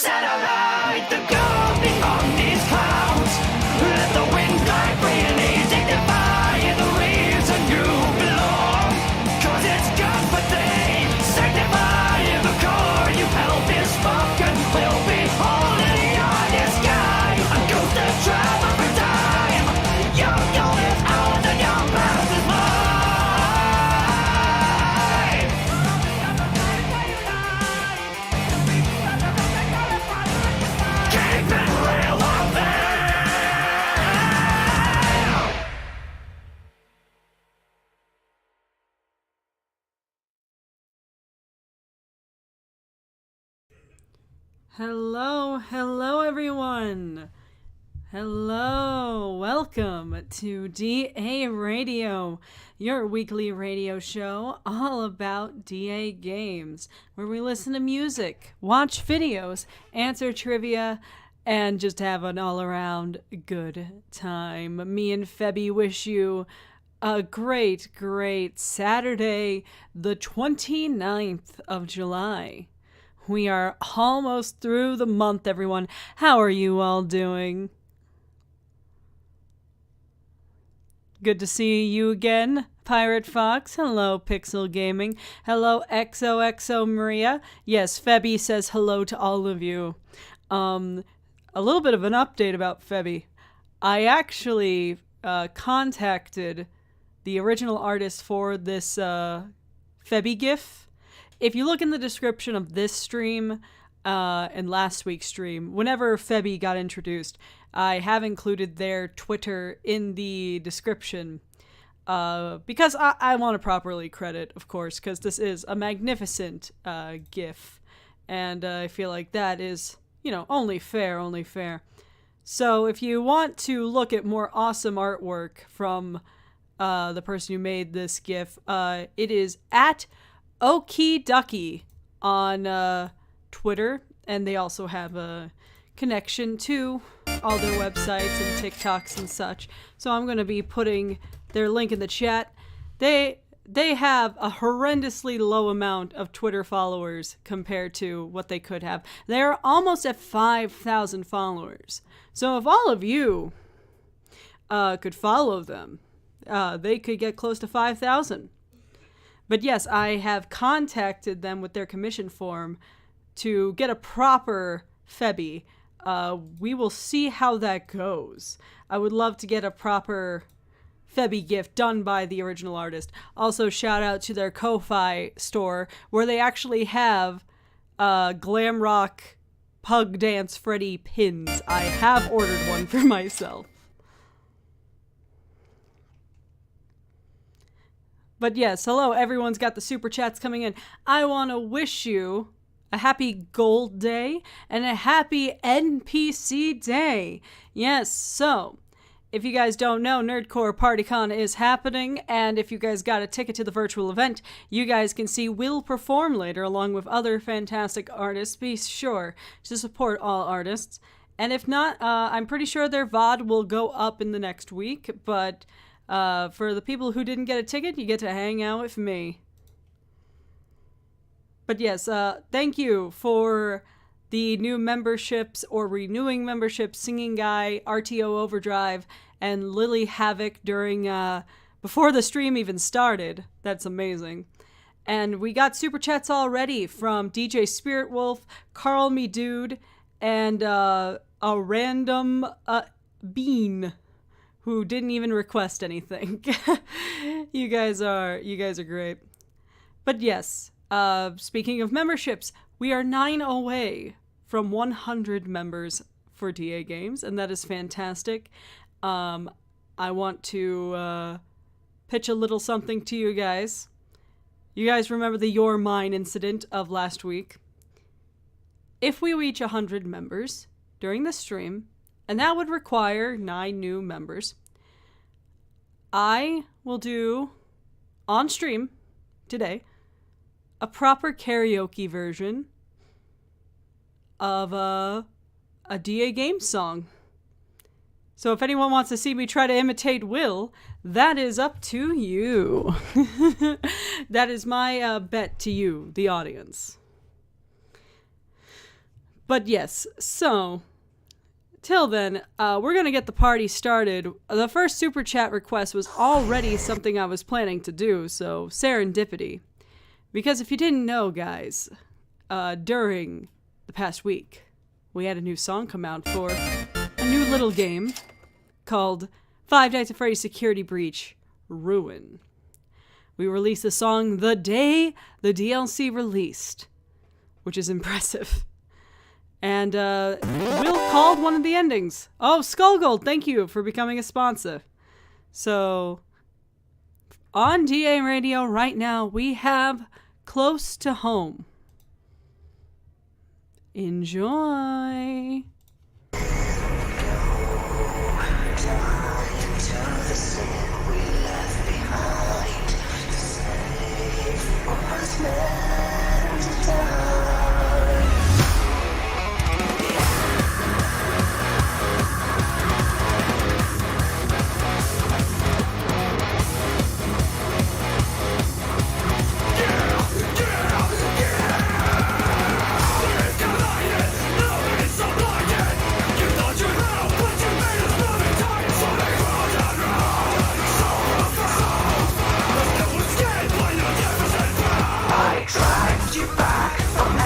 satellite, the gold among these clouds. Let the wind fly freely, dignify the reason you belong. 'Cause it's God, but they sanctify the core you help is spoken. Will be holding your the sky. A ghost that travel for time. Your goal is ours and your path is mine. Keep it real out there. Hello everyone. Hello, welcome to DARadio, your weekly radio show all about DA games, where we listen to music, watch videos, answer trivia, and just have an all-around good time. Me and Febby wish you a great Saturday, the 29th of July. We are almost through the month, everyone. How are you all doing? Good to see you again, Pirate Fox. Hello, Pixel Gaming. Hello, XOXO Maria. Yes, Febby says hello to all of you. A little bit of an update about Febby. I actually contacted the original artist for this Febby GIF. If you look in the description of this stream and last week's stream, whenever Febby got introduced, I have included their Twitter in the description because I want to properly credit, of course, because this is a magnificent GIF, and I feel like that is, only fair. So if you want to look at more awesome artwork from the person who made this GIF, it is at Okie Ducky on Twitter, and they also have a connection to all their websites and TikToks and such. So I'm going to be putting their link in the chat. They have a horrendously low amount of Twitter followers compared to what they could have. They're almost at 5,000 followers. So if all of you could follow them, they could get close to 5,000. But yes, I have contacted them with their commission form to get a proper Febby. We will see how that goes. I would love to get a proper Febby GIF done by the original artist. Also, shout out to their Ko-Fi store, where they actually have glam rock Pug Dance Freddy pins. I have ordered one for myself. But yes, hello, everyone's got the super chats coming in. I want to wish you a happy Gold Day and a happy NPC Day. Yes, so if you guys don't know, Nerdcore PartyCon is happening, and if you guys got a ticket to the virtual event, you guys can see Will perform later along with other fantastic artists. Be sure to support all artists. And if not, I'm pretty sure their VOD will go up in the next week, but for the people who didn't get a ticket, you get to hang out with me. But yes, thank you for the new memberships or renewing memberships, Singing Guy, RTO Overdrive, and Lily Havoc during, before the stream even started. That's amazing. And we got super chats already from DJ Spirit Wolf, Carl Me Dude, and a random Bean, who didn't even request anything. You guys are great. But yes, speaking of memberships, we are 9 away from 100 members for DAGames, and that is fantastic. I want to pitch a little something to you guys. You guys remember the Your Mine incident of last week? If we reach 100 members during the stream, and that would require 9 new members, I will do, on stream today, a proper karaoke version of a DAGames song. So if anyone wants to see me try to imitate Will, that is up to you. That is my bet to you, the audience. But yes, so till then, we're going to get the party started. The first super chat request was already something I was planning to do, so serendipity. Because if you didn't know, guys, during the past week, we had a new song come out for a new little game called Five Nights at Freddy's Security Breach Ruin. We released the song the day the DLC released, which is impressive. And Will called one of the endings. Oh, Skullgold, thank you for becoming a sponsor. So, on DARadio right now, we have Close to Home. Enjoy. Dragged you back from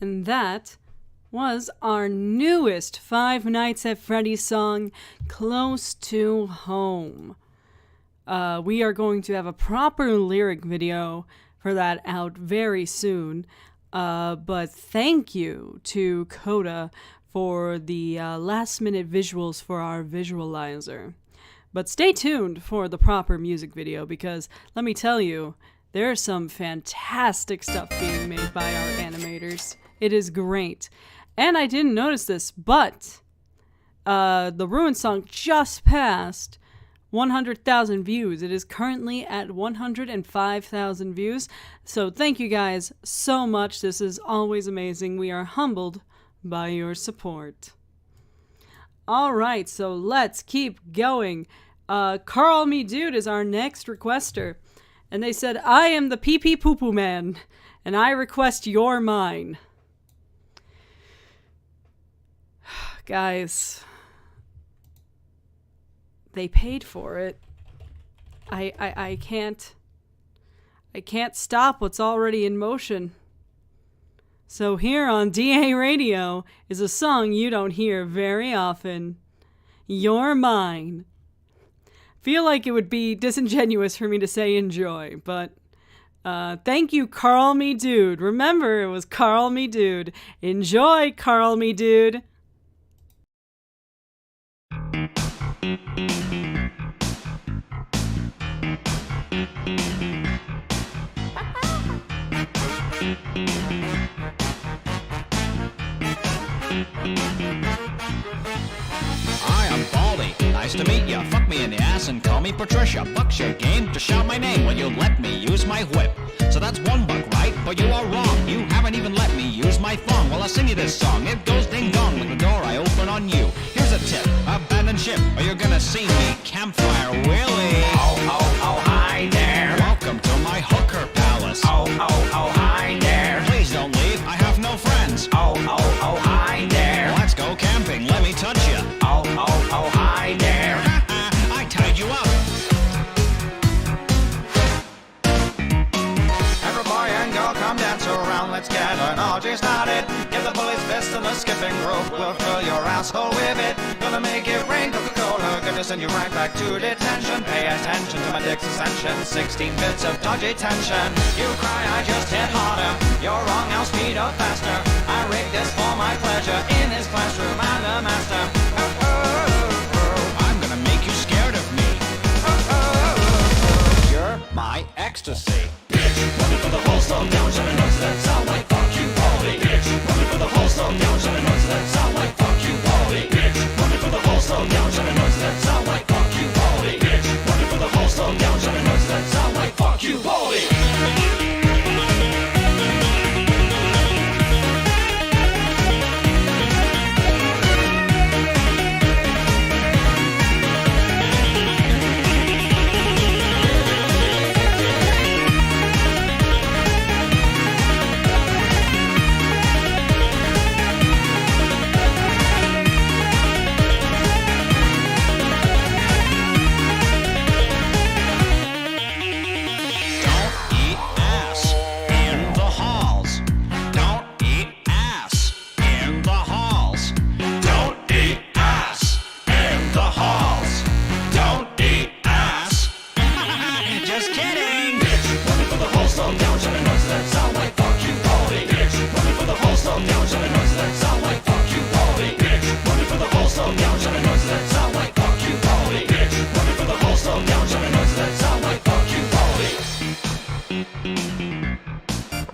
And that was our newest Five Nights at Freddy's song, Close to Home. We are going to have a proper lyric video for that out very soon. But thank you to Coda for the last-minute visuals for our visualizer. But stay tuned for the proper music video because, let me tell you, there's some fantastic stuff being made by our animators. It is great. And I didn't notice this, but the Ruined song just passed 100,000 views. It is currently at 105,000 views. So thank you guys so much. This is always amazing. We are humbled by your support. All right, so let's keep going. Carl Me Dude is our next requester. And they said, I am the pee-pee poo-poo man, and I request you're mine. Guys, they paid for it. I can't stop what's already in motion. So here on DARadio is a song you don't hear very often. You're Mine. Feel like it would be disingenuous for me to say enjoy, but thank you, Carl Me Dude. Remember, it was Carl Me Dude. Enjoy, Carl Me Dude. Hi, I'm Baldy. Nice to meet ya. Fuck me in the ass and call me Patricia. Buck's your game to shout my name when you let me use my whip. So that's $1, right? But you are wrong. You haven't even let me use my thong. Well, I'll sing you this song. It goes ding dong like the door I open on you. Here's a tip: abandon ship, or you're gonna see me Campfire Willie. Oh, oh, oh, hi there. Welcome to my hooker palace. Oh, oh, oh, hi there. Please don't leave. I have no friends. Oh, oh, oh, hi there. Let's go camping. Let me touch ya. Oh, oh, oh, hi there. I tied you up. Every boy and girl come dance around, let's get an orgy started. Give the bullies fist and the skipping rope, we'll fill your asshole with it. Gonna make it rain Coca-Cola, gonna send you right back to detention. Pay attention to my dick's ascension, 16 bits of dodgy tension. You cry, I just hit harder, you're wrong, I'll speed up faster. I rigged this for my pleasure, in his classroom I'm the master. Oh, oh, oh, oh. I'm gonna make you scared of me. Oh, oh, oh. You're my ecstasy. Running for the whole song down, shining notes that sound like fuck you, Baldy. Bitch, running for the whole song down, shining notes that sound like fuck you, Baldy. Bitch, running for the whole song down, shining notes that sound like fuck you, Baldy. Bitch, running for the whole song down, shining notes that sound like fuck you, Baldy.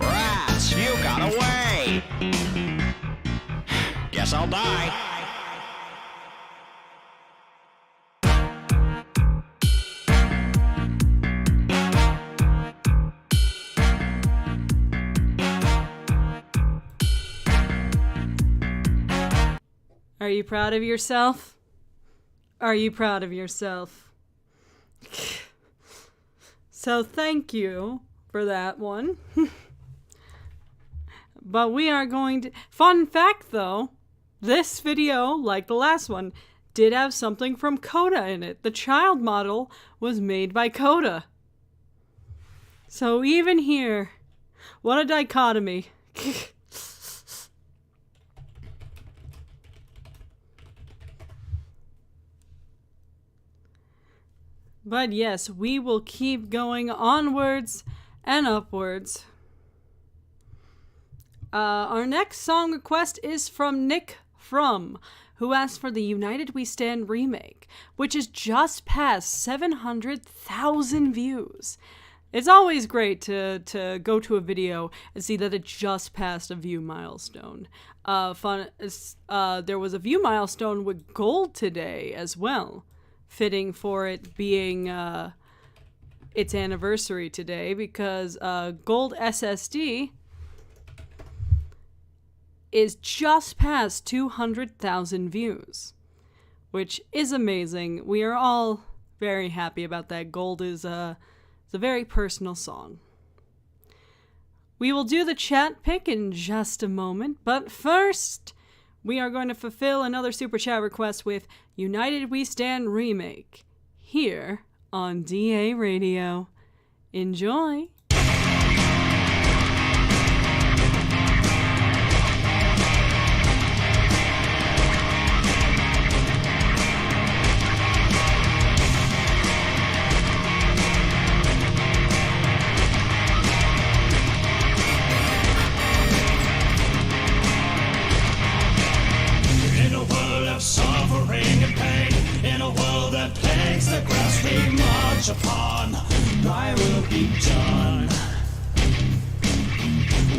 Rats, you got away. Guess I'll die. Are you proud of yourself? Are you proud of yourself? So thank you for that one. But we are going to... Fun fact, though, this video, like the last one, did have something from Coda in it. The child model was made by Coda. So even here, what a dichotomy. But yes, we will keep going onwards and upwards. Our next song request is from Nick From, who asked for the United We Stand remake, which is just past 700,000 views. It's always great to go to a video and see that it just passed a view milestone. There was a view milestone with gold today as well, fitting for it being its anniversary today, because gold SSD is just past 200,000 views, which is amazing. We are all very happy about that. Gold is a very personal song. We will do the chat pick in just a moment, but first, we are going to fulfill another Super Chat request with United We Stand remake here on DARadio. Enjoy! Suffering and pain in a world that plagues the grass we march upon. Thy will be done.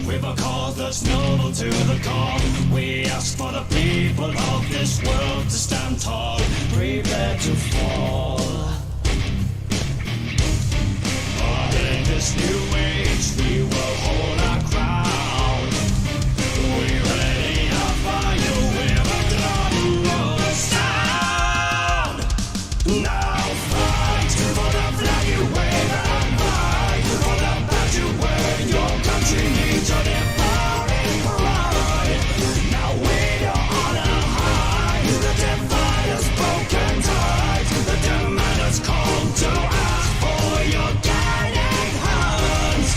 With a cause that's noble to the call, we ask for the people of this world to stand tall, prepare to fall. But in this new age, we will hold our ground. We ready up for you with a glorious sound. Now fight for the flag you wave and fight for the badge you wear. Your country needs your devouring pride. Now with your honor high, the divider's broken ties. The demand has come to ask for your guiding hands.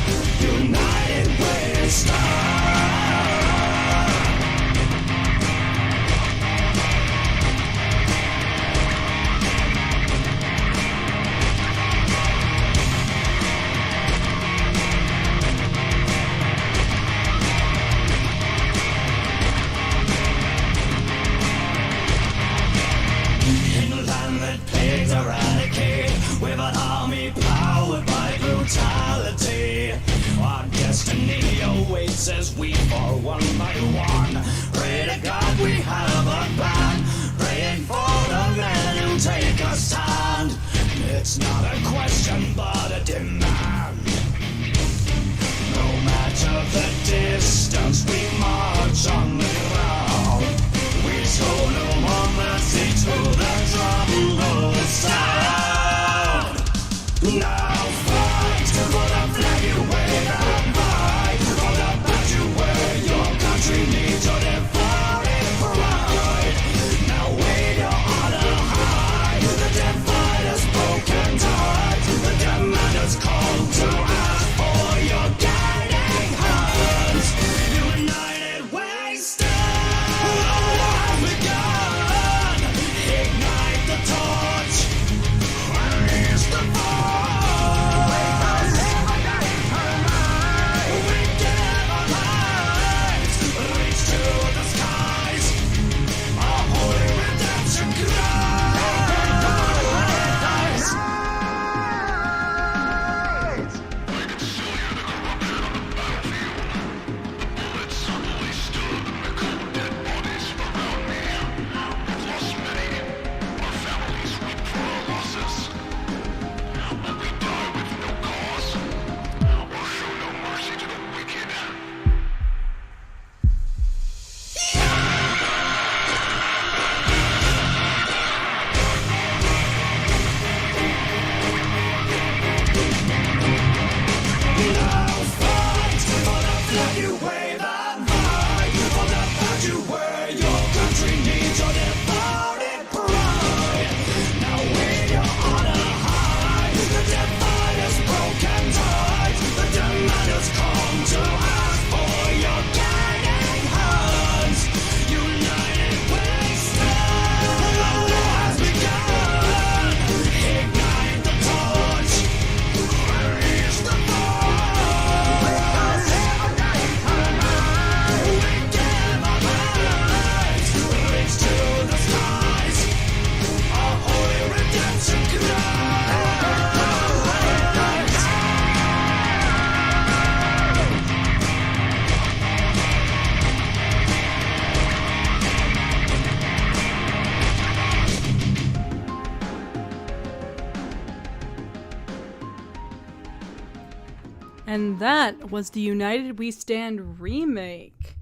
And that was the United We Stand remake.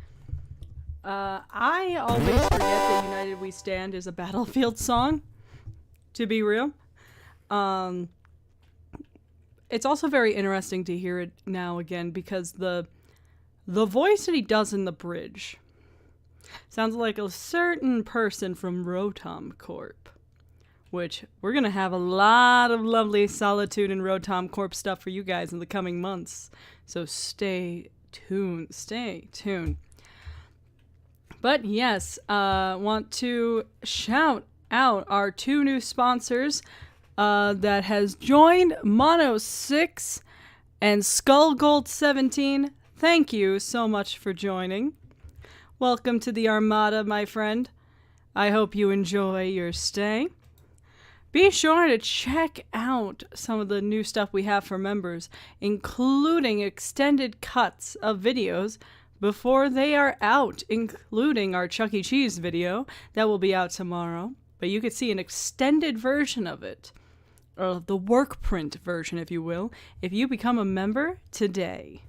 I always forget that United We Stand is a Battlefield song, to be real. It's also very interesting to hear it now again because the voice that he does in the bridge sounds like a certain person from Rotom Corp, which we're going to have a lot of lovely Solitude and Rotom Corp stuff for you guys in the coming months. So stay tuned. But yes, want to shout out our two new sponsors that has joined Mono 6 and Skull Gold 17. Thank you so much for joining. Welcome to the Armada, my friend. I hope you enjoy your stay. Be sure to check out some of the new stuff we have for members, including extended cuts of videos before they are out, including our Chuck E. Cheese video that will be out tomorrow. But you could see an extended version of it, or the work print version, if you will, if you become a member today.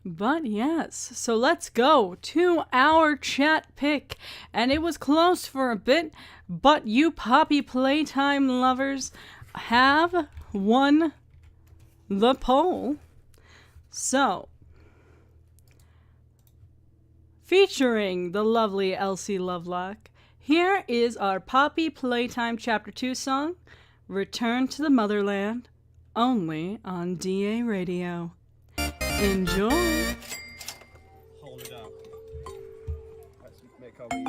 But yes, so let's go to our chat pick. And it was close for a bit, but you Poppy Playtime lovers have won the poll. So, featuring the lovely Elsie Lovelock, here is our Poppy Playtime Chapter 2 song, Return to the Motherland, only on DARadio. Enjoy! Hold it up. Let's make our way.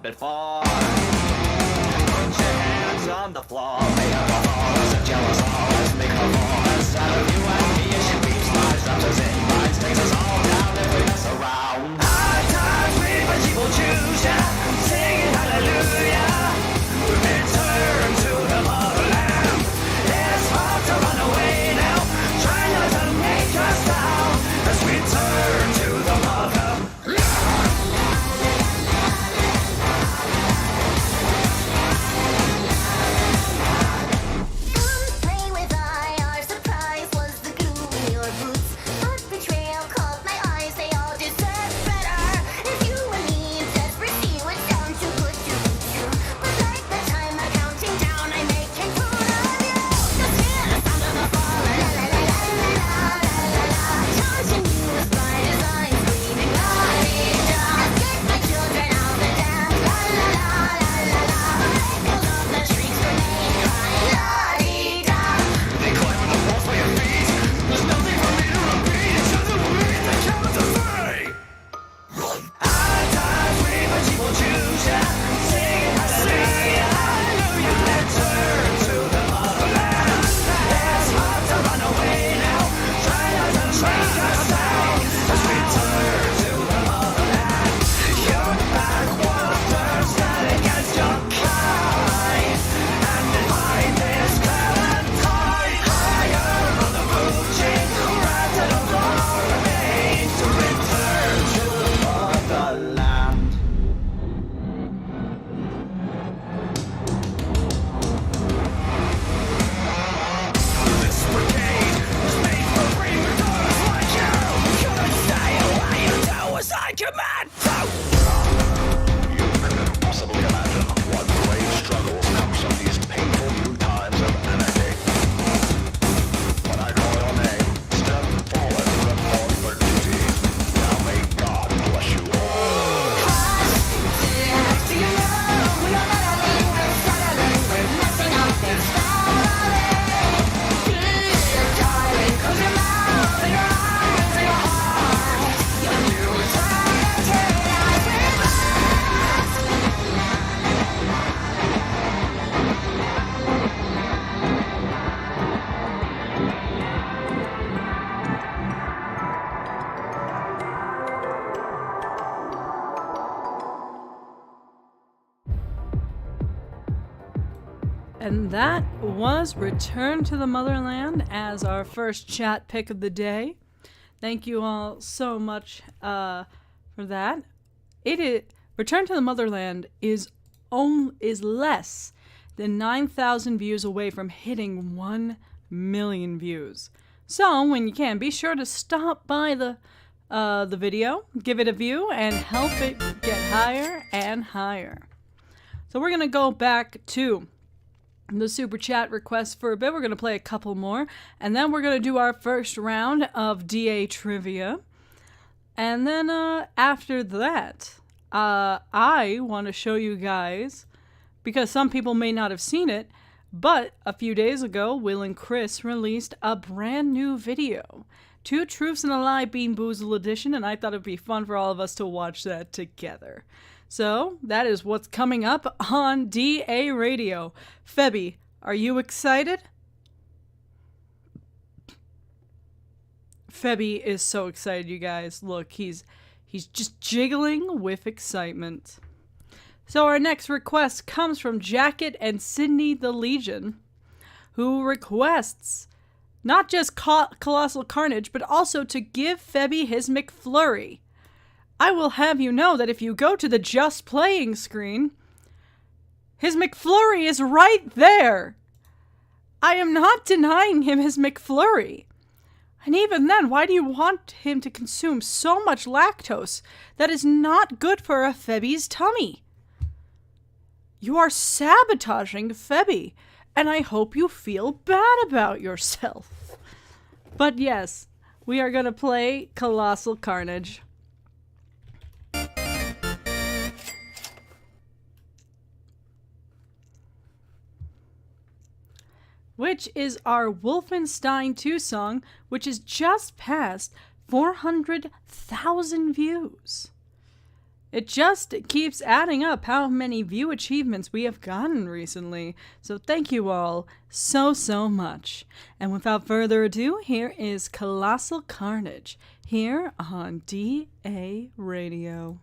Before, put your hands on the floor. Make a horse, a jealous horse, make a horse out of you and me. As she weeps, lies up to sin, minds takes us all down if we mess around. Hard times we but she will choose ya, singing hallelujah. Return to the motherland. It's hard to run away now, try not to make us down as we turn to the motherland. Play with I, our surprise was the glue in your boots. But betrayal caught my eye. And that was Return to the Motherland as our first chat pick of the day. Thank you all so much for that. Return to the Motherland is less than 9,000 views away from hitting 1 million views. So when you can, be sure to stop by the video, give it a view, and help it get higher and higher. So we're gonna go back to the super chat requests for a bit. We're going to play a couple more, and then we're going to do our first round of DA trivia. And then after that, I want to show you guys, because some people may not have seen it, but a few days ago, Will and Chris released a brand new video, Two Truths and a Lie Bean Boozle edition, and I thought it'd be fun for all of us to watch that together. So, that is what's coming up on DARadio. Febby, are you excited? Febby is so excited, you guys. Look, he's just jiggling with excitement. So our next request comes from Jacket and Sydney the Legion, who requests not just Colossal Carnage, but also to give Febby his McFlurry. I will have you know that if you go to the Just Playing screen, his McFlurry is right there. I am not denying him his McFlurry. And even then, why do you want him to consume so much lactose that is not good for a Febby's tummy? You are sabotaging Febby, and I hope you feel bad about yourself. But yes, we are going to play Colossal Carnage. Which is our Wolfenstein 2 song, which is just past 400,000 views. It just keeps adding up how many view achievements we have gotten recently. So thank you all so much. And without further ado, here is Colossal Carnage here on DARadio.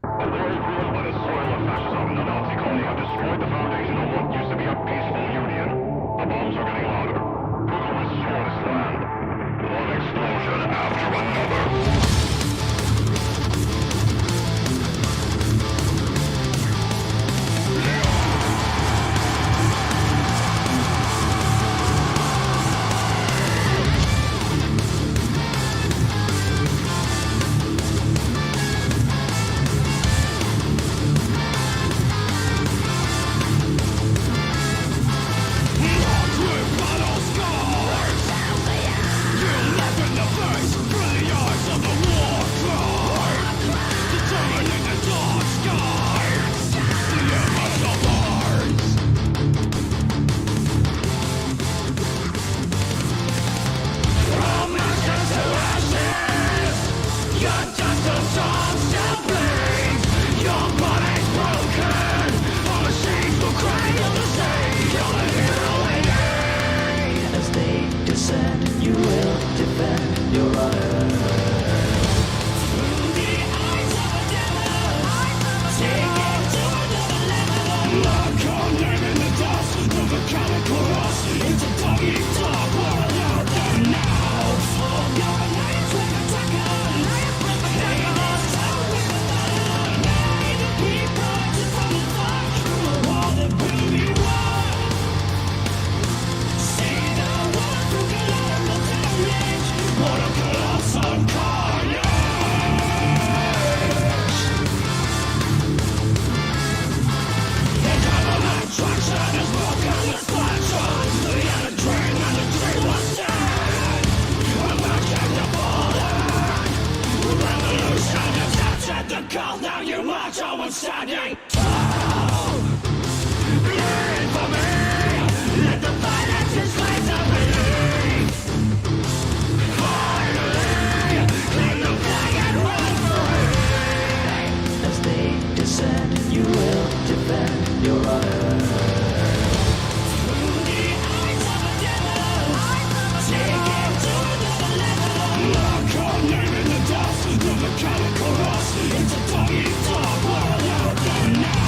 It's a dog-eat-dog world out there now.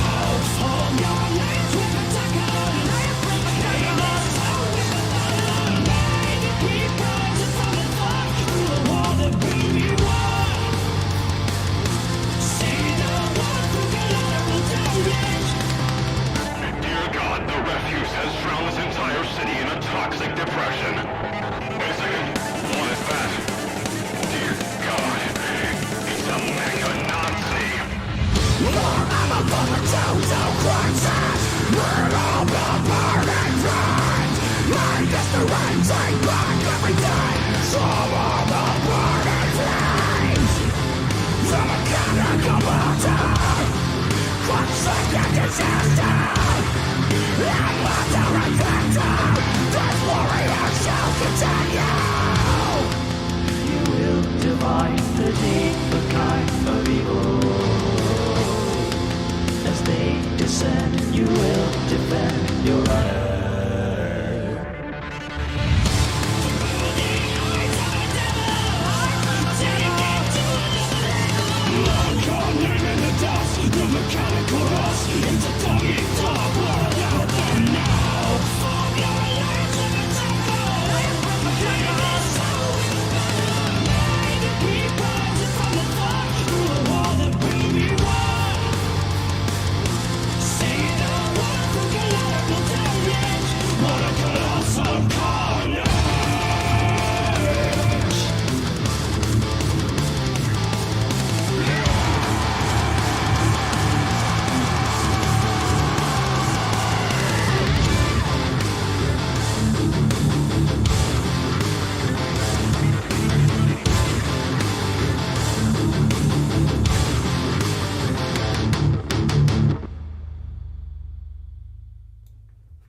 Divide the deep the kind of evil. As they descend, you will defend your honor.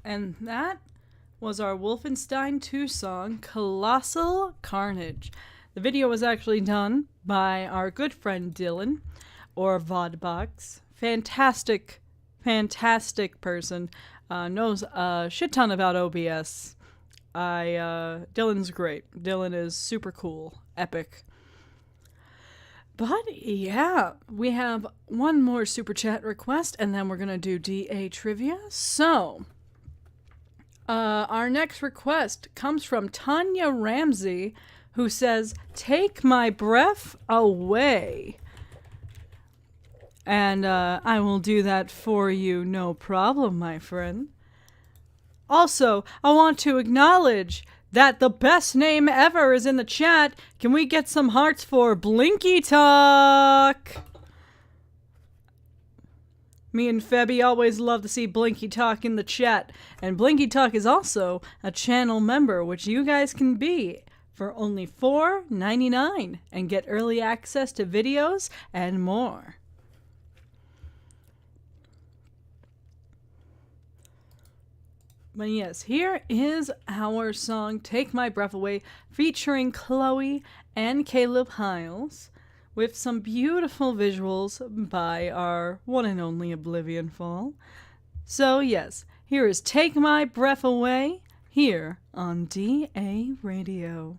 And that was our Wolfenstein 2 song, Colossal Carnage. The video was actually done by our good friend Dylan, or Vodbox. Fantastic person. Knows a shit ton about OBS. Dylan's great. Dylan is super cool. Epic. But yeah, we have one more super chat request, and then we're gonna do DA trivia. So, our next request comes from Tanya Ramsey, who says, "Take my breath away." And I will do that for you, no problem, my friend. Also, I want to acknowledge that the best name ever is in the chat. Can we get some hearts for Blinky Talk? Me and Febby always love to see Blinky Talk in the chat. And Blinky Talk is also a channel member, which you guys can be for only $4.99 and get early access to videos and more. But yes, here is our song, Take My Breath Away, featuring Chloe and Caleb Hiles, with some beautiful visuals by our one and only Oblivion Fall. So yes, here is Take My Breath Away, here on DARadio.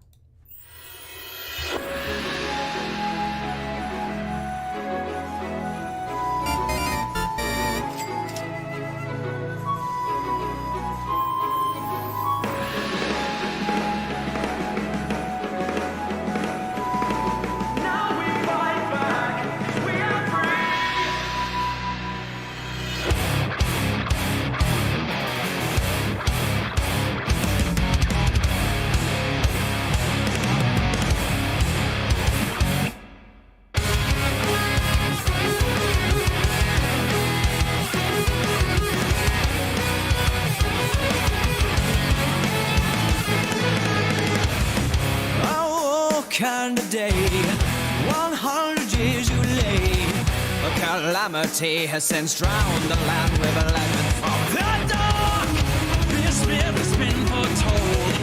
Kind of day, 100 years you lay. A calamity has since drowned the land with a legend from the dark. This myth has been foretold,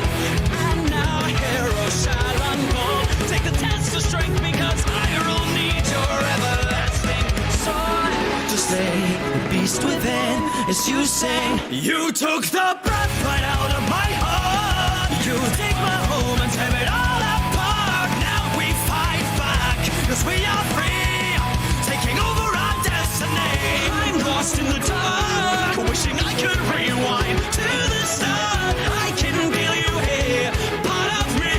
and now heroes shall unfold. Take the test of strength because Hyrule needs your everlasting sword to slay the beast within as you sing. You took the breath right out of my heart. You take my home and tear it all apart. Cause we are free, taking over our destiny. I'm lost in the dark, wishing I could rewind to the start. I can feel you here, part of me.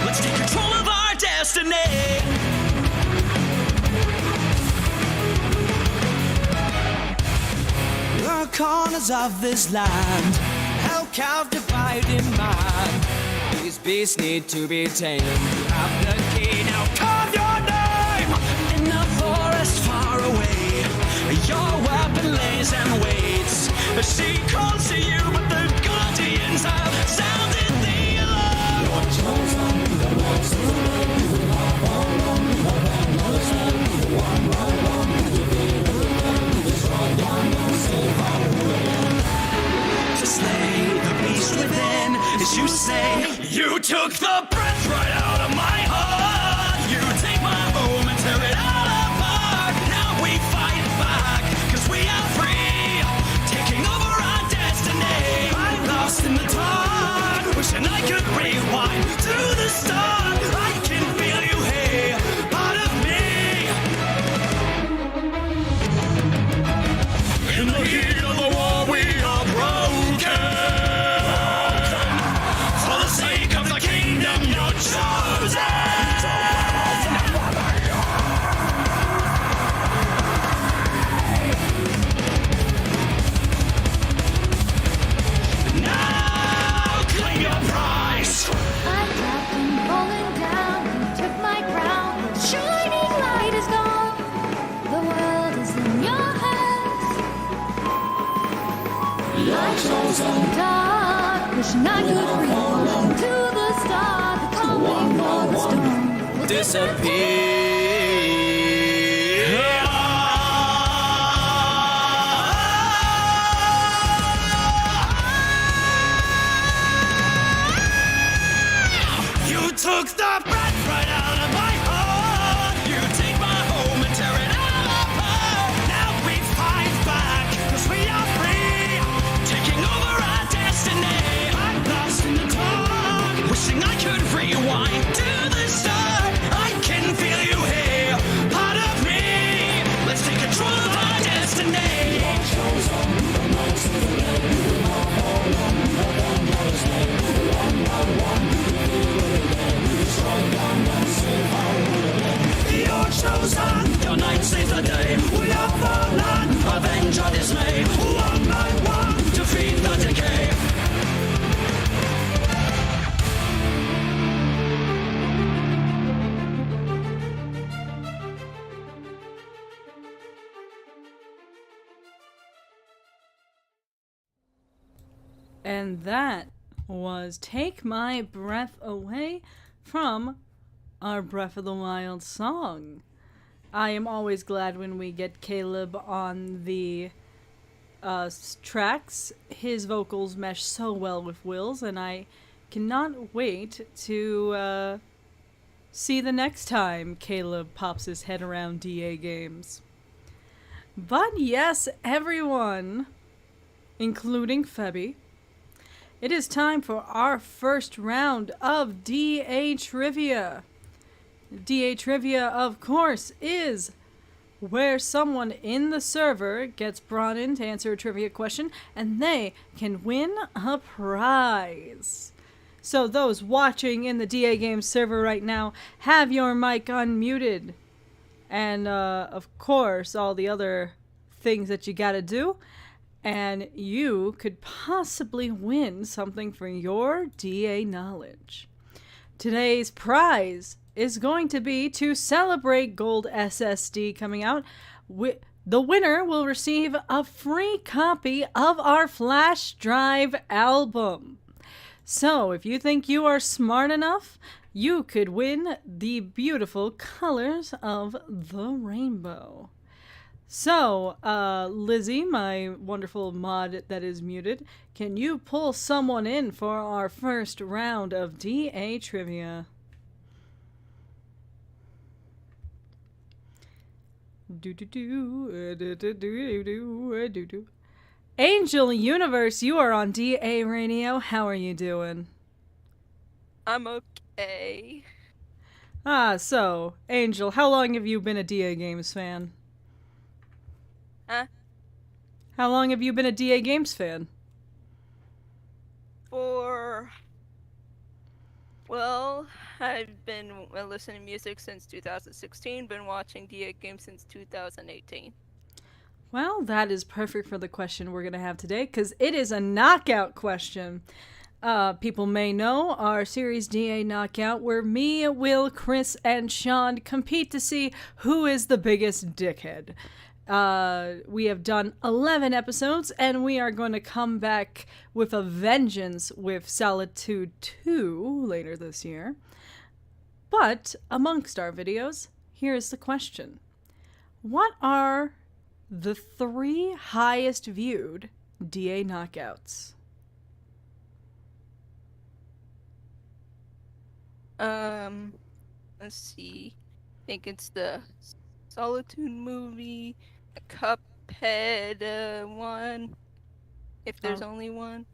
Let's take control of our destiny. The corners of this land, hell cow divided mind. These beasts need to be tamed. You have the key, now carve your name in the forest far away. Your weapon the breath right out of my heart. You take my home and tear it all apart. Now we fight back, cause we are free, taking over our destiny. I'm lost in the dark, wishing I could rewind to the start. I can feel you here, part of me. In the heat of the war we are broken. For the sake of the kingdom you're chosen. Now claim your prize. I have been falling down, you took my crown. The shining light is gone. The world is in your hands. Light shows on dark, wishing I could reach to the star. The calming of the storm will Disappear. You took the breath right out of my heart. You take my home and tear it all apart. Now we fight back, cause we are free, taking over our destiny. I'm lost in the dark, wishing I could rewind to the start. I can feel you here, part of me. Let's take control of our destiny. You're chosen, your night saves the day. We are fallen, avenge our dismay. One by one, defeat the decay. And that was Take My Breath Away from our Breath of the Wild song. I am always glad when we get Caleb on the tracks. His vocals mesh so well with Will's, and I cannot wait to see the next time Caleb pops his head around DAGames. But yes, everyone, including Febby, it is time for our first round of DA Trivia. DA Trivia, of course, is where someone in the server gets brought in to answer a trivia question, and they can win a prize. So those watching in the DAGames server right now, have your mic unmuted. And, of course, all the other things that you gotta do. And you could possibly win something for your DA knowledge. Today's prize is going to be, to celebrate Gold SSD coming out, the winner will receive a free copy of our flash drive album. So if you think you are smart enough, you could win the beautiful colors of the rainbow. So, Lizzie, my wonderful mod that is muted, can you pull someone in for our first round of DA Trivia? Angel Universe, you are on DARadio. How are you doing? I'm okay. So, Angel, how long have you been a DAGames fan? Huh? How long have you been a DAGames fan? Well, I've been listening to music since 2016, been watching DAGames since 2018. Well, that is perfect for the question we're going to have today, because it is a knockout question. People may know our Series DA knockout, where me, Will, Chris, and Sean compete to see who is the biggest dickhead. We have done 11 episodes, and we are going to come back with a vengeance with Solitude 2 later this year. But amongst our videos, here's the question. What are the 3 highest viewed DA knockouts? Let's see. I think it's the Solitude movie, a Cuphead one, if there's Oh. only one.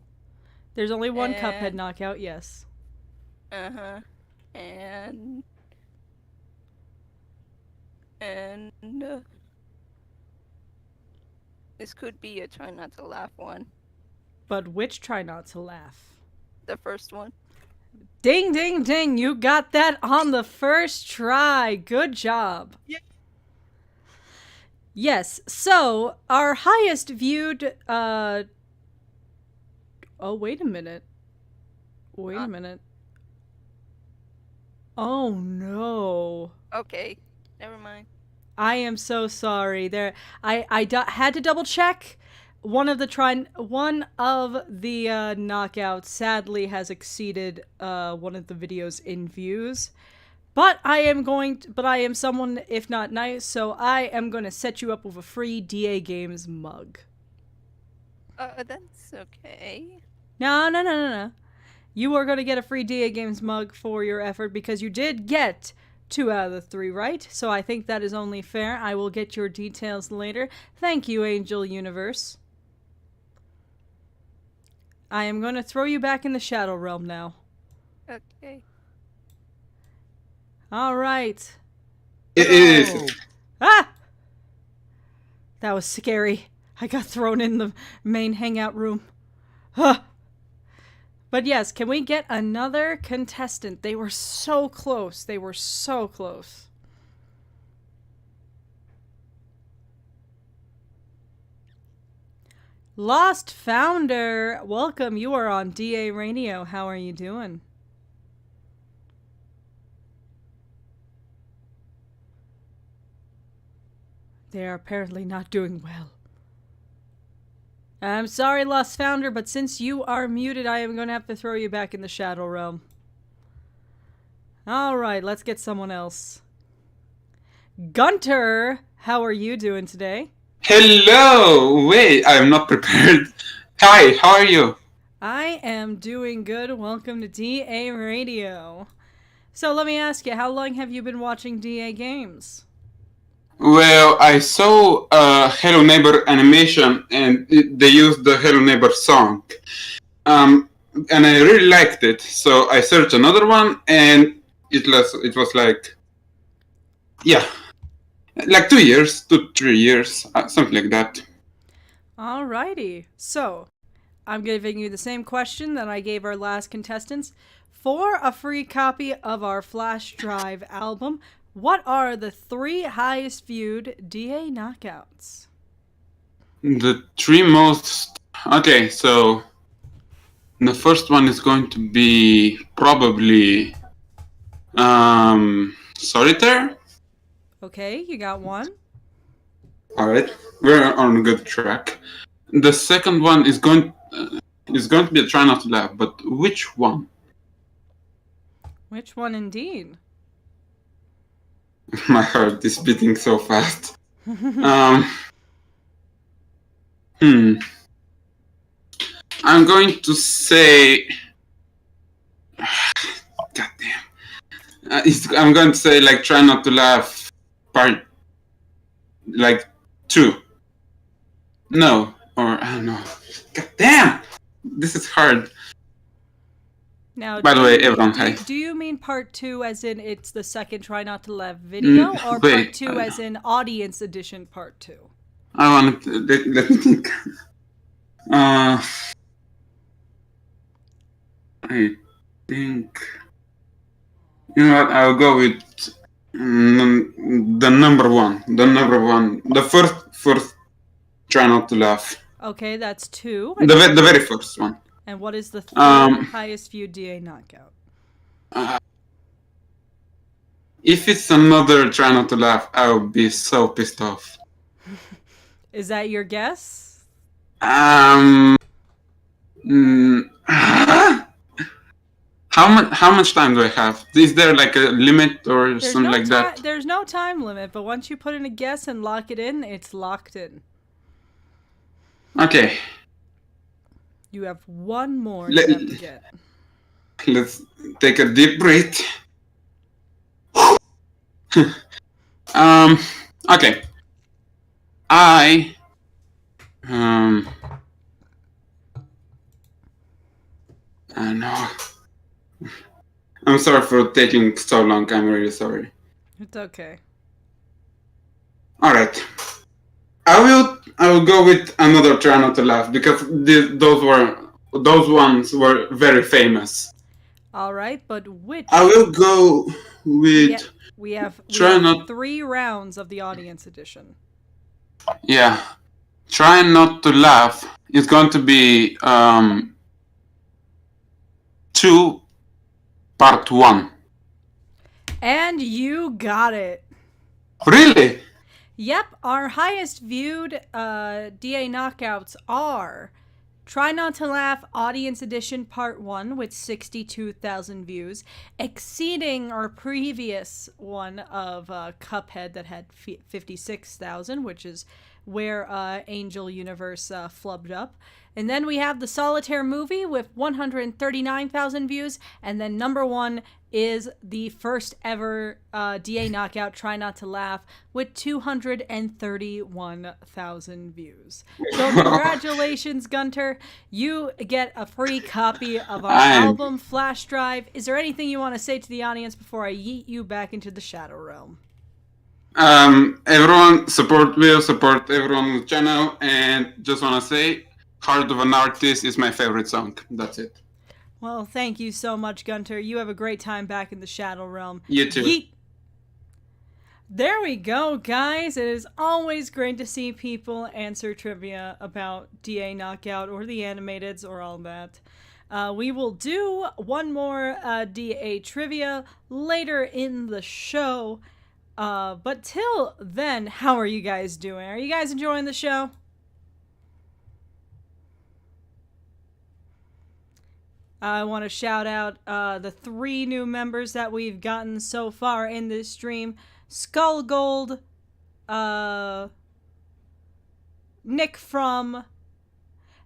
There's only one Cuphead And- knockout, yes. And this could be a try not to laugh one. But which try not to laugh? The first one. Ding, ding, ding! You got that on the first try. Good job. Yeah. Yes. So our highest viewed. Oh, wait a minute. Wait a minute. Oh no. Okay, never mind. I am so sorry. There, had to double check. One of the knockouts sadly has exceeded one of the videos in views. But I am someone if not nice, so I am going to set you up with a free DAGames mug. That's okay. No. You are going to get a free DAGames mug for your effort because you did get 2 out of the 3 right, so I think that is only fair. I will get your details later. Thank you, Angel Universe. I am going to throw you back in the Shadow Realm now. Okay. All right. It, Ah! That was scary. I got thrown in the main hangout room. Huh. But yes, can we get another contestant? They were so close. They were so close. Lost Founder, welcome. You are on DARadio. How are you doing? They are apparently not doing well. I'm sorry, Lost Founder, but since you are muted, I am going to have to throw you back in the Shadow Realm. Alright, let's get someone else. Gunter, how are you doing today? hello! Wait, I'm not prepared. Hi, how are you? I am doing good. Welcome to DARadio. So let me ask you, how long have you been watching DAGames? Well, I saw Hello Neighbor animation and they used the Hello Neighbor song. And I really liked it, so I searched another one and it was like, yeah, like 2 years, 3 years, something like that. Alrighty. So, I'm giving you the same question that I gave our last contestants. For a free copy of our flash drive album, what are the 3 highest viewed DA knockouts? The 3 most... Okay, so the first one is going to be probably Solitaire. Okay, you got 1. Alright, we're on a good track. The second one is going to be a Try Not to Laugh, but which one? Which one indeed? My heart is beating so fast. I'm going to say... God damn. I'm going to say like Try Not to Laugh part... like 2. No, or I don't know. God damn! This is hard. Now, By the way, do you- everyone, do- hi. Do you mean part 2 as in it's the second Try Not to Laugh video, or part wait, 2 as in audience edition part 2? I want to... Let me think. I think... You know what, I'll go with the number one. The number one. The first Try Not to Laugh. Okay, that's 2. The very first one. And what is the third highest viewed DA knockout? If it's another Try Not to Laugh, I'll be so pissed off. Is that your guess? Mm, how much time do I have? Is there like a limit or something like that? There's no time limit, but once you put in a guess and lock it in, it's locked in. Okay, You have 1 more Let- you have to get. let's take a deep breath. Okay. I um I know. I'm sorry for taking so long. I'm really sorry. It's okay. All right. I will go with another Try Not to Laugh because those ones were very famous. All right, but which? I will go with Yeah, we have Try Not. 3 rounds of the audience edition. Yeah, Try Not to Laugh is going to be 2 part 1. And you got it. Really? Yep, our highest viewed DA knockouts are Try Not to Laugh Audience Edition Part 1 with 62,000 views, exceeding our previous one of Cuphead that had 56,000, which is where Angel Universe flubbed up. And then we have the Solitaire movie with 139,000 views, and then number 1 is the first ever DA knockout, Try Not to Laugh, with 231,000 views. So congratulations, Gunter. You get a free copy of our album flash drive. Is there anything you want to say to the audience before I yeet you back into the Shadow Realm? Everyone support everyone on the channel, and just want to say, Heart of an Artist is my favorite song. That's it. Well, thank you so much, Gunter. You have a great time back in the Shadow Realm. You too. Yeet. There we go, guys. It is always great to see people answer trivia about DA Knockout or the animateds or all that. We will do one more DA trivia later in the show. But till then, how are you guys doing? Are you guys enjoying the show? I want to shout out the 3 new members that we've gotten so far in this stream. Skull Gold, Nick From,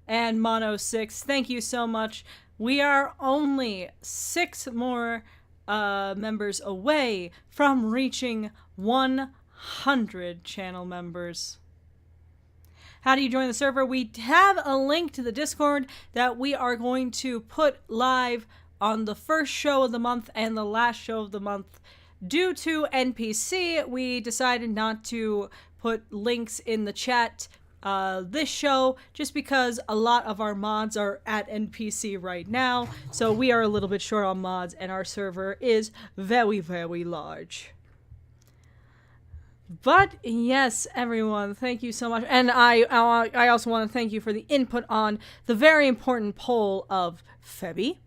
and Mono6. Thank you so much. We are only 6 more members away from reaching 100 channel members. How do you join the server? We have a link to the Discord that we are going to put live on the first show of the month and the last show of the month. Due to NPC, we decided not to put links in the chat this show just because a lot of our mods are at NPC right now. So we are a little bit short on mods and our server is very, very large. But yes, everyone, thank you so much. And I also want to thank you for the input on the very important poll of Febby.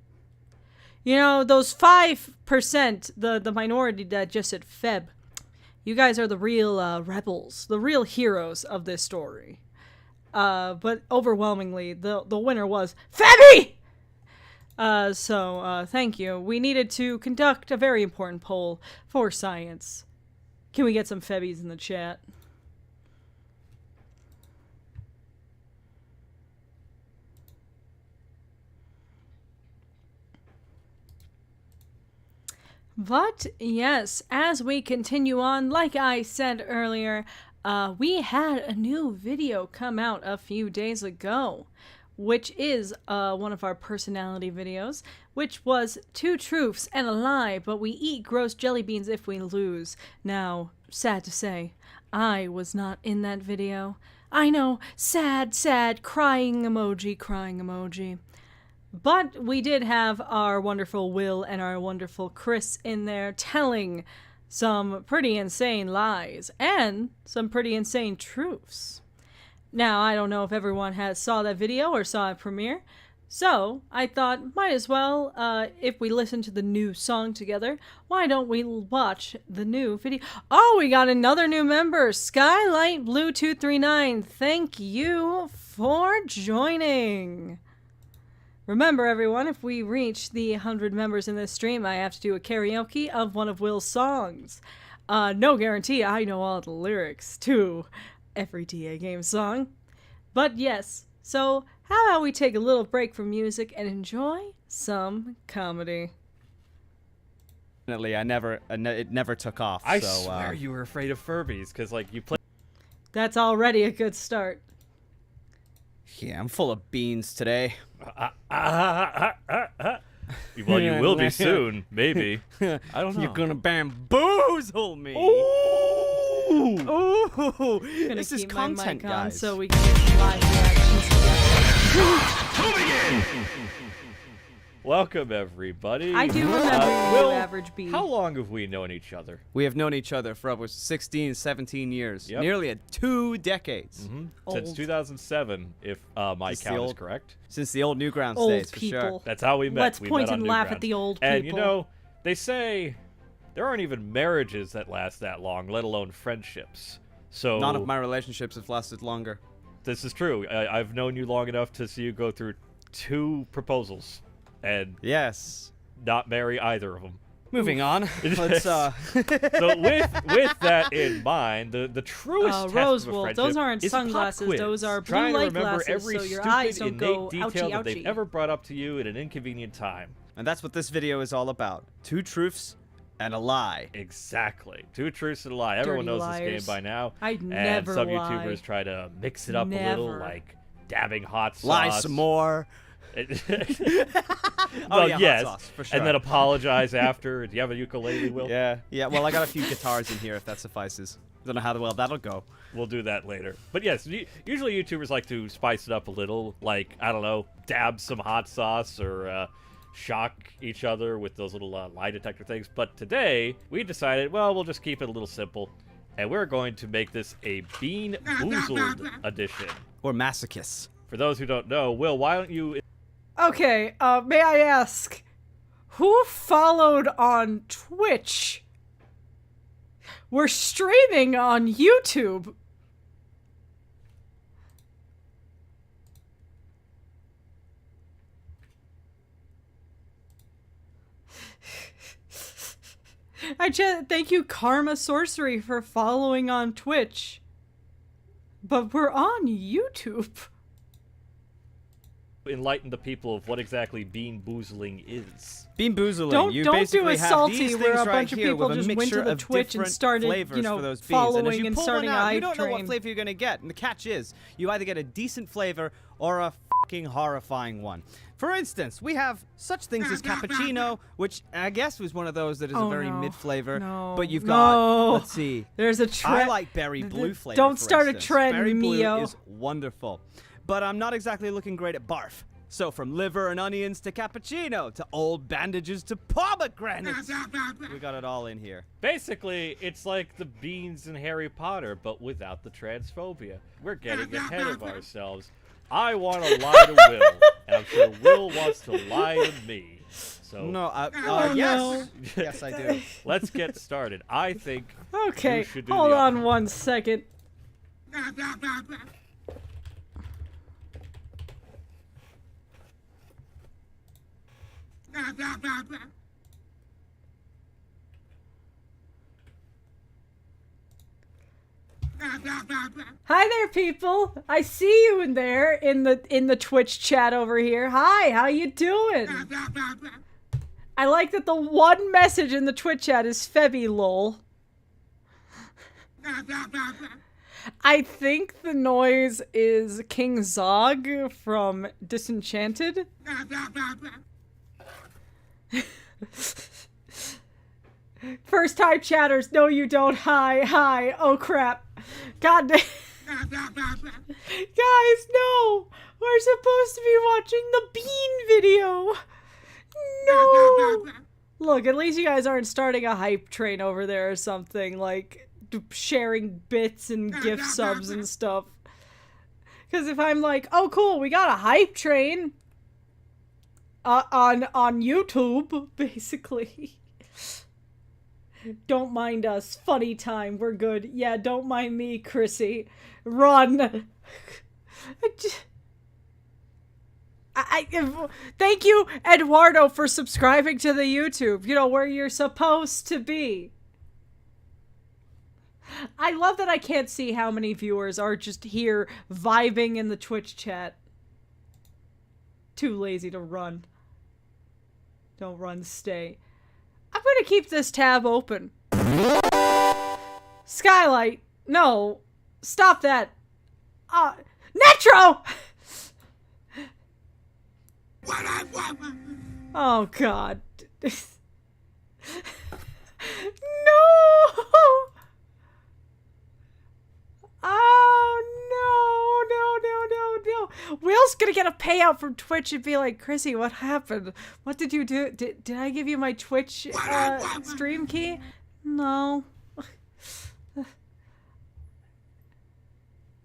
You know, those 5%, the minority that just said Feb, you guys are the real rebels, the real heroes of this story. But overwhelmingly, the winner was Febby! So thank you. We needed to conduct a very important poll for science. Can we get some Febbies in the chat? But yes, as we continue on, like I said earlier, we had a new video come out a few days ago, which is one of our personality videos, which was 2 truths and a lie, but we eat gross jelly beans if we lose. Now, sad to say, I was not in that video. I know, sad, sad, crying emoji. But we did have our wonderful Will and our wonderful Chris in there telling some pretty insane lies and some pretty insane truths. Now, I don't know if everyone saw that video or saw it premiere, so I thought, might as well, if we listen to the new song together, why don't we watch the new video? Oh, we got another new member, Skylight Blue 239. Thank you for joining. Remember, everyone, if we reach the 100 members in this stream, I have to do a karaoke of one of Will's songs. No guarantee I know all the lyrics to every DAGames song. But yes, so how about we take a little break from music and enjoy some comedy? Unfortunately, it never took off. I so, swear you were afraid of Furbies, because, like, you play... That's already a good start. Yeah, I'm full of beans today. Well, you will be soon, maybe. I don't know. You're gonna bamboozle me. Ooh! Ooh! Gonna This is keep my content, mic on guys. so we can get some live reactions together. Welcome, everybody. I do remember you, Will, Average B. how long have we known each other? We have known each other for over 16, 17 years. Yep. Nearly 2 decades. Since Old. 2007, if my Since the count is old- correct. Since the old Newgrounds Old days, for people. sure. That's how we met. Let's We point met on and laugh Newgrounds. at the old And, people. you know, they say there aren't even marriages that last that long, let alone friendships. So None of my relationships have lasted longer. This is true. I've known you long enough to see you go through 2 proposals and Yes. not marry either of them. Moving on. Let's So with that in mind, the truest test Rose of a Wolf, friendship those aren't is a pop sunglasses, quiz. those are blue Trying to light remember glasses, every so your stupid, eyes don't innate go detail ouchie, that they've ouchie. ever brought up to you at an inconvenient time. And that's what this video is all about. 2 truths and a lie. Exactly. 2 truths and a lie. Everyone Dirty knows liars. this game by now. I'd and never some lie. YouTubers try to mix it up a little, Never. like dabbing hot sauce. Lie some more. Well, yeah, hot yes. sauce, for sure. And then apologize after. Do you have a ukulele, Will? Yeah. Well, I got a few guitars in here, if that suffices. Don't know how well that'll go. We'll do that later. But yes, usually YouTubers like to spice it up a little, like, I don't know, dab some hot sauce or shock each other with those little lie detector things. But today, we decided, well, we'll just keep it a little simple. And we're going to make this a Bean Boozled edition. Or masochists. For those who don't know, Will, why don't you... Okay, may I ask, who followed on Twitch? We're streaming on YouTube. Thank you, Karma Sorcery, for following on Twitch. But we're on YouTube. enlighten the people of what exactly bean boozling is. Bean boozling. Don't you do basically a have salty these where things a bunch right of here people with a just went mixture to the of Twitch and different started, flavors you know, for those beans. following and, as you and pull starting one a out, hype you don't know what train. flavor you're gonna get. And the catch is, you either get a decent flavor or a fucking horrifying one. For instance, we have such things as cappuccino, which I guess was one of those that is a very no. mid flavor. No. But you've No. got, let's see. There's a trend. I like berry blue flavor. Don't for start a instance. trend, Berry blue Mio. is wonderful, but I'm not exactly looking great at barf. So from liver and onions to cappuccino to old bandages to pomegranates, we got it all in here. Basically, it's like the beans in Harry Potter, but without the transphobia. We're getting ahead of ourselves. I want to lie to Will, and I'm sure Will wants to lie to me. So No, Oh, yes, no. yes, I do. let's get started. I think Okay, you should do hold the on 1 second. Hi there, people. I see you in there in the Twitch chat over here. Hi, how you doing? I like that the one message in the Twitch chat is Febby lol. I think the noise is King Zog from Disenchanted. First time chatters, no you don't. Hi. Oh crap. God damn. Guys, no. We're supposed to be watching the bean video. No. Look, at least you guys aren't starting a hype train over there or something, like sharing bits and gift subs and stuff. Because if I'm like, oh cool, we got a hype train on YouTube, basically. Don't mind us. Funny time. We're good. Yeah, don't mind me, Chrissy. Run. Thank you, Eduardo, for subscribing to the YouTube. You know, where you're supposed to be. I love that I can't see how many viewers are just here vibing in the Twitch chat. Too lazy to run. Don't run, stay. I'm going to keep this tab open. Skylight, no. Stop that. Netro! Oh, God. No! Oh, no. Will's gonna get a payout from Twitch and be like, Chrissy, what happened? What did you do? Did I give you my Twitch stream key? No.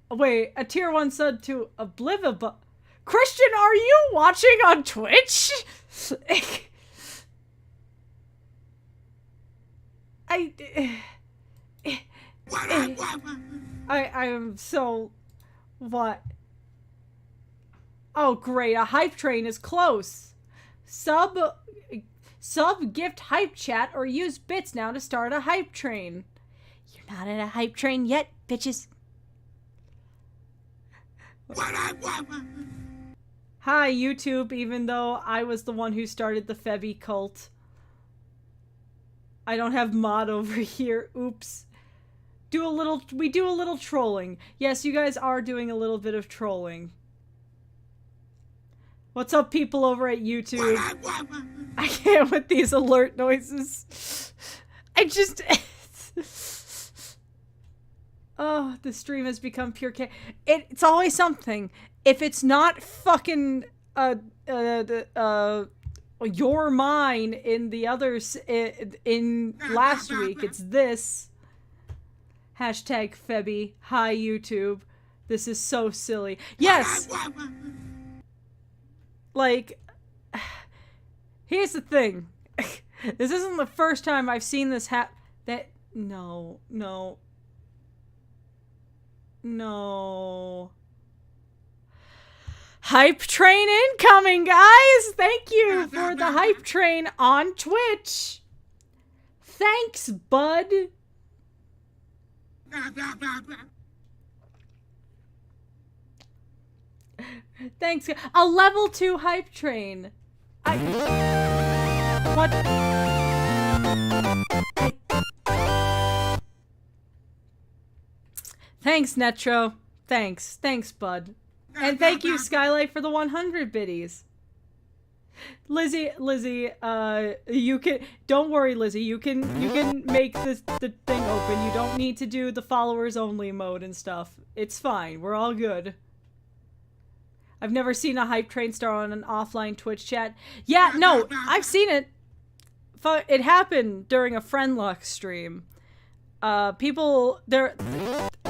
Wait, a tier 1 sub to Oblivion. Christian, are you watching on Twitch? I am so... What? Oh, great. A hype train is close. Sub gift hype chat or use bits now to start a hype train. You're not in a hype train yet, bitches. Hi, YouTube, even though I was the one who started the Febby cult. I don't have mod over here. Oops. We do a little trolling. Yes, you guys are doing a little bit of trolling. What's up, people over at YouTube? I can't with these alert noises. I just... Oh, the stream has become pure chaos. It's always something. If it's not fucking your mine in the others in last week, it's this. Hashtag Febby. Hi, YouTube. This is so silly. Yes! Like, here's the thing. This isn't the first time I've seen this No. Hype train incoming, guys! Thank you for the hype train on Twitch. Thanks, bud. Thanks. A level 2 hype train. What? Thanks, Netro. Thanks, bud. And thank you, Skylight, for the 100 biddies. Lizzie, you can, don't worry, Lizzie, you can make the thing open. You don't need to do the followers only mode and stuff. It's fine. We're all good. I've never seen a hype train star on an offline Twitch chat. Yeah, no, I've seen it. It happened during a Friend Luck stream. People, there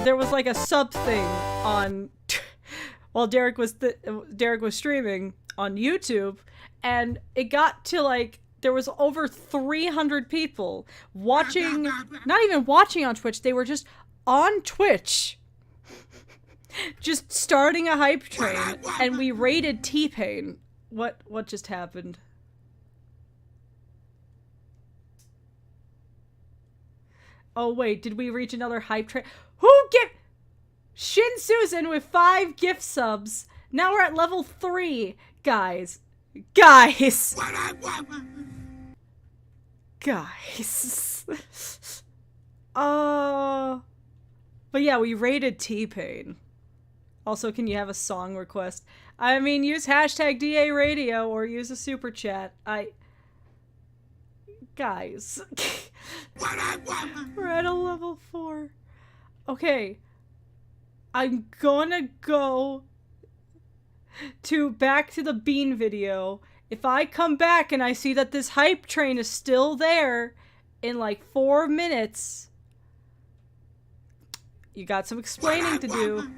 was like a sub thing on, while Derek was streaming on YouTube, and it got to like, there was over 300 people watching, not even watching on Twitch, they were just on Twitch, just starting a hype train, and we raided T-Pain. What just happened? Oh wait, did we reach another hype train? Shin Susan with 5 gift subs. Now we're at level 3. Guys. But yeah, we raided T-Pain. Also, can you have a song request? I mean, use hashtag DARadio or use a super chat. Guys. We're at a level 4. Okay. I'm gonna go back to the bean video. If I come back and I see that this hype train is still there in like 4 minutes, you got some explaining to do.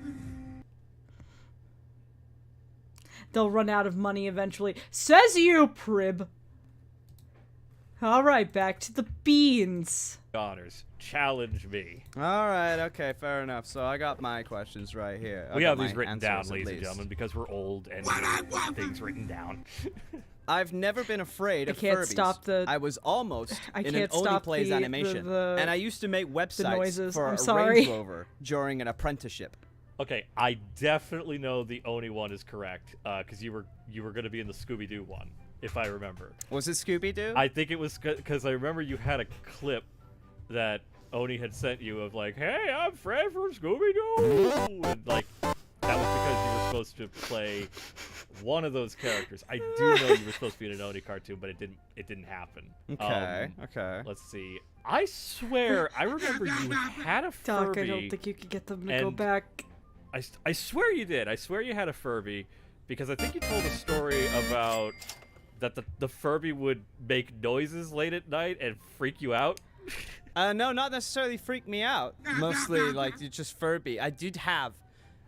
They'll run out of money eventually. Says you, Prib. Alright, back to the beans. Honors, challenge me. Alright, okay, fair enough. So I got my questions right here. We have these written down, ladies and gentlemen, because we're old and need things written down. I've never been afraid of Furbies. I was almost in an Only Plays animation, and I used to make websites for a Range Rover during an apprenticeship. Okay, I definitely know the Oni one is correct, because you were going to be in the Scooby-Doo one. if I remember. Was it Scooby-Doo? I think it was because I remember you had a clip that Oni had sent you of like, "Hey, I'm Fred from Scooby-Doo," and like that was because you were supposed to play one of those characters. I do know you were supposed to be in an Oni cartoon, but it didn't happen. Okay. Okay. Let's see. I swear, I remember you had a Furby. Doc, I don't think you could get them to go and back. I swear you did. I swear you had a Furby because I think you told a story about that the Furby would make noises late at night and freak you out. No, not necessarily freak me out. Mostly, like, it's just Furby. I did have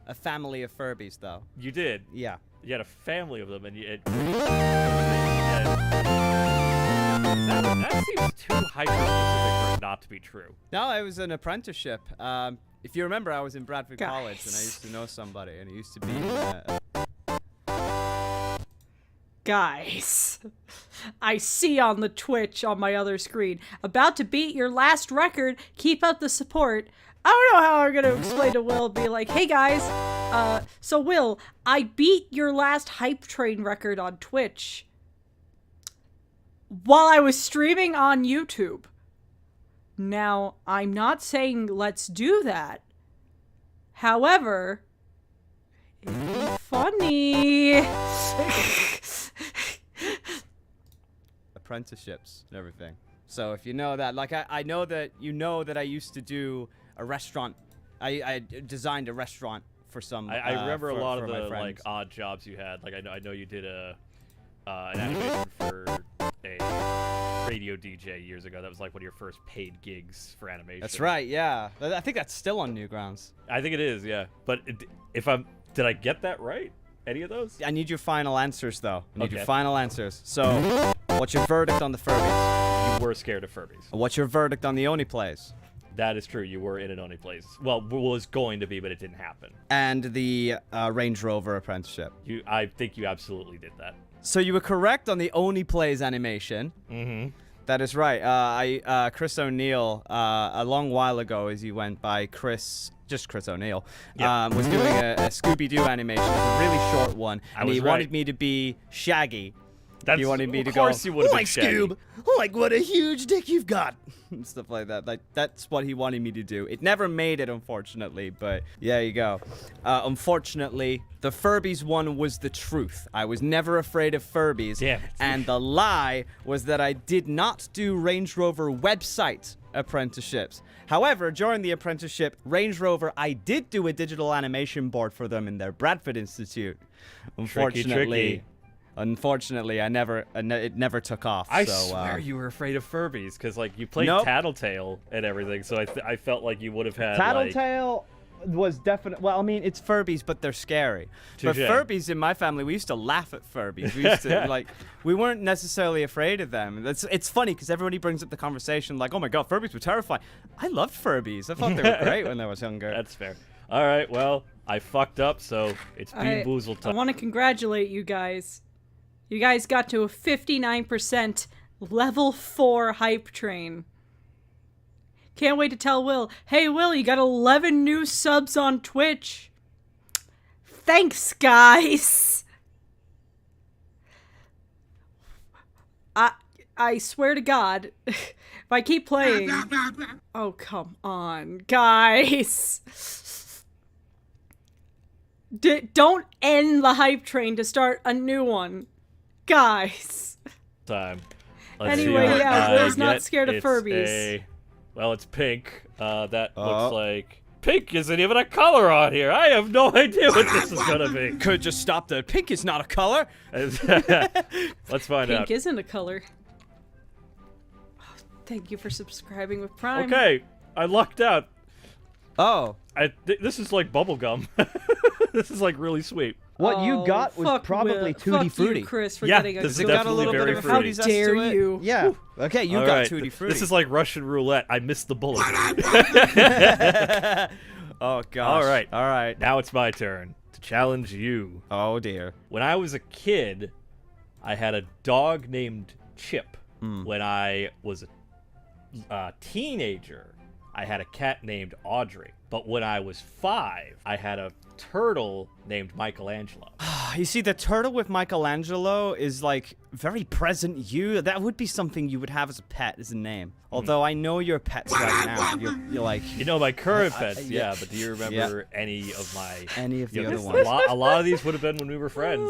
a family of Furbies, though. You did? Yeah. You had a family of them, and that seems too hyper-specific for it not to be true. No, it was an apprenticeship. If you remember, I was in Bradford College, and I used to know somebody, and it used to be... Guys, I see on the Twitch on my other screen. About to beat your last record. Keep up the support. I don't know how I'm going to explain to Will. Be like, hey guys, so Will, I beat your last Hype Train record on Twitch while I was streaming on YouTube. Now, I'm not saying let's do that. However, it'd be funny. Apprenticeships and everything. So if you know that, like, I know that you know that I used to do a restaurant. I designed a restaurant for some. I remember a lot of the friends. like odd jobs you had. Like I know you did an animation for a radio DJ years ago. That was like one of your first paid gigs for animation. That's right. Yeah, I think that's still on Newgrounds. I think it is. Yeah, but did I get that right? Any of those? I need your final answers, though. I need Okay. your final answers. So, what's your verdict on the Furbies? You were scared of Furbies. What's your verdict on the Oni plays? That is true. You were in an Oni place. Well, was going to be, but it didn't happen. And the Range Rover apprenticeship. I think you absolutely did that. So you were correct on the Oni plays animation. Mm-hmm. That is right. Chris O'Neill, a long while ago, as he went by Chris O'Neill, was doing a Scooby-Doo animation, a really short one, and he wanted me to be Shaggy. He wanted me to go, like Scoob, like what a huge dick you've got, and stuff like that. Like that's what he wanted me to do. It never made it, unfortunately, but there you go. Unfortunately, the Furbies one was the truth. I was never afraid of Furbies, and the lie was that I did not do Range Rover website apprenticeships. However, during the apprenticeship, Range Rover, I did do a digital animation board for them in their Bradford Institute. Unfortunately, it never took off. I swear you were afraid of Furbies because like you played Tattletale and everything, so I felt like you would have had Tattletale was definitely. Well, I mean, it's Furbies, but they're scary. But Furbies in my family, we used to laugh at Furbies. We used to we weren't necessarily afraid of them. It's funny because everybody brings up the conversation like, "Oh my God, Furbies were terrifying." I loved Furbies. I thought they were great when I was younger. That's fair. All right, well, I fucked up, so it's Bean Boozled time. I want to congratulate you guys. You guys got to a 59% level 4 hype train. Can't wait to tell Will, hey Will, you got 11 new subs on Twitch. Thanks, guys. I swear to God, if I keep playing... Oh, come on, guys. Don't end the hype train to start a new one. Guys. Time. Anyway, Will's not scared of Furbies. Well, it's pink. That looks like... Pink isn't even a color on here. I have no idea what this is going to be. Could just stop there. Pink is not a color. Let's find out. Pink isn't a color. Thank you for subscribing with Prime. Okay, I lucked out. Oh. This is like bubblegum. This is like really sweet. What you got was probably Tutti Frutti. You, Chris, for getting a this is good definitely one. very fruity. How dare you? Yeah. Okay, you got Tutti Frutti. This is like Russian roulette. I missed the bullet. Oh gosh. All right. All right. Now it's my turn to challenge you. Oh dear. When I was a kid, I had a dog named Chip. When I was a teenager, I had a cat named Audrey. But when I was 5, I had a turtle named Michelangelo. You see, the turtle with Michelangelo is like very present you. That would be something you would have as a pet, as a name. Although I know your pets right now. You're like... You know my current pets, yeah, but do you remember any of my... Any of the other a ones? a lot of these would have been when we were friends.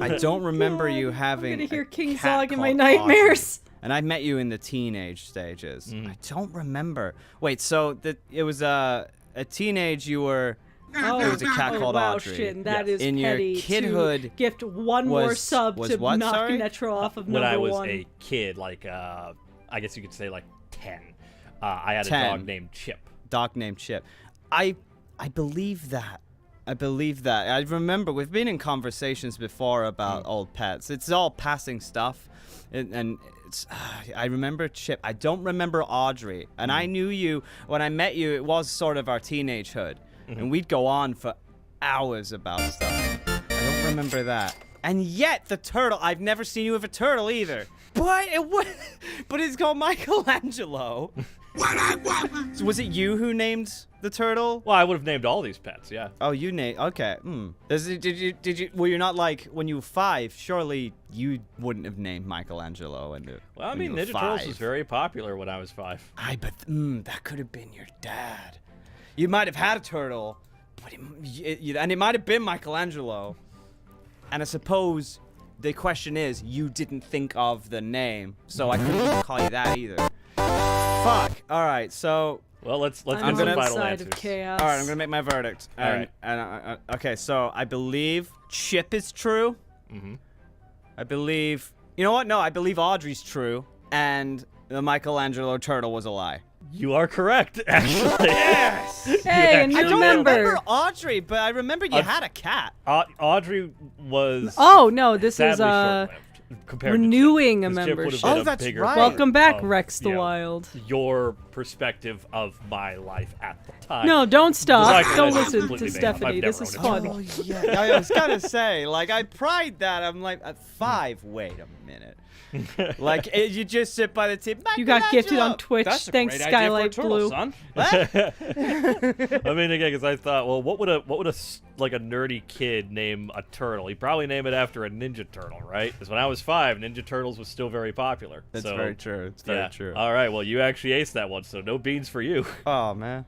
I don't remember you having I'm gonna hear a King cat Zog in my called nightmares. Audrey. And I met you in the teenage stages. I don't remember. Wait, so it was a teenage you were... Oh, There was a cat called wow, Audrey. shit, that is In your petty kidhood to gift one more was- sub was to what, knock sorry? Netro off of When number I was one. a kid, like, I guess you could say like 10, I had a 10. dog named Chip. Dog named Chip. I believe that. I believe that. I remember we've been in conversations before about old pets. It's all passing stuff, and it's. I remember Chip. I don't remember Audrey, and I knew you when I met you. It was sort of our teenagehood, and we'd go on for hours about stuff. I don't remember that. And yet the turtle. I've never seen you with a turtle either. But it's called Michelangelo. So was it you who named the turtle? Well, I would have named all these pets, yeah. Oh, you named. Okay. Did you? Well, you're not like when you were 5. Surely you wouldn't have named Michelangelo. Well, I mean, Ninja Turtles was very popular when I was 5. But that could have been your dad. You might have had a turtle, but and it might have been Michelangelo. And I suppose the question is, you didn't think of the name, so I couldn't call you that either. Fuck. All right. So. Well, let's do I'm some on the final side answers. of chaos. All right, I'm gonna make my verdict. All right. Okay, so I believe Chip is true. Mm-hmm. I believe. You know what? No, I believe Audrey's true, and the Michelangelo turtle was a lie. You are correct, actually. Yes. Hey, a new I don't member. remember Audrey, but I remember you had a cat. Audrey was Oh no, this is sadly short-lived compared renewing to a Chip. 'Cause Chip would have membership. been Oh, a that's bigger right. part Welcome back, of, Rex the you know, Wild. Your perspective of my life at the time. No, don't stop. Like, Don't that's listen completely to made up. Stephanie. I've This never is owned a fun. turtle. Yeah, I was gonna say, like, I pride that. I'm like, at 5. Wait a minute. Like, you just sit by the tip. You got gifted on Michelangelo. Twitch. That's a Thanks, great idea for a Skylight turtle, Blue. son. I mean, again, because I thought, well, what would a like a nerdy kid name a turtle? He'd probably name it after a Ninja Turtle, right? Because when I was 5, Ninja Turtles was still very popular. That's so, very true. It's very yeah. true. All right, well, you actually aced that one, so no beans for you. Oh man.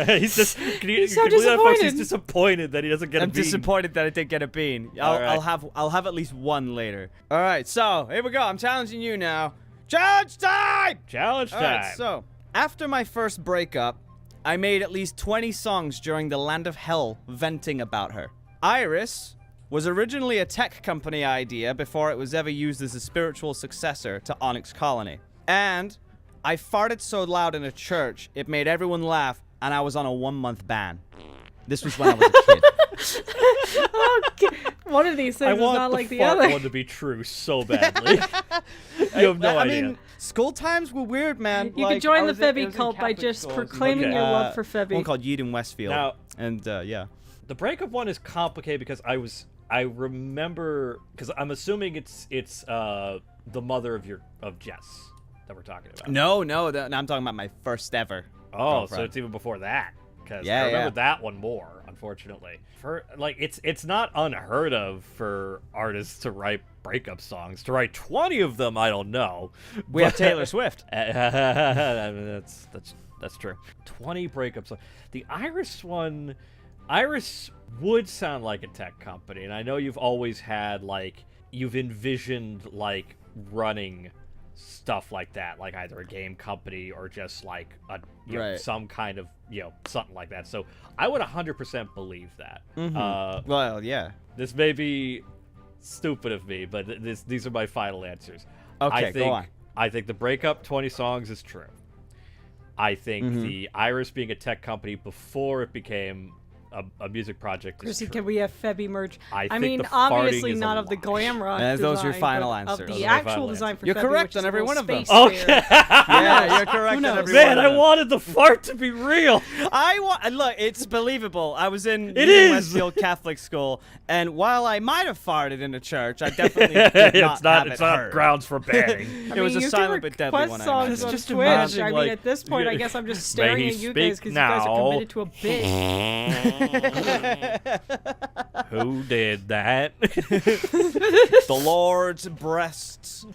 He's just He's so can you believe that, folks? He's disappointed. disappointed that he doesn't get a I'm bean. disappointed that I didn't get a bean. All right. I'll have at least one later. All right, so here we go. I'm challenging you now. Challenge time! Challenge All time. right, so after my first breakup, I made at least 20 songs during the Land of Hell venting about her. Iris was originally a tech company idea before it was ever used as a spiritual successor to Onyx Colony. And I farted so loud in a church, it made everyone laugh, and I was on a 1-month ban. This was when I was a kid. Okay. One of these I things is want not the like the fart other. one to be true so badly. You have no I idea. mean, school times were weird, man. You like, could join I the was in- it Febby was in cult by Catholic just schools. proclaiming Okay. your love for Febby. One called Eden Westfield. Now- and yeah. The breakup one is complicated because I remember, because I'm assuming it's the mother of Jess that we're talking about. No, I'm talking about my first ever. Oh, so girlfriend. it's even before that. Because Yeah, I remember yeah. that one more, unfortunately. For like, it's not unheard of for artists to write breakup songs. To write 20 of them, I don't know. We have Taylor Swift. I mean, that's true. 20 breakup songs. The Iris one, Iris would sound like a tech company, and I know you've always had like you've envisioned like running stuff like that, like either a game company or just like a you know, Right. some kind of something like that. So I would 100% believe that. Well, yeah. This may be stupid of me, but these are my final answers. Okay, go on. I think the breakup 20 songs is true. I think the Iris being a tech company before it became a music project is Chrissy, true. can we have Febby merch? I I think mean, the farting obviously is a not of the lie. glam rock And those are your design, final but answers. of Those the are my actual final design for You're Febby, correct which on is a every little one of them. space Okay. bear. Yeah, you're correct on knows? every Man, one of I them. wanted the fart to be real. Look, it's believable. I was in It Eden is. Westfield Catholic school, and while I might have farted in a church, I definitely did it's not have it heard. grounds for banning. It was I mean, a you silent can but deadly request one. I songs imagine. on Just Twitch. imagine, I mean, like, at this point, I guess I'm just staring he at you guys speak because you guys are now? committed to a bit. Who did that? The Lord's breasts.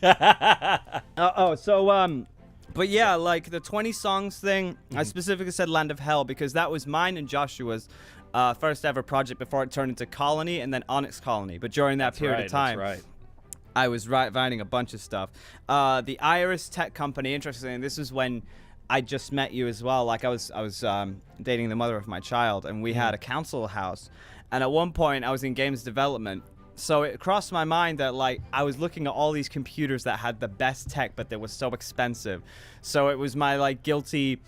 But yeah, like the 20 songs thing, I specifically said Land of Hell because that was mine and Joshua's first ever project before it turned into Colony and then Onyx Colony. But during that period of time, I was writing a bunch of stuff. The Iris Tech Company, interesting. This is when I just met you as well. Like I was dating the mother of my child, and we had a council house. And at one point, I was in games development. So it crossed my mind that like I was looking at all these computers that had the best tech, but they were so expensive. So it was my like guilty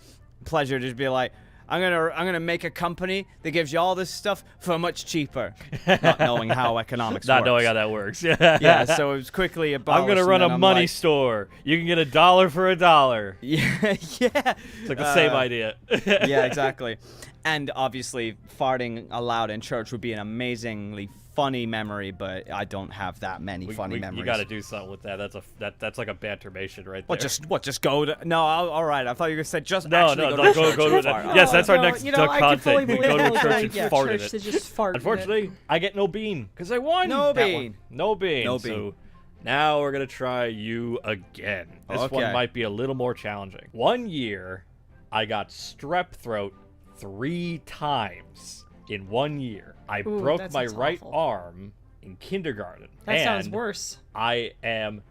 pleasure to be like, I'm gonna make a company that gives you all this stuff for much cheaper, not knowing how economics Not works. knowing how that works. Yeah, so it was quickly abolished. I'm gonna run a money store. You can get $1 for $1. Yeah. It's like the same idea. Yeah, exactly. And obviously, farting aloud in church would be an amazingly funny memory, but I don't have that many funny memories. You got to do something with that. That's like a bantermation right there. Just go to... No, all right. I thought you were going to say just no, actually no, go no, to church go and to fart. that. Yes, that's our next I content. fully We believe go to a those, church like, and yeah, fart in church it. to just fart in it. Unfortunately, I get no bean because I won. No that bean. one. No bean. No bean. So now we're gonna try you again. This Okay. one might be a little more challenging. 1 year, I got strep throat 3 times in 1 year. I broke that my sounds right awful. arm in kindergarten. That sounds And worse.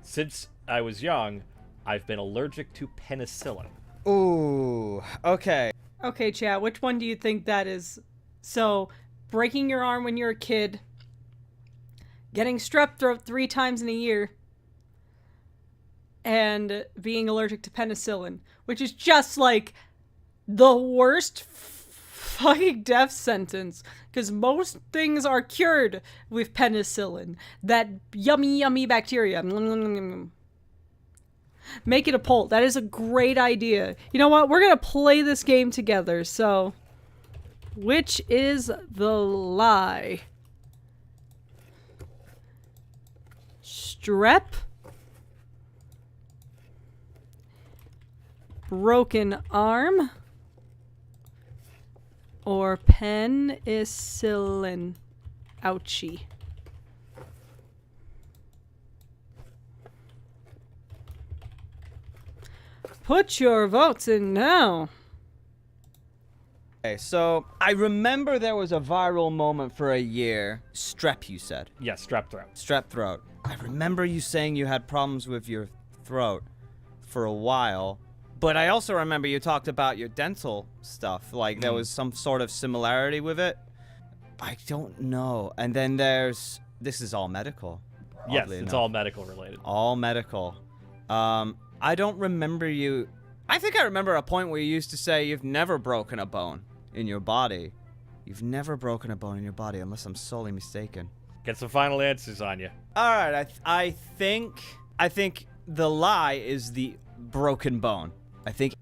since I was young, I've been allergic to penicillin. Ooh, okay. Okay, chat, which one do you think that is? So, breaking your arm when you're a kid, getting strep throat 3 times in a year, and being allergic to penicillin, which is just like the worst fucking death sentence, because most things are cured with penicillin. That yummy bacteria. Make it a poll. That is a great idea. You know what? We're gonna play this game together. So, which is the lie? Strep, broken arm, or penicillin? Ouchie. Put your votes in now. Okay, so I remember there was a viral moment for a year. Strep, you said. Yes, strep throat. Strep throat. I remember you saying you had problems with your throat for a while, but I also remember you talked about your dental stuff. Like there was some sort of similarity with it. I don't know. And then this is all medical. Yes, oddly it's enough. all medical related. All medical. I don't remember you. I think I remember a point where you used to say you've never broken a bone in your body. You've never broken a bone in your body, unless I'm sorely mistaken. Get some final answers on you. All right, I think the lie is the broken bone. I think.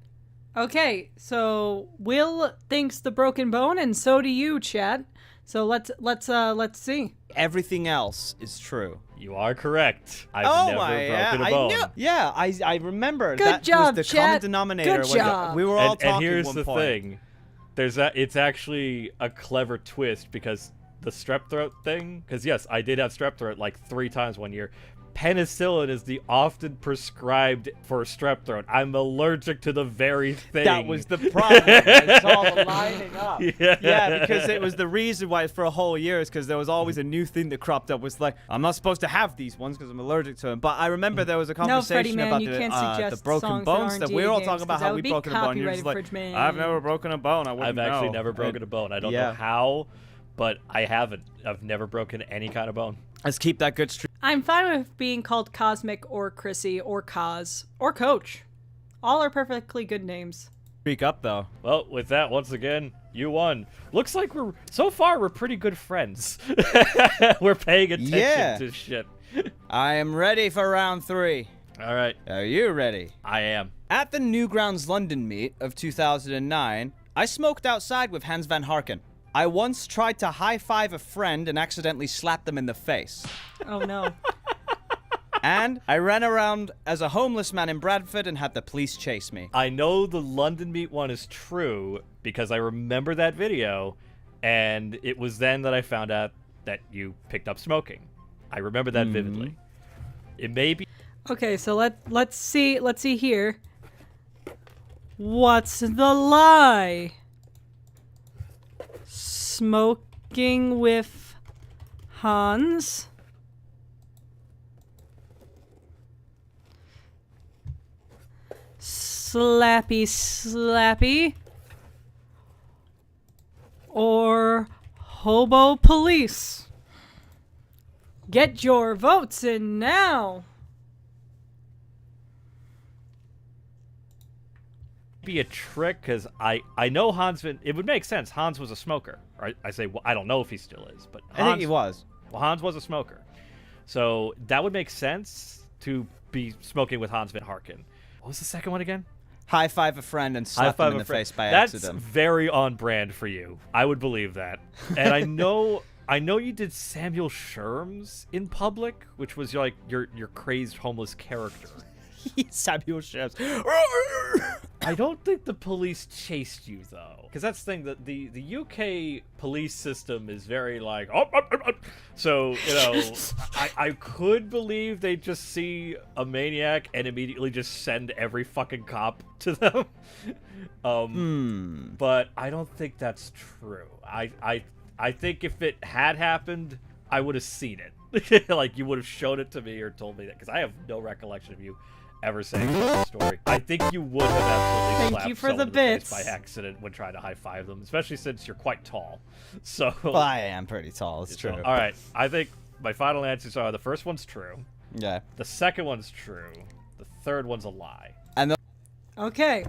Okay, so Will thinks the broken bone, and so do you, Chad. So let's see. Everything else is true. You are correct. I've never broken a bone. I remember. Good that job, was the Chad. common denominator. Good job. We were all talking and here's one the point. thing. It's actually a clever twist because the strep throat thing, because yes, I did have strep throat like 3 times 1 year. Penicillin is the often prescribed for strep throat. I'm allergic to the very thing. That was the problem. I saw the lining up. Yeah. Because it was the reason why for a whole year is because there was always a new thing that cropped up. Was like, I'm not supposed to have these ones because I'm allergic to them. But I remember there was a conversation man, about you the can't suggest broken songs that bones aren't that we were all DAGames, talking about 'cause that how would we be broken a bone. You're just copyrighted like, Fridge Man. I've never broken a bone. I wouldn't I've actually know. never broken a bone. I don't know how, but I haven't. I've never broken any kind of bone. Let's keep that good streak. I'm fine with being called Cosmic or Chrissy or Cos or Coach. All are perfectly good names. Up though. Well, with that, once again, you won. Looks like we're pretty good friends. We're paying attention to shit. I am ready for round 3. All right, Are you ready? I am. At the Newgrounds London meet of 2009, I smoked outside with Hans van Harken. I once tried to high-five a friend and accidentally slapped them in the face. Oh no. And I ran around as a homeless man in Bradford and had the police chase me. I know the London meet one is true because I remember that video, and it was then that I found out that you picked up smoking. I remember that vividly. It may be. Okay, so let's see here. What's the lie? Smoking with Hans? Slappy? Or hobo police? Get your votes in now! Be a trick because I know it would make sense. Hans was a smoker. Or I say, well, I don't know if he still is, but Hans, I think he was. Well, Hans was a smoker. So that would make sense to be smoking with Hans Van Harken. What was the second one again? High five a friend and slap him in the face by accident. That's very on brand for you. I would believe that. And I know you did Samuel Sherms in public, which was like your crazed homeless character. Samuel Sherms. I don't think the police chased you though, because that's the thing that the UK police system is very like so I could believe they just see a maniac and immediately just send every fucking cop to them. But I don't think that's true. I think if it had happened, I would have seen it. Like you would have shown it to me or told me that, because I have no recollection of you ever saying that story. I think you would have absolutely slapped you for someone the in the face bits. by accident when trying to high five them, especially since you're quite tall. So Well, I am pretty tall. It's true. all right. I think my final answers are: the first one's true, Yeah. the second one's true, the third one's a lie. And Okay.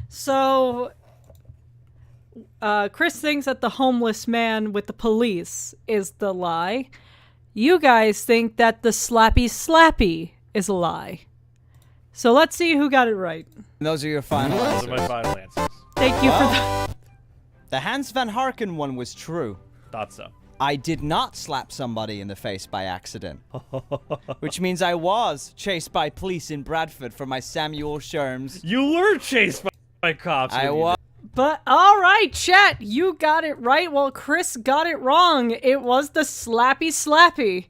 So, Chris thinks that the homeless man with the police is the lie. You guys think that the slappy is a lie. So let's see who got it right. those are your final Those answers. are my final answers. Thank you for that. The Hans Van Harken one was true. Thought so. I did not slap somebody in the face by accident. Which means I was chased by police in Bradford for my Samuel Sherms. You were chased by cops. I when you was. But all right, chat, you got it right while Chris got it wrong. It was the slappy.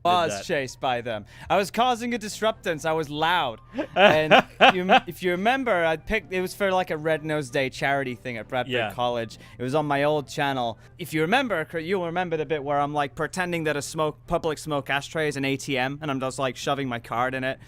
Was that. chased by them. I was causing a disruptance. I was loud. And if you remember, it was for like a Red Nose Day charity thing at Bradford College. It was on my old channel. If you remember, you'll remember the bit where I'm like pretending that a public smoke ashtray is an ATM and I'm just like shoving my card in it.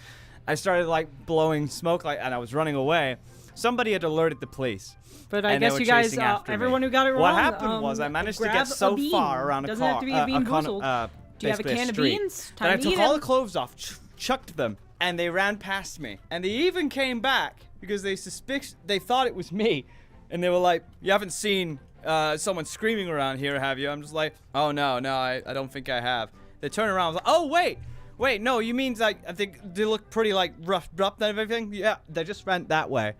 I started like blowing smoke and I was running away. Somebody had alerted the police. But I and they guess were you guys, chasing after me. everyone who got it wrong. What happened was I managed to grab get so a bean. far around a Doesn't car. have to be a bean boozled. Do you have a basically can of street, beans? that I Time to took eat all 'em. the clothes off, chucked them, and they ran past me. And they even came back because they thought it was me. And they were like, you haven't seen someone screaming around here, have you? I'm just like, oh, no, I don't think I have. They turn around, I was like, oh, wait, no, you mean like, I think they look pretty like roughed up and everything? Yeah, they just went that way.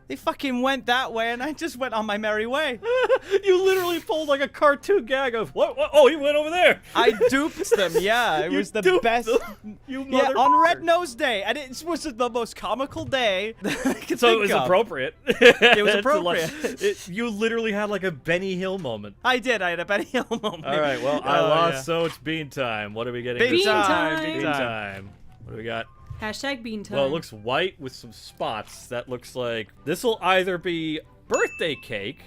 They fucking went that way, and I just went on my merry way. You literally pulled like a cartoon gag of what? Oh, he went over there. I duped them, yeah. It was the duped best. them, you Yeah, on motherfucker. Red Nose Day, and it was the most comical day that I could So think it was of. appropriate. It was appropriate. You literally had like a Benny Hill moment. I did. I had a Benny Hill moment. All right, well, I Oh, lost, yeah. so it's bean time. What are we getting? Bean this time, time? bean Bean time. time. What do we got? Hashtag bean time. Well, it looks white with some spots. That looks like this will either be birthday cake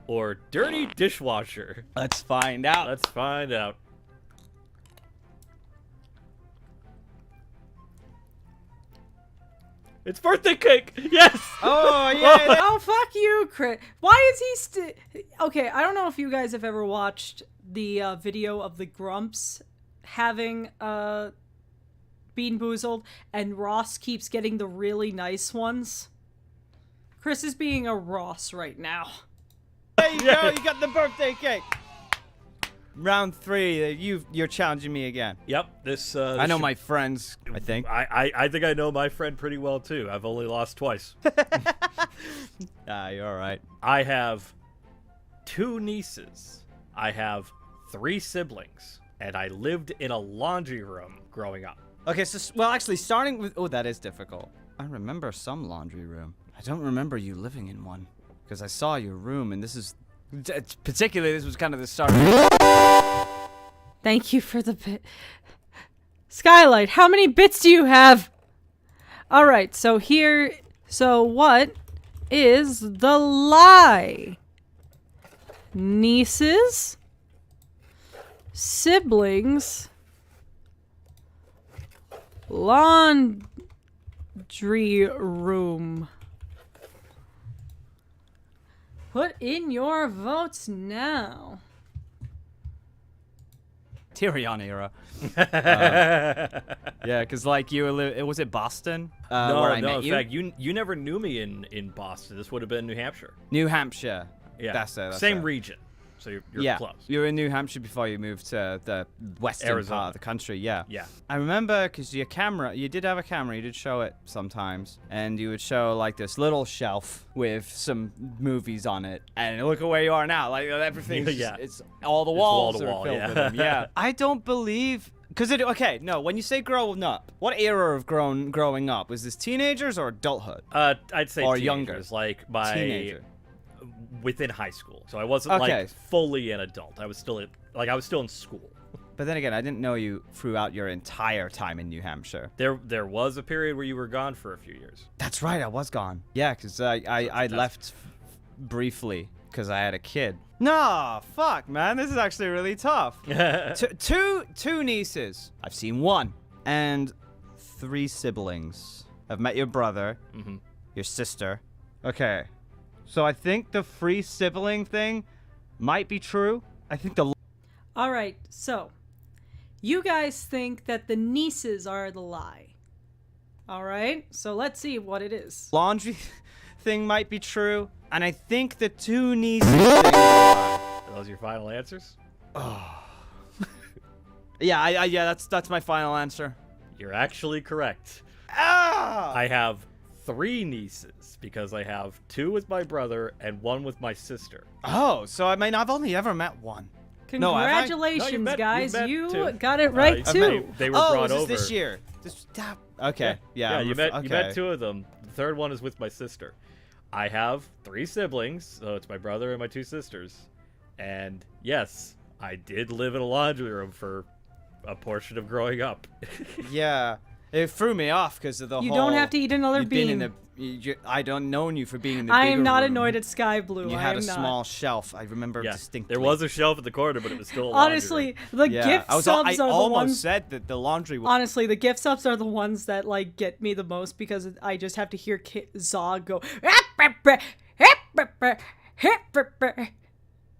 or dirty dishwasher. Let's find out. Let's find out. It's birthday cake! Yes! Oh, yeah. Oh, fuck you, Chris. Why is he still... Okay, I don't know if you guys have ever watched the video of the Grumps having Bean Boozled, and Ross keeps getting the really nice ones. Chris is being a Ross right now. There you go. You got the birthday cake. Round 3. You're challenging me again. Yep, this I know my friends, I think. I think I know my friend pretty well, too. I've only lost twice. You're all right. I have 2 nieces. I have 3 siblings. And I lived in a laundry room growing up. Okay, so well, actually, starting with that is difficult. I remember some laundry room. I don't remember you living in one because I saw your room, and this is particularly this was kind of the start. Thank you for the bit. Skylight, how many bits do you have? All right, so what is the lie? Nieces, siblings, laundry room. Put in your votes now. Tyrion era. Yeah, because like was it Boston? Where I met in you? fact, you never knew me in Boston. This would have been New Hampshire. New Hampshire. Yeah, that's it. same region. So you're close. You were in New Hampshire before you moved to the western Arizona. part of the country. Yeah. Yeah. I remember because you did have a camera. You did show it sometimes, and you would show like this little shelf with some movies on it. And look at where you are now. Like everything. It's all the walls are filled with them. Yeah. I don't believe. Because when you say growing up, what era of growing up? Was this teenagers or adulthood? I'd say or teenagers, younger. like by Teenager. within high school. So I wasn't like fully an adult. I was still in school. But then again, I didn't know you throughout your entire time in New Hampshire. There was a period where you were gone for a few years. That's right, I was gone. Yeah, because I left briefly because I had a kid. No, fuck, man, this is actually really tough. two nieces. I've seen one. And 3 siblings. I've met your brother, your sister. Okay, so I think the 3 sibling thing might be true. I think the... All right, so you guys think that the nieces are the lie. All right, so let's see what it is. laundry thing might be true, and I think the 2 nieces thing is a lie. Are those your final answers? Yeah, that's my final answer. You're actually correct. Ah! I have 3 nieces because I have 2 with my brother and 1 with my sister. Oh, so I mean, I've only ever met one. Congratulations, No, guys. met You 2. got it right, too. They were Oh, brought was this over this year? Okay, yeah. you met 2 of them. The third one is with my sister. I have 3 siblings, so it's my brother and my 2 sisters. And yes, I did live in a laundry room for a portion of growing up. Yeah, it threw me off because of the You whole... don't have to eat another you've been bean. in I don't know you for being in the I bigger am not room. annoyed at Sky Blue. You I had am a not. small shelf. I remember Yeah, distinctly. there was a shelf at the corner, but it was still a laundry Honestly, room. the Yeah, gift subs I are the almost ones. said that the laundry was... Honestly, the gift subs are the ones that like get me the most because I just have to hear Zog go.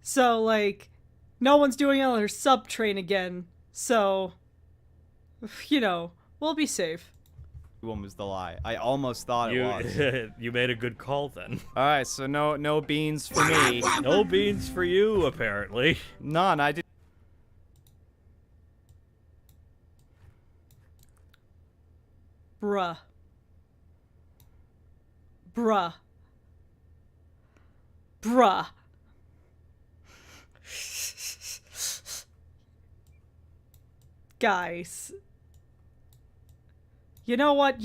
So like, no one's doing another sub train again. So, we'll be safe. one was the lie. I almost thought it was. You made a good call then. All right, so no beans for me. No beans for you, apparently. None. I did. Bruh. Bruh. Bruh. Guys. You know what?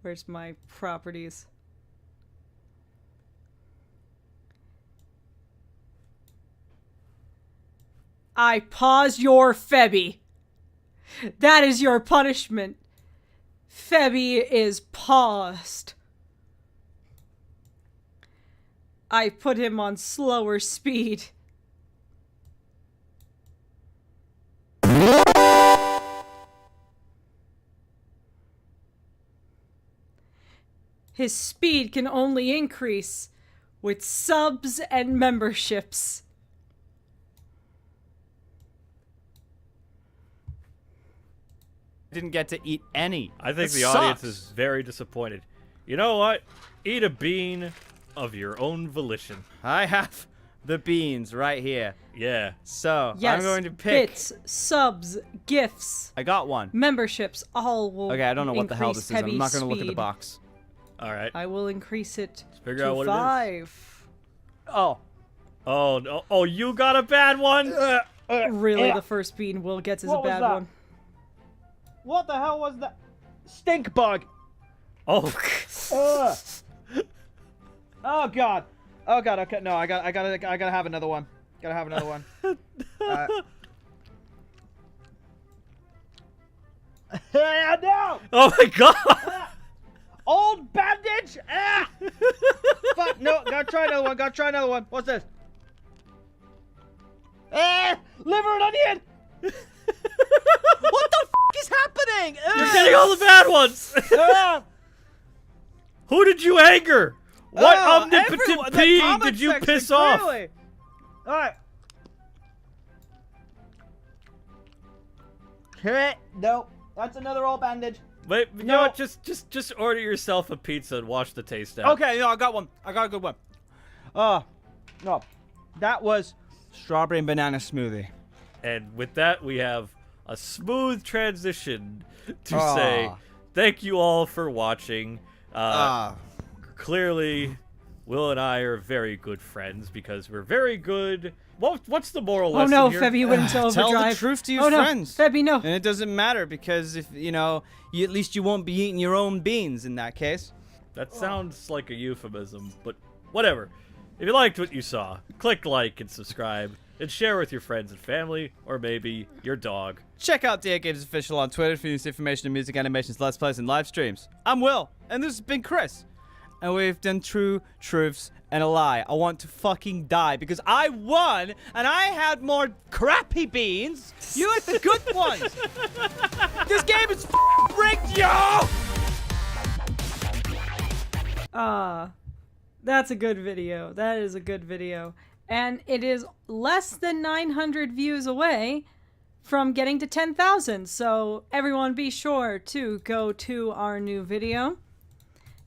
Where's my properties? I pause your Febby. That is your punishment. Febby is paused. I put him on slower speed. His speed can only increase with subs and memberships. Didn't get to eat any. I think That the audience sucks. is very disappointed. You know what? Eat a bean of your own volition. I have the beans right here. Yeah. So Yes, I'm going to pick. bits, subs, gifts, I got one. memberships, all will Okay, I don't know what the hell increase this is. I'm not Febby's going to look at the speed. box. All right. I will increase it figure to out what it is. 5. Oh. Oh no! Oh, you got a bad one. Really, the first bean Will gets is a What was bad that? one. What the hell was that? Stink bug. Oh. Ugh. Oh god. Oh god. Okay. No, I gotta have another one. Gotta have another one. No. Oh my god. Old bandage. Ah. Fuck. No. Gotta try another one. What's this? Liver and onion. What the f is happening? You're getting all the bad ones. Who did you anger? What omnipotent being did you piss off? Clearly. All right. No, that's another old bandage. Wait, you know what? Just order yourself a pizza and wash the taste out. Okay, no, I got one. I got a good one. No, that was strawberry and banana smoothie. And with that, we have a smooth transition to say thank you all for watching. Clearly, Will and I are very good friends because we're very good. What's the moral lesson Oh no, here? Febby, you went into overdrive. Tell the truth to your friends. No, Febby, no. And it doesn't matter because if at least you won't be eating your own beans in that case. That sounds like a euphemism, but whatever. If you liked what you saw, click like and subscribe, and share with your friends and family, or maybe your dog. Check out DAGames Official on Twitter for news, information, and music, animations, let's plays, and live streams. I'm Will, and this has been Chris. And we've done true, truths, and a lie. I want to fucking die because I won, and I had more crappy beans. You had the good ones. This game is rigged, yo! That's a good video. That is a good video. And it is less than 900 views away from getting to 10,000. So everyone be sure to go to our new video.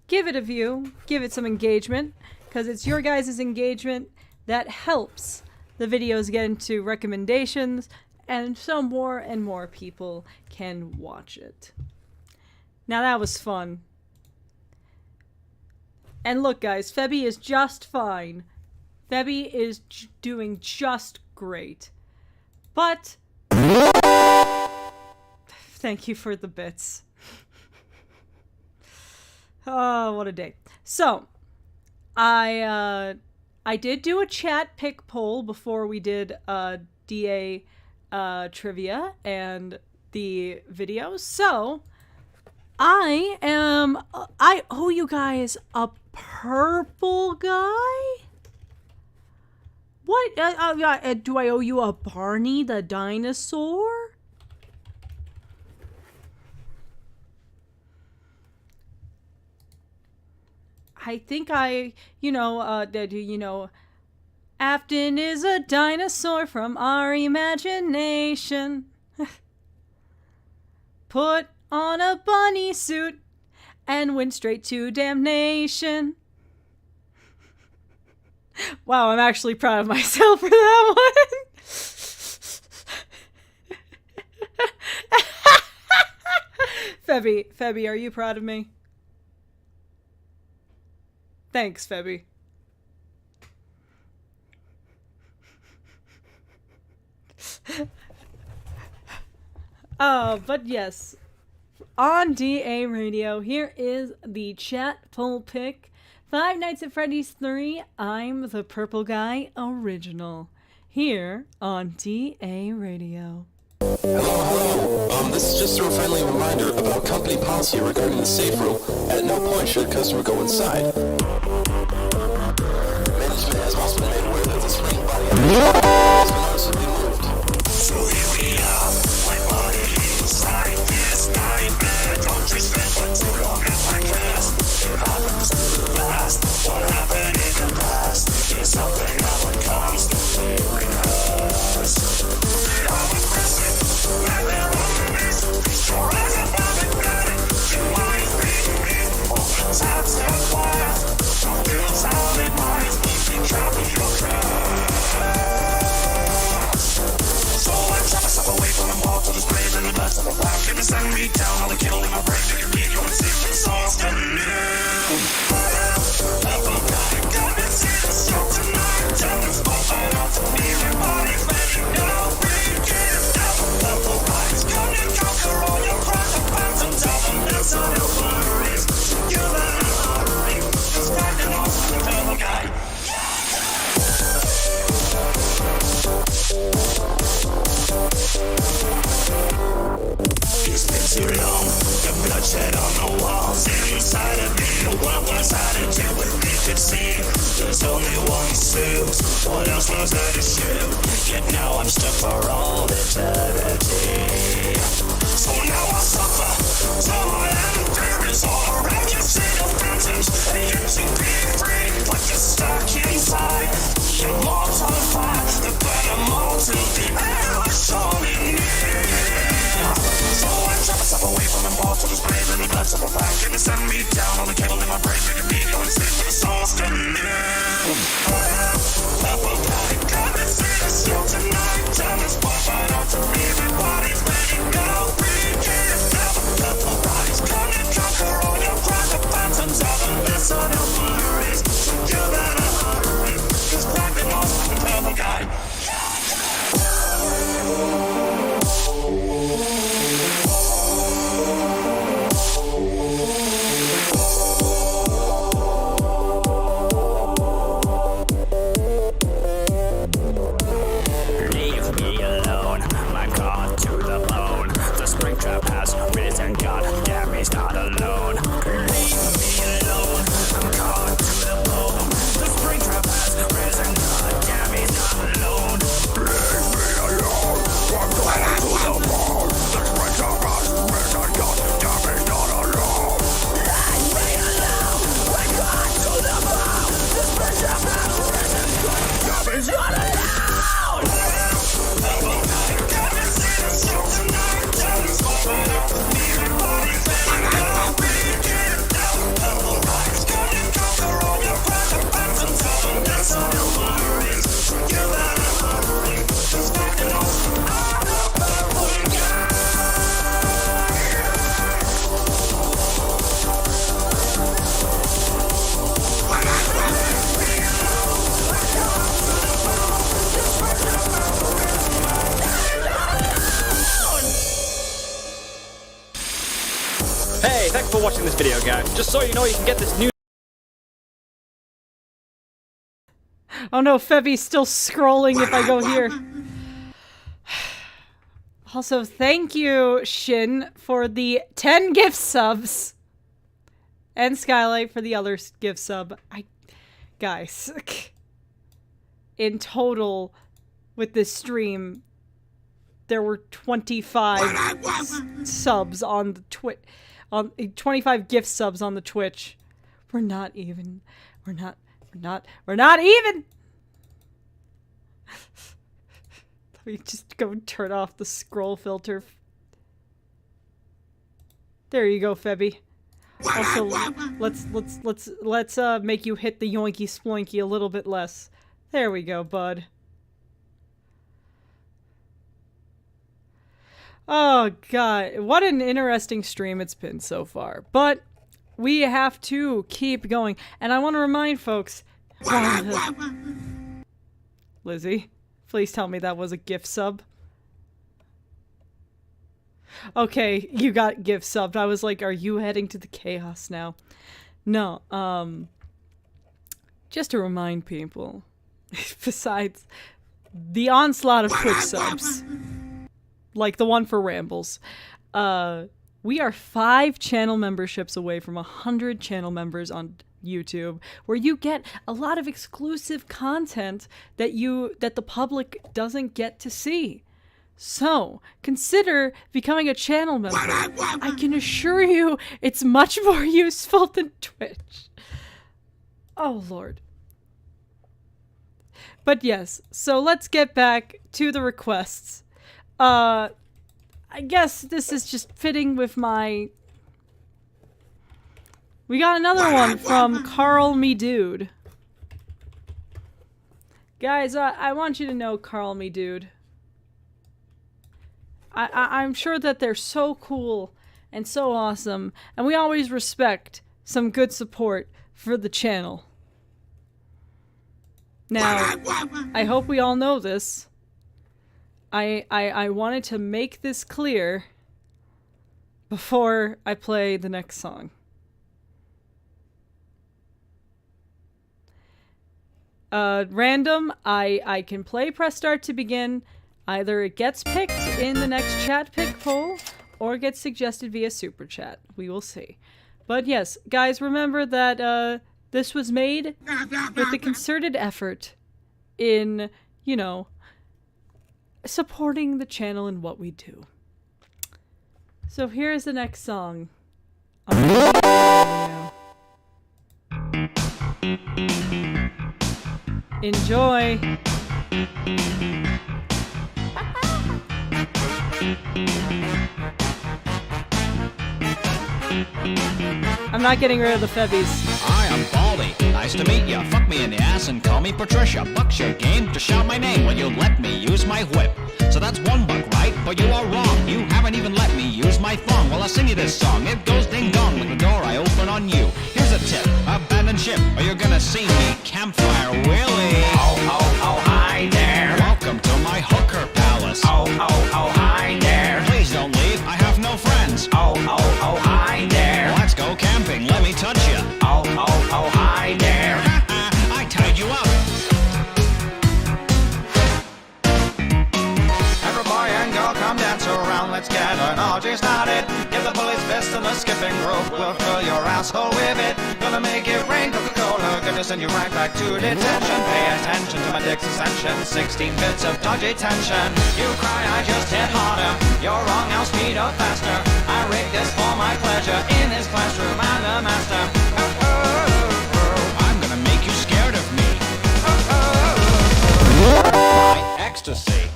Give it a view. Give it some engagement. Because it's your guys' engagement that helps the videos get into recommendations. And so more and more people can watch it. Now that was fun. And look, guys, Febby is just fine. Febby is doing just great. But thank you for the bits. Oh, what a day. So, I did do a chat pick poll before we did DA trivia and the video. So, I owe you guys a purple guy? What? Do I owe you a Barney the dinosaur? I think Afton is a dinosaur from our imagination. Put on a bunny suit and went straight to damnation. Wow, I'm actually proud of myself for that one. Febby, are you proud of me? Thanks, Febby. But yes, on DARadio, here is the chat poll pick. Five Nights at Freddy's 3, I'm the Purple Guy original. Here on DARadio. Hello. This is just a friendly reminder about company policy regarding the safe room. At no point should a customer go inside. Management has also been made aware that the swing body has been noticeably moved. So here we are, my body inside this nightmare. Don't you spend for too long in my class. It happens to the past. What happened in the past is something that would constantly recurse. I was pressing, and there was sure as a vomit burning. You always being me, open tabs and fire. Don't feel solid minds, keeping track of your crafts. So let's have us up away from the wall to the grave and the best of the black. If you send me down, I'll kill in my brain. If you read your secret souls to me. Got me seeing the show tonight. Tell us open up to me, everybody's ready now. only one suits. What else was there to shoot? Yet now I'm stuck for all eternity. So now I suffer. Time and fear is all around you. See the phantoms, and yet to be free, but you're stuck inside. Your mortal fire, the better more to the air I surely need. So I trap myself away from imposters, brave in the blood of a fire. Can you send me down on the kettle in my brain? Making me go and sleep with the souls to live. I have apple pie, come and see the show tonight. Time is wiping out to everybody's ready to go. We can't have purple bodies. Come and conquer all your crimes. The phantoms of the lesser of worries. You better hurry, 'cause black and white the purple guy. Leave me alone, I'm gone to the bone. The spring trap has risen, God damn, he's not alone. Leave me alone, I'm gone to the bone. The spring trap has risen, God damn, he's not alone. Leave me alone, I'm gone to the bone. The spring trap has risen, God damn, he's not alone. Leave me alone, I'm gone to the bone. The spring trap has risen, God damn, he's not alone. Hey, thanks for watching this video, guys. Just so you know, you can get this new... Oh no, Febby's still scrolling if I go here. Also, thank you, Shin, for the 10 gift subs. And Skylight for the other gift sub. Guys, in total, with this stream, there were 25 subs on the 25 gift subs on the Twitch. We're not even. We're not even! Let me just go turn off the scroll filter. There you go, Febby. Also, let's make you hit the yoinky sploinky a little bit less. There we go, bud. Oh god, what an interesting stream it's been so far. But we have to keep going. And I want to remind folks... Lizzie, please tell me that was a gift sub. Okay, you got gift subbed. I was like, are you heading to the chaos now? No, just to remind people, besides the onslaught of Twitch subs, like the one for Rambles, we are 5 channel memberships away from 100 channel members on YouTube, where you get a lot of exclusive content that the public doesn't get to see. So, consider becoming a channel member. I can assure you it's much more useful than Twitch. Oh, Lord. But yes, so let's get back to the requests. I guess this is just fitting with my... We got another one from Carl Me Dude. Guys, I want you to know Carl Me Dude. I'm sure that they're so cool and so awesome, and we always respect some good support for the channel. Now, I hope we all know this. I wanted to make this clear before I play the next song. Random, I can play Press Start to begin. Either it gets picked in the next chat pick poll, or gets suggested via Super Chat. We will see. But yes, guys, remember that This was made with the concerted effort in, you know, supporting the channel and what we do. So here's the next song. Enjoy. I'm not getting rid of the Febbies. Hi, I'm Baldy. Nice to meet ya. Fuck me in the ass and call me Patricia. Buck's your game to shout my name when you let me use my whip. So that's $1, right? But you are wrong. You haven't even let me use my thong. Well, I'll sing you this song. It goes ding dong like the door I open on you. Here's a tip. Abandon ship or you're gonna see me Campfire Willie. Oh, oh, oh, hi there. Welcome to my hooker palace. Oh, oh, oh, hi there. Please don't leave. I have no friends. Oh, oh, oh, hi there. Let's go camping. Let me touch you. Oh, oh, oh, hi there. I tied you up. Every boy and girl come dance around, let's get an orgy started. Give the police fist and the skipping rope, we'll fill your asshole with it. Gonna make it rain Coca-Cola, gonna send you right back to detention. Pay attention to my dick's ascension, 16 bits of dodgy tension. You cry, I just hit harder, you're wrong, I'll speed up faster. I rigged this for my pleasure, in this classroom I'm the master. Oh, oh, oh, oh. I'm gonna make you scared of me. Oh, oh, oh, oh. My ecstasy.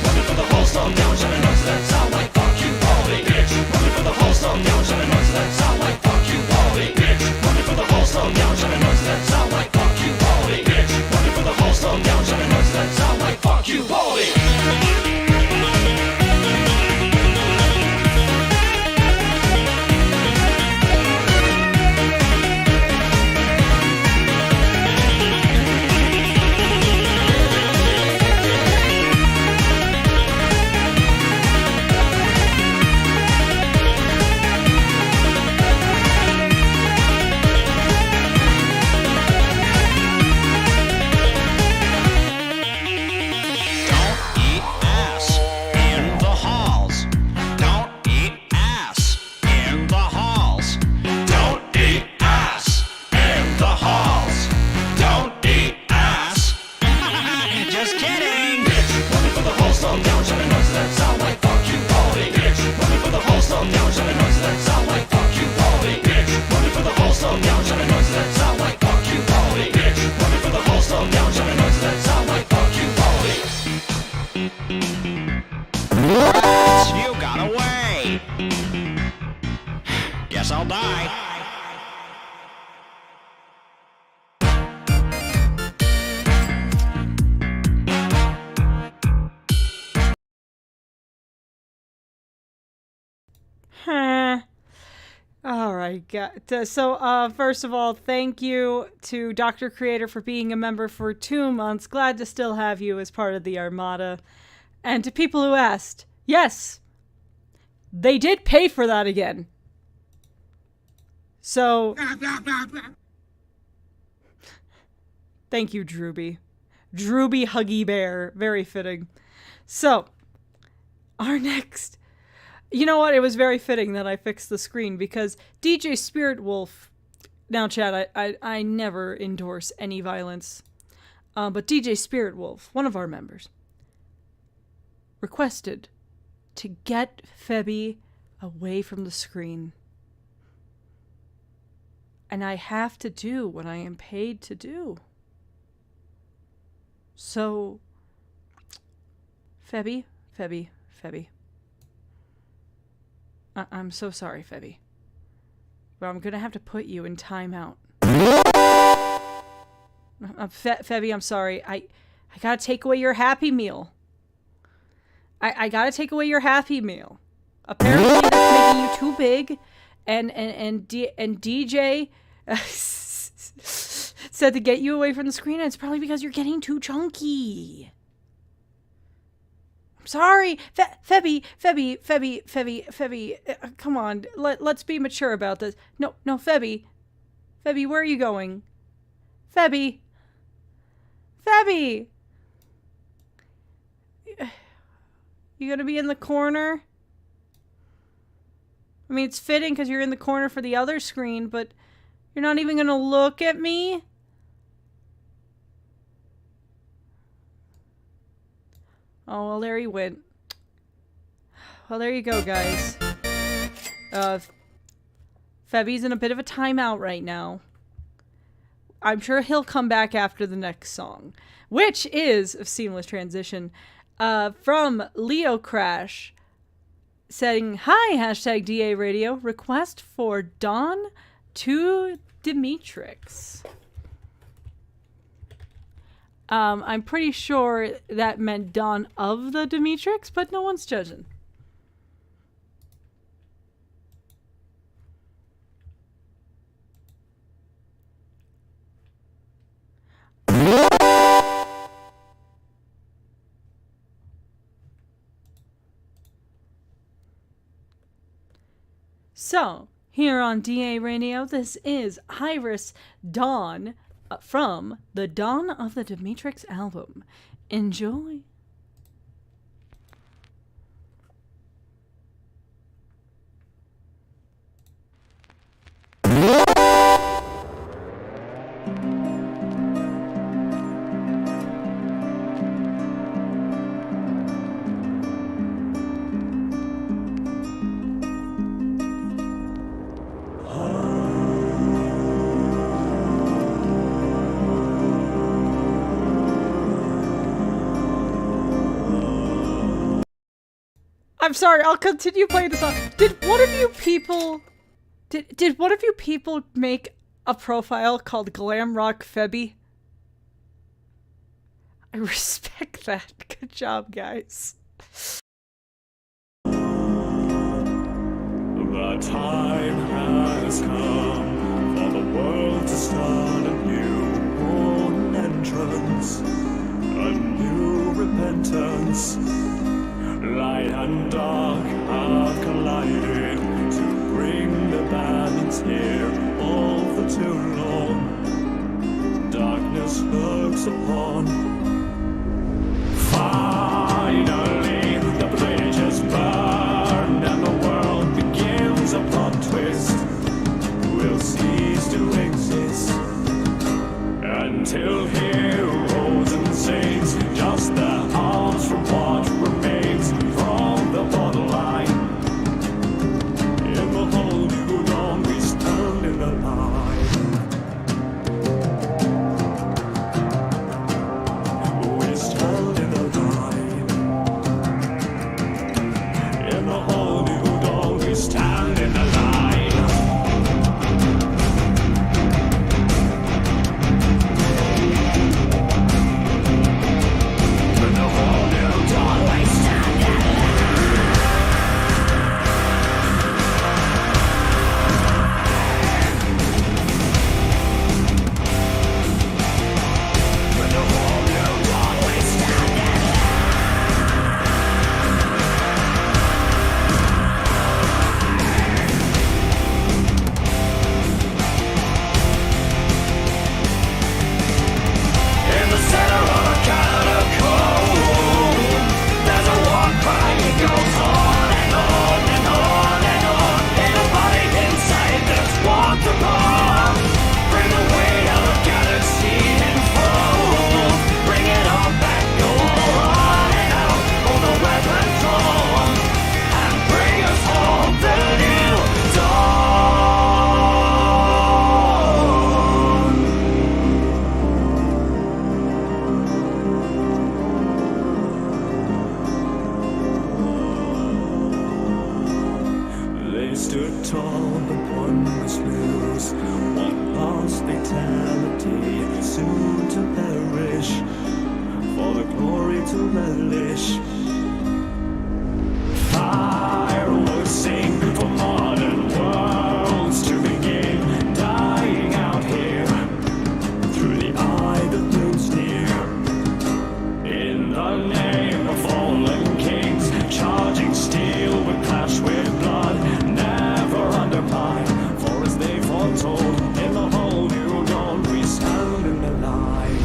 Running for the whole song down, shining notes that sound like fuck you, Baldy. Bitch, running for the whole song down, shining notes that sound like fuck you, Baldy. Bitch, running for the whole song down, shining notes that sound like fuck you, Baldy. Bitch, running for the whole song down, shining notes that sound like fuck you, Baldy. You got away. Guess I'll die. All right, so first of all, thank you to Dr. Creator for being a member for 2 months. Glad to still have you as part of the Armada. And to people who asked, yes, they did pay for that again. So, thank you, Drooby. Drooby Huggy Bear. Very fitting. So, our next... You know what? It was very fitting that I fixed the screen because DJ Spirit Wolf... Now, Chad, I never endorse any violence. But DJ Spirit Wolf, one of our members, requested to get Febby away from the screen. And I have to do what I am paid to do. So, Febby. I'm so sorry, Febby. But I'm gonna have to put you in timeout. Febby, I'm sorry. I gotta take away your Happy Meal. I gotta take away your Happy Meal. Apparently that's making you too big, and DJ said to get you away from the screen, and it's probably because you're getting too chunky. I'm sorry, Febby, come on, let's be mature about this. No, Febby, where are you going? Febby, you gonna be in the corner? I mean, it's fitting because you're in the corner for the other screen, but You're not even gonna look at me? Oh, well, there he went. Well, there you go, guys. Febby's in a bit of a timeout right now. I'm sure he'll come back after the next song, which is a seamless transition from Leo Crash saying, "Hi, hashtag DARadio. Request for Dawn to Demetrix." I'm pretty sure that meant Dawn of the Demetrix, but no one's judging. So, here on DARadio, this is Iris Dawn from the Dawn of the Demetrix album. Enjoy. I'm sorry, I'll continue playing the song. Did one of you people make a profile called Glam Rock Febby? I respect that. Good job, guys. The time has come for the world to start a new entrance, a new repentance. Light and dark have collided to bring the balance here all for too long. Darkness lurks upon. Finally, the bridges burn and the world begins a plot twist. We'll cease to exist until heroes and saints just their arms from what remains from the borderline. In the whole new dawn, we stand in the line. We stand in the line. In the whole new dawn, we stand in the line. In the whole new dawn, we stand in the In the center of a catacomb, there's a war cry. It goes on and on and on and on. Ain't nobody inside that's walked along. Bring the weight of the galaxy in full. Bring it all back, go on and out. Hold the weapons on and bring us home the new dawn. They stood tall, but one must lose. One lost fatality, soon to perish, for the glory to relish. Fireworks sing for modern worlds to begin dying out here through the eye that looms near. In the name of fallen kings, charging steel would clash with blood, never undermine. For as they foretold, in the whole new dawn, we stand in the line.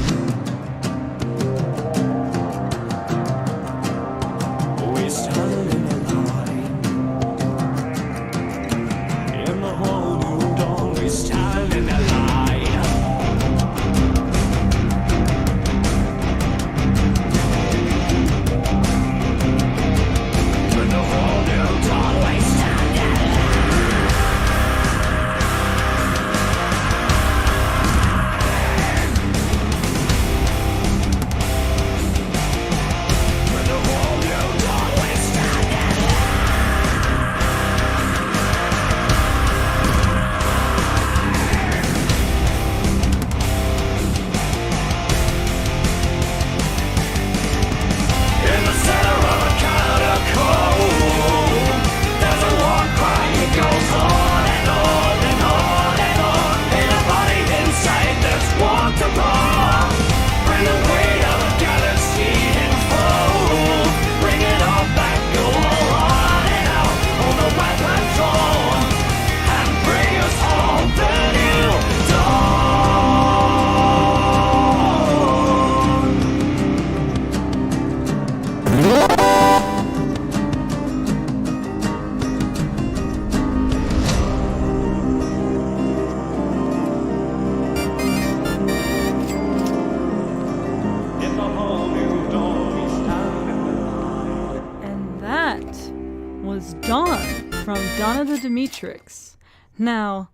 was Dawn from Donna the Demetrix. Now,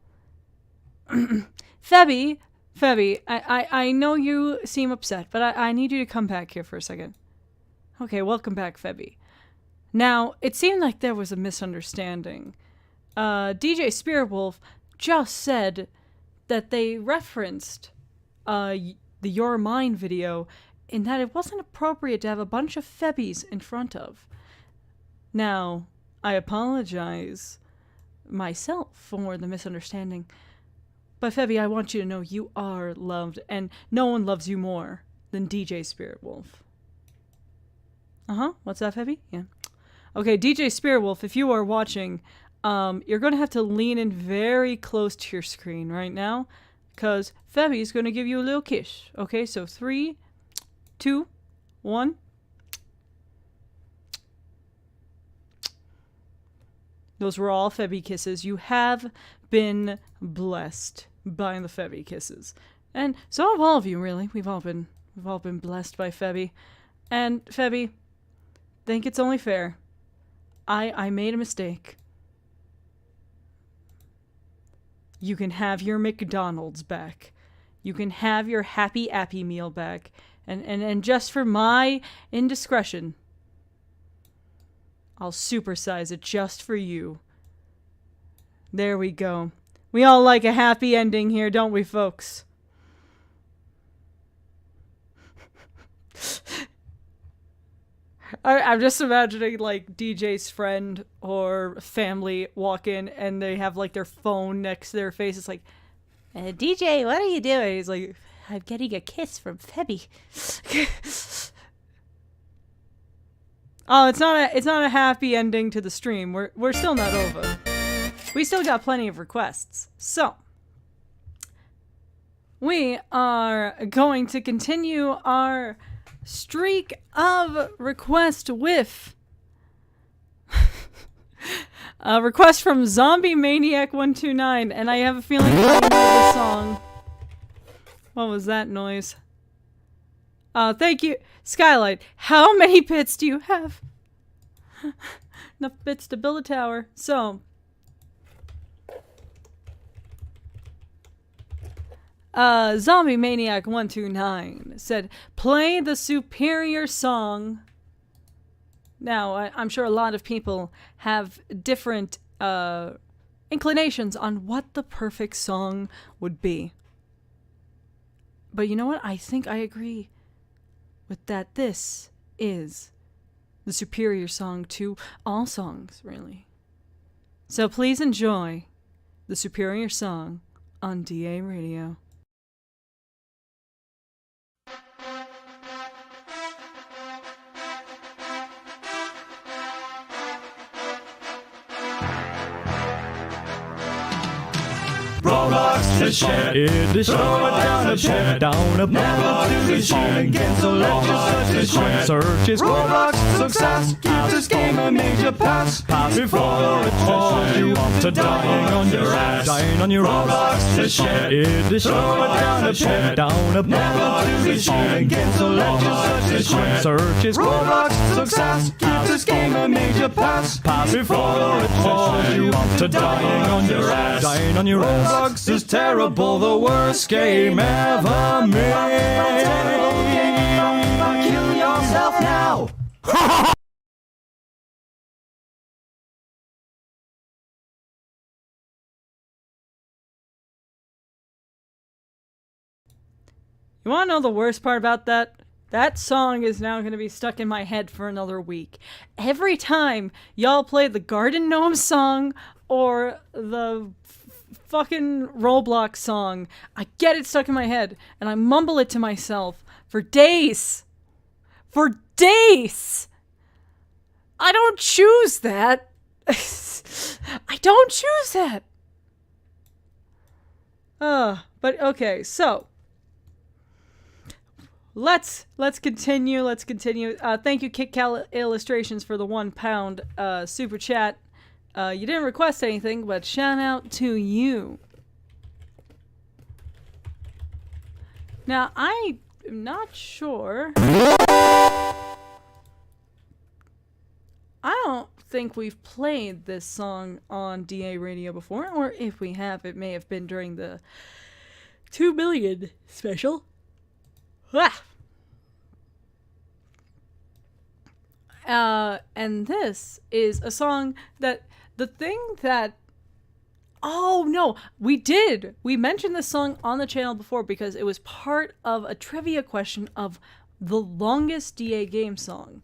Febby, I know you seem upset, but I need you to come back here for a second. Okay, welcome back, Febby. Now, it seemed like there was a misunderstanding. DJ Spiritwolf just said that they referenced the Your Mine video in that it wasn't appropriate to have a bunch of Febbies in front of. Now, I apologize myself for the misunderstanding, but Febby, I want you to know you are loved, and no one loves you more than DJ Spiritwolf. What's that, Febby? Yeah. Okay, DJ Spiritwolf, if you are watching, you're going to have to lean in very close to your screen right now, because Febby's going to give you a little kiss. Okay, so 3, 2, 1. Those were all Febby kisses. You have been blessed by the Febby kisses. And so have all of you, really. We've all been blessed by Febby. And Febby, think it's only fair. I made a mistake. You can have your McDonald's back. You can have your Happy Appy meal back. And just for my indiscretion, I'll supersize it just for you. There we go. We all like a happy ending here, don't we, folks? I'm just imagining, like, DJ's friend or family walk in and they have, like, their phone next to their face. It's like, DJ, what are you doing? He's like, I'm getting a kiss from Febby. Oh, it's not a happy ending to the stream. We're still not over. We still got plenty of requests. So, we are going to continue our streak of request with a request from Zombie Maniac 129, and I have a feeling I know the song. What was that noise? Thank you, Skylight. How many bits do you have? Enough bits to build a tower. So, Zombie Maniac 129 said, play the superior song. Now, I'm sure a lot of people have different inclinations on what the perfect song would be. But you know what? I think I agree with that. This is the superior song to all songs, really. So please enjoy the superior song on DARadio. Roblox to share edition. Throw it down a share. Down a never to be shared again. So let's just search is Roblox success. Give this game a major pass. Pass before it falls you up to dying on your ass. Dying on your Roblox to share edition. Throw it down a share. Down a never to be shared again. So let's just search is Roblox success. Give this game a major pass. Pass before it falls you up to dying on your ass. Dying on your ass. Roblox is terrible, the worst game ever made. Kill yourself now. You want to know the worst part about that? That song is now going to be stuck in my head for another week. Every time y'all play the Garden Gnome song or the fucking Roblox song, I get it stuck in my head and I mumble it to myself for days. For days! I don't choose that. I don't choose that. But okay, so let's continue. Thank you, KitKat Illustrations, for the £1 super chat. You didn't request anything, but shout out to you. Now, I am not sure. I don't think we've played this song on DARadio before, or if we have, it may have been during the 2 million special. Ah! And this is a song that oh no, we mentioned this song on the channel before because it was part of a trivia question of the longest DAGames song,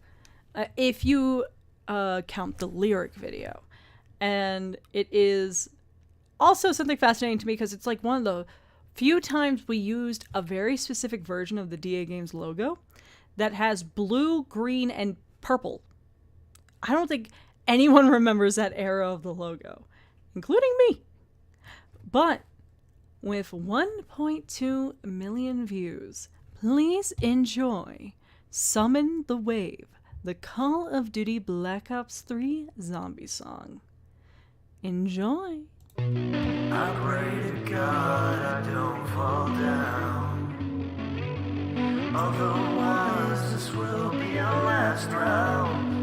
if you count the lyric video. And it is also something fascinating to me because it's like one of the few times we used a very specific version of the DAGames logo that has blue, green, and purple. I don't think anyone remembers that era of the logo, including me. But with 1.2 million views, please enjoy Summon the Wave, the Call of Duty Black Ops 3 zombie song. Enjoy! I pray to God I don't fall down. Otherwise this will be our last round.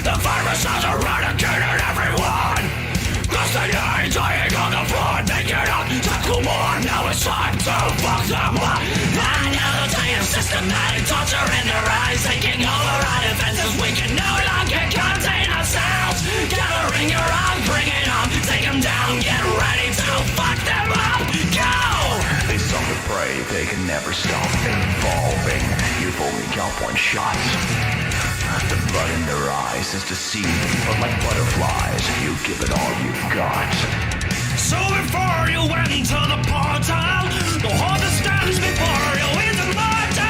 The virus has eradicated everyone. Cause they ain't dying on the front. Make it up, tackle more. Now it's time to fuck them up. Another day of systematic torture in their eyes, taking over our defenses. We can no longer contain ourselves. Gathering around, bring it on. Take them down, get ready to fuck them up. Go! They saw the prey, they can never stop evolving. You've only got one shot. The blood in their eyes is deceiving, but like butterflies, you give it all you've got. So before you enter the portal, the heart that stands before you is immortal.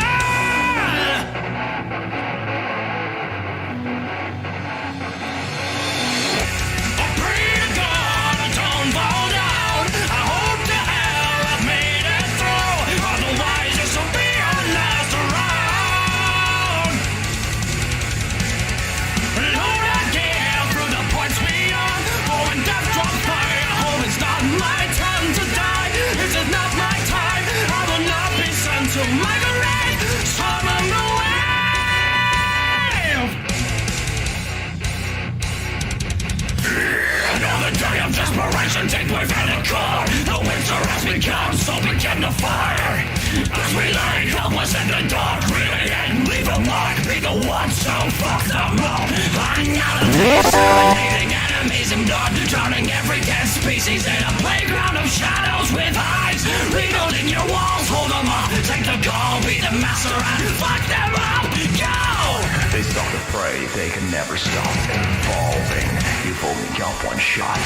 I pray to God I don't fall down. I hope to hell I've made it through. Otherwise this will be our last round. Lord, I care through the points beyond. Oh, when death drops by, I hope it's not my time to die. This is not my time. I will not be sent to my grave. Summon the wave. Another day of desperation, take my valid car. The winter has begun, so begin the fire. As we lay helpless in the dark, really and leave a mark. Be the ones who fuck them up. Another day exterminating enemies in blood, drowning every dead species in a playground of shadows with eyes. Rebuilding your walls, hold them up. Take the goal, be the master and fuck them up. Go! They saw the prey, they can never stop evolving. You've only got one shot.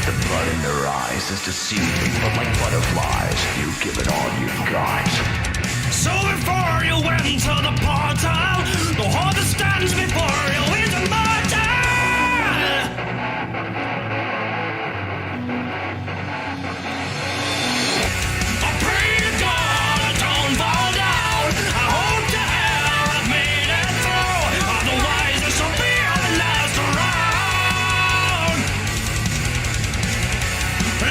The blood in their eyes is deceiving, but like butterflies, you give it all you've got. So before you enter the portal, the heart that stands before you is immortal. I pray to God I don't fall down. I hope to hell I've made it through. Otherwise this will be our last round.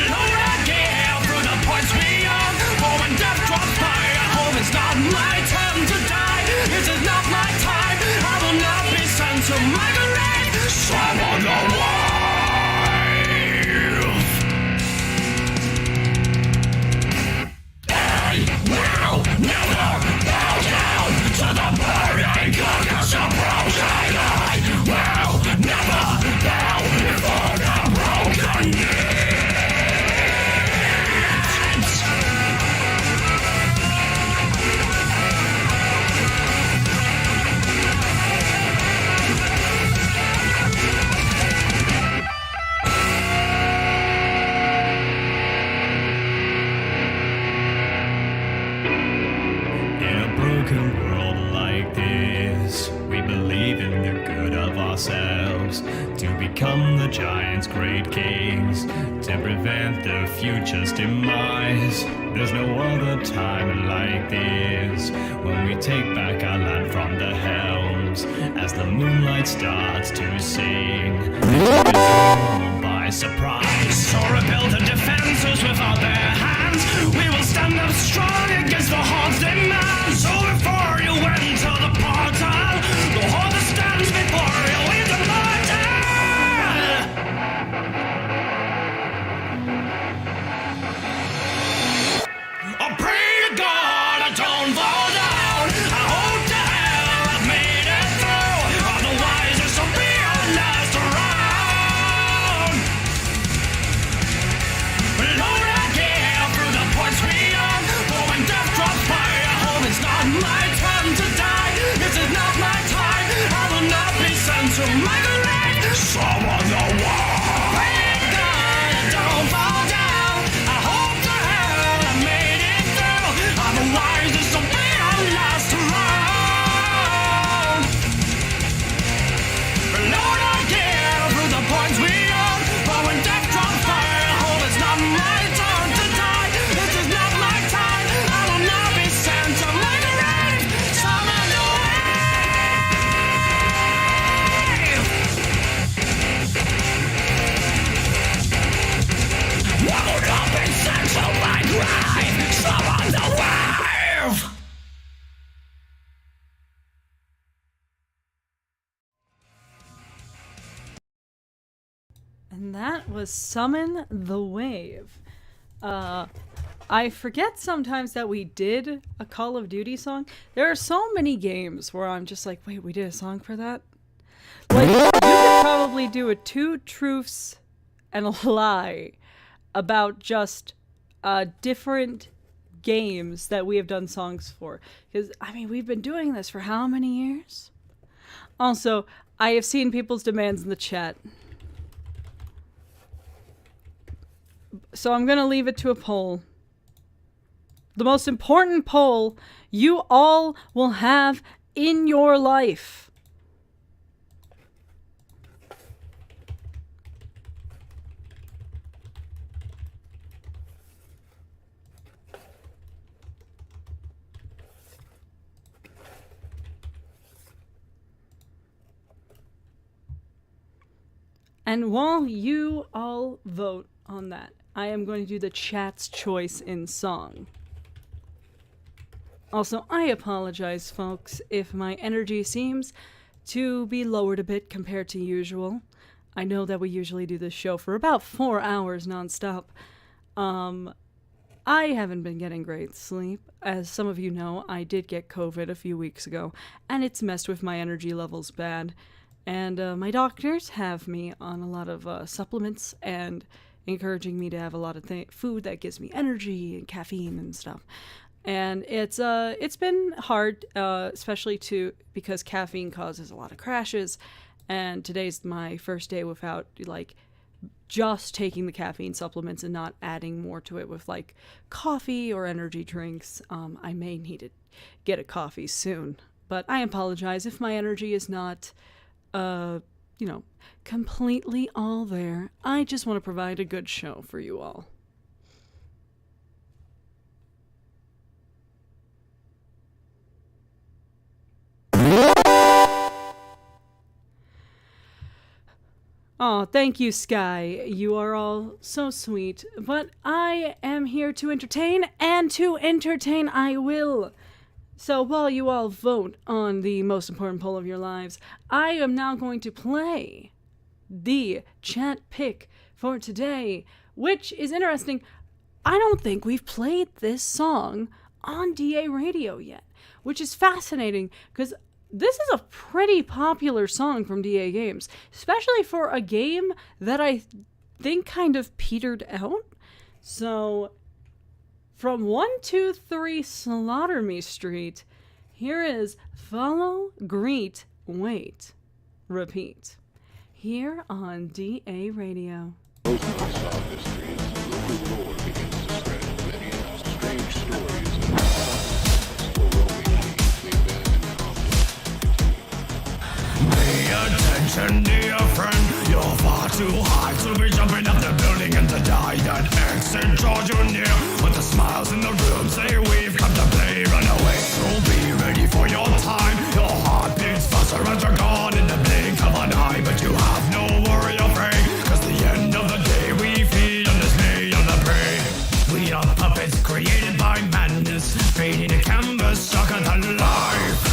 Lord, I care through the points beyond. For when death drops by, I hope it's not my time to die. This is not my time. I will not be sent to my grave. Summon the wave. I will never bow down to the burning carcass of broken. I will never bow before the broken knees. In a broken world like this, we believe in the good of our ourselves to become the giants' great kings, to prevent the future's demise. There's no other time like this, when we take back our land from the helms, as the moonlight starts to sing. By surprise, so rebuild the defenses with our bare hands. We will stand up strong against the Horde's demands. So before you enter the portal, the Horde stands before you with the mortal. I pray to God I don't fall down. I hope to hell I've made it through. Otherwise this will be our last round. Lord, I give through the points we own. But when death drops by, I hope it's not my turn to die. This is not my time. I will not be sent to my grave. Summon the war. Pray to God I don't fall down. I hope to hell I made it through. Otherwise this will be our last round. Lord, I give through the points we own. But when death drops by, I hope it's not my turn to die. This is not my time. I will not be sent to my grave. Summon the wave. I will not be sent to my grave. Summon the wave. And that was Summon the Wave. I forget sometimes that we did a Call of Duty song. There are so many games where I'm just like, wait, we did a song for that? Like, you could probably do a 2 truths and a lie about just different games that we have done songs for. Because, I mean, we've been doing this for how many years? Also, I have seen people's demands in the chat. So I'm going to leave it to a poll. The most important poll you all will have in your life. And while you all vote on that, I am going to do the chat's choice in song. Also, I apologize, folks, if my energy seems to be lowered a bit compared to usual. I know that we usually do this show for about 4 hours nonstop. I haven't been getting great sleep. As some of you know, I did get COVID a few weeks ago, and it's messed with my energy levels bad. And my doctors have me on a lot of supplements and encouraging me to have a lot of food that gives me energy and caffeine and stuff. And it's been hard, especially because caffeine causes a lot of crashes. And today's my first day without like just taking the caffeine supplements and not adding more to it with like coffee or energy drinks. I may need to get a coffee soon, but I apologize if my energy is not completely all there. I just want to provide a good show for you all. Oh, thank you, Sky. You are all so sweet. But I am here to entertain, and to entertain I will. So while you all vote on the most important poll of your lives, I am now going to play the chat pick for today, which is interesting. I don't think we've played this song on DARadio yet, which is fascinating because this is a pretty popular song from DAGames, especially for a game that I think kind of petered out. So from 123 Slaughter Me Street, here is Follow, Greet, Wait, Repeat, here on DARadio. Attention glad you're near. But the smiles in the room say we've come to play. Run away, so be ready for your time. Your heart beats faster as you're gone in the blink of an eye. But you have no worry or pray, 'cause the end of the day we feed on dismay on the prey. We are puppets created by madness, painting a canvas darker than life.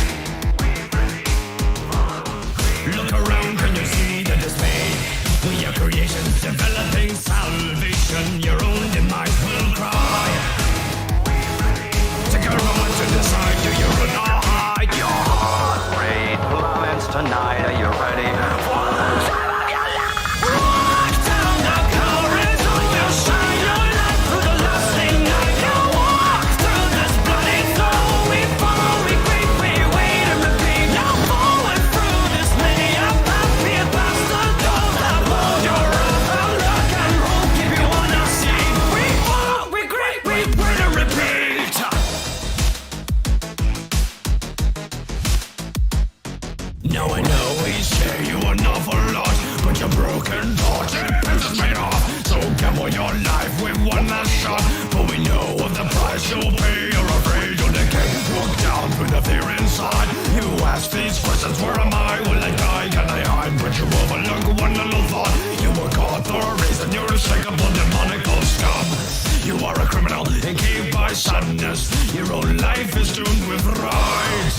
Look around, can you see the dismay? We are creations developing salvation. Your own demise will cry. Take a moment to decide, do you run or hide? Your heart rate plummets tonight. Are you ready for the time of your life? Walk down the corridor, you shine your light through the lasting night. You walk through this bloody flow. We follow, we creep, we wait and repeat. Now forward through this many a path. Be a bastard, don't have hold your own. Look and roll, keep you on our scene. We follow, we creep, we wait and repeat. Now I know we share you an awful lot, but your broken heart it pisses me off. So gamble your life with one last shot, but we know of the price you'll pay. You're afraid you'll decay. Walk down through the fear inside. You ask these questions, where am I? Will I die? Can I hide? But you overlook one little thought. You were caught for a reason. You're a shakable demonical scum. You are a criminal encaged by sadness. Your own life is doomed with rights.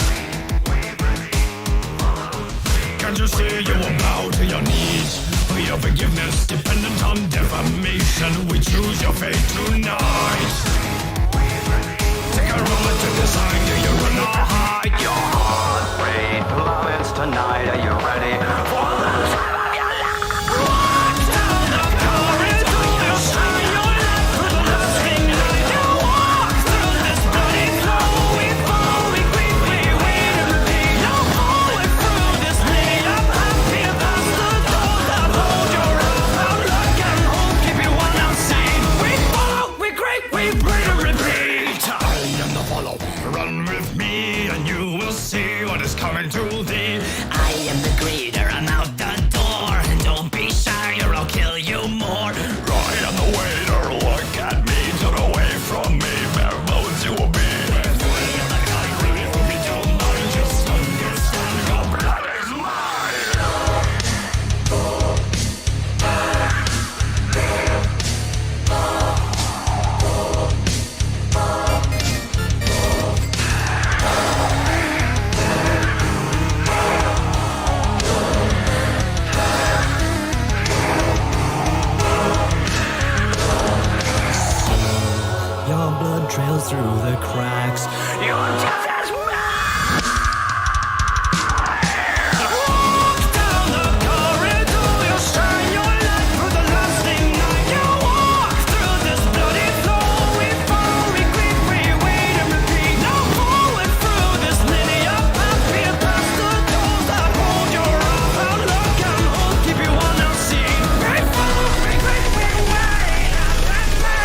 Can't you see you will bow to your knees? For your forgiveness, dependent on defamation. We choose your fate tonight. Take a moment to decide, do you run or hide? Your heart rate plummets tonight. Are you ready for the time of your life? Walk down the corridor, you shine your light through the lasting night. You walk through this bloody flow. We follow, we creep, we wait and repeat. Now forward through this many a path. Be a bastard, don't have hold your own. Now look and hold, keep you on our scene. We follow, we creep, we wait and repeat. I am the follow, run with me, and you will see what is coming to thee. I am the greeter, I'm out the door. And don't be shy or I'll kill you more. I am the waiter, look at me. Turn away from me, bare bones you will be. I am the country, hope you don't mind. Just understand your blood is mine. Your blood trails through the cracks. Your death is mine. Walk down the corridor, you shine your light through the lasting night. You walk through this bloody flow. We follow, we creep, we wait and repeat. Now forward through this linear path. Be a bastard, don't have hold your own. Now look and hold, keep you on our scene. We follow, we creep, we wait and repeat.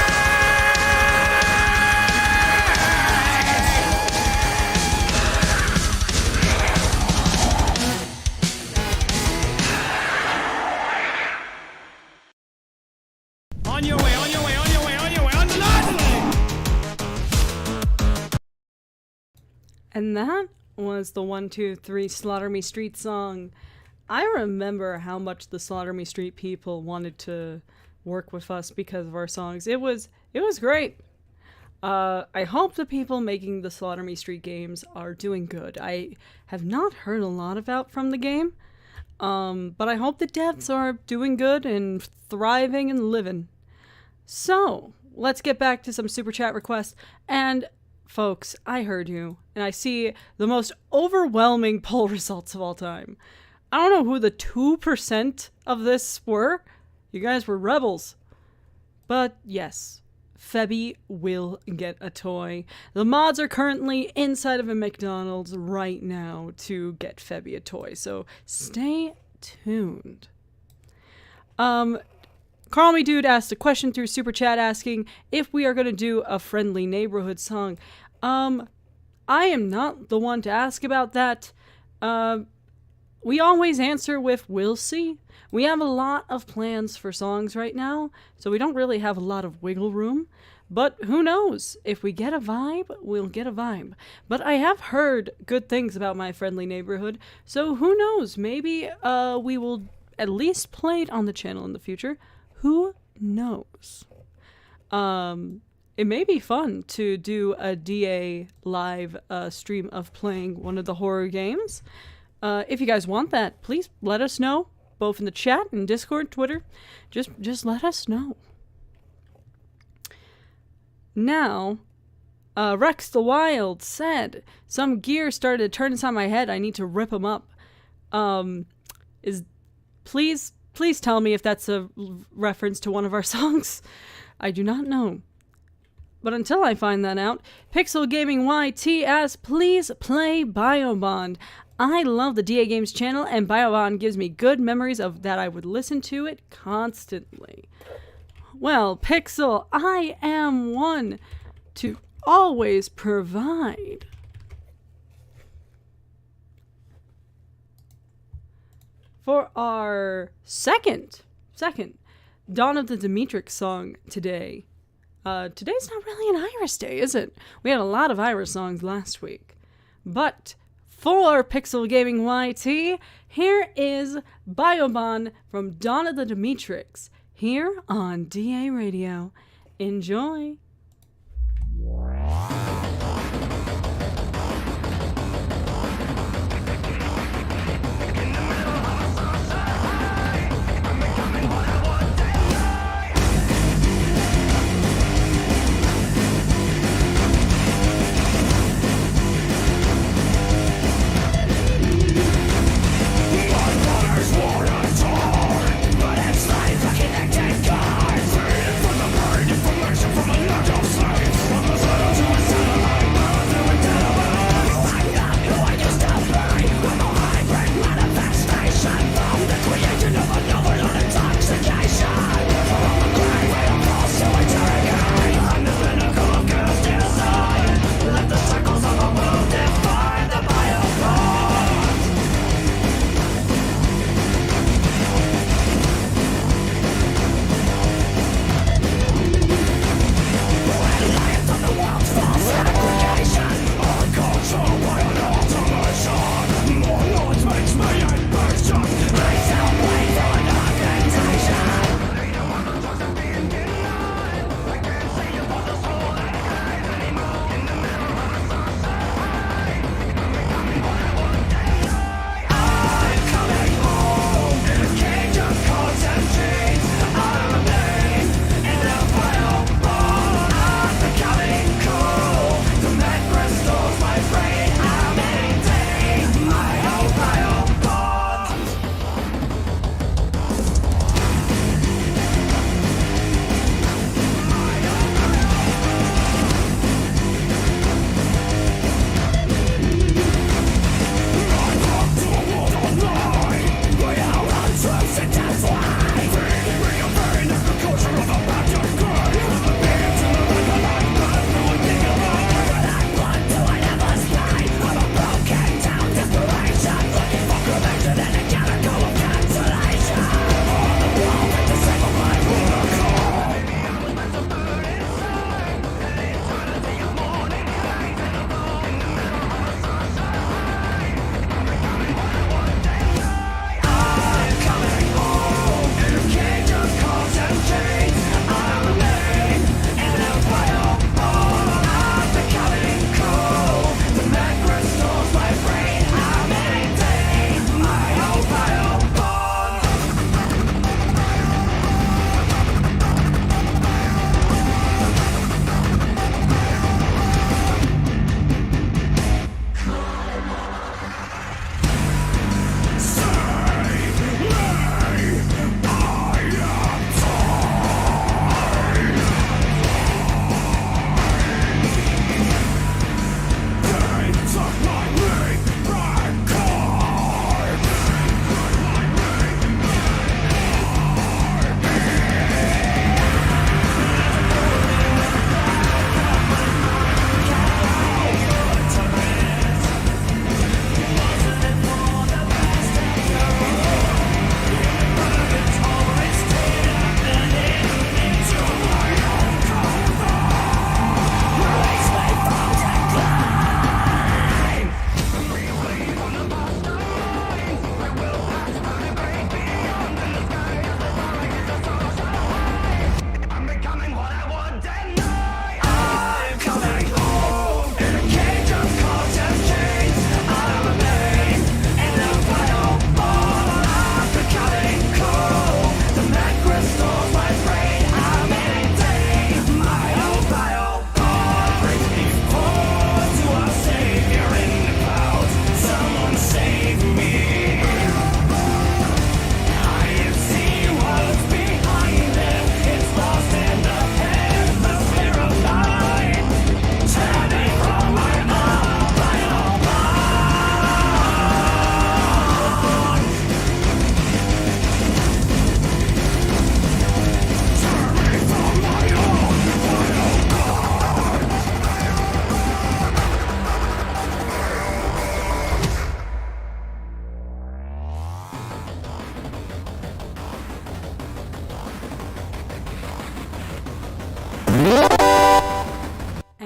On your way, on your way, on your way, on your way, on the And that was the 1, 2, 3 Slaughter Me Street song. I remember how much the Slaughter Me Street people wanted to work with us because of our songs. It was great. I hope the people making the Slaughter Me Street games are doing good. I have not heard a lot about from the game, but I hope the devs are doing good and thriving and living. So, let's get back to some Super Chat requests. And, folks, I heard you, and I see the most overwhelming poll results of all time. I don't know who the 2% of this were. You guys were rebels. But, yes, Febby will get a toy. The mods are currently inside of a McDonald's right now to get Febby a toy, so stay tuned. Call Me Dude asked a question through Super Chat asking if we are going to do a friendly neighborhood song. I am not the one to ask about that. We always answer with "we'll see." We have a lot of plans for songs right now, so we don't really have a lot of wiggle room. But who knows? If we get a vibe, we'll get a vibe. But I have heard good things about My Friendly Neighborhood, so who knows? Maybe we will at least play it on the channel in the future. Who knows? It may be fun to do a DA live stream of playing one of the horror games. If you guys want that, please let us know, both in the chat and Discord, Twitter. Just let us know. Now, Rex the Wild said, some gear started to turn inside my head. I need to rip them up. Please tell me if that's a reference to one of our songs. I do not know. But until I find that out, Pixel Gaming YT asks, please play Biobond. I love the DAGames channel, and Biobond gives me good memories of that. I would listen to it constantly. Well, Pixel, I am one to always provide. For our second Dawn of the Demetrix song today. Today's not really an Iris day, is it? We had a lot of Iris songs last week. But for Pixel Gaming YT, here is Biobond from Dawn of the Demetrix, here on DARadio. Enjoy! But it's like a connected car, freedom from the burden, information from a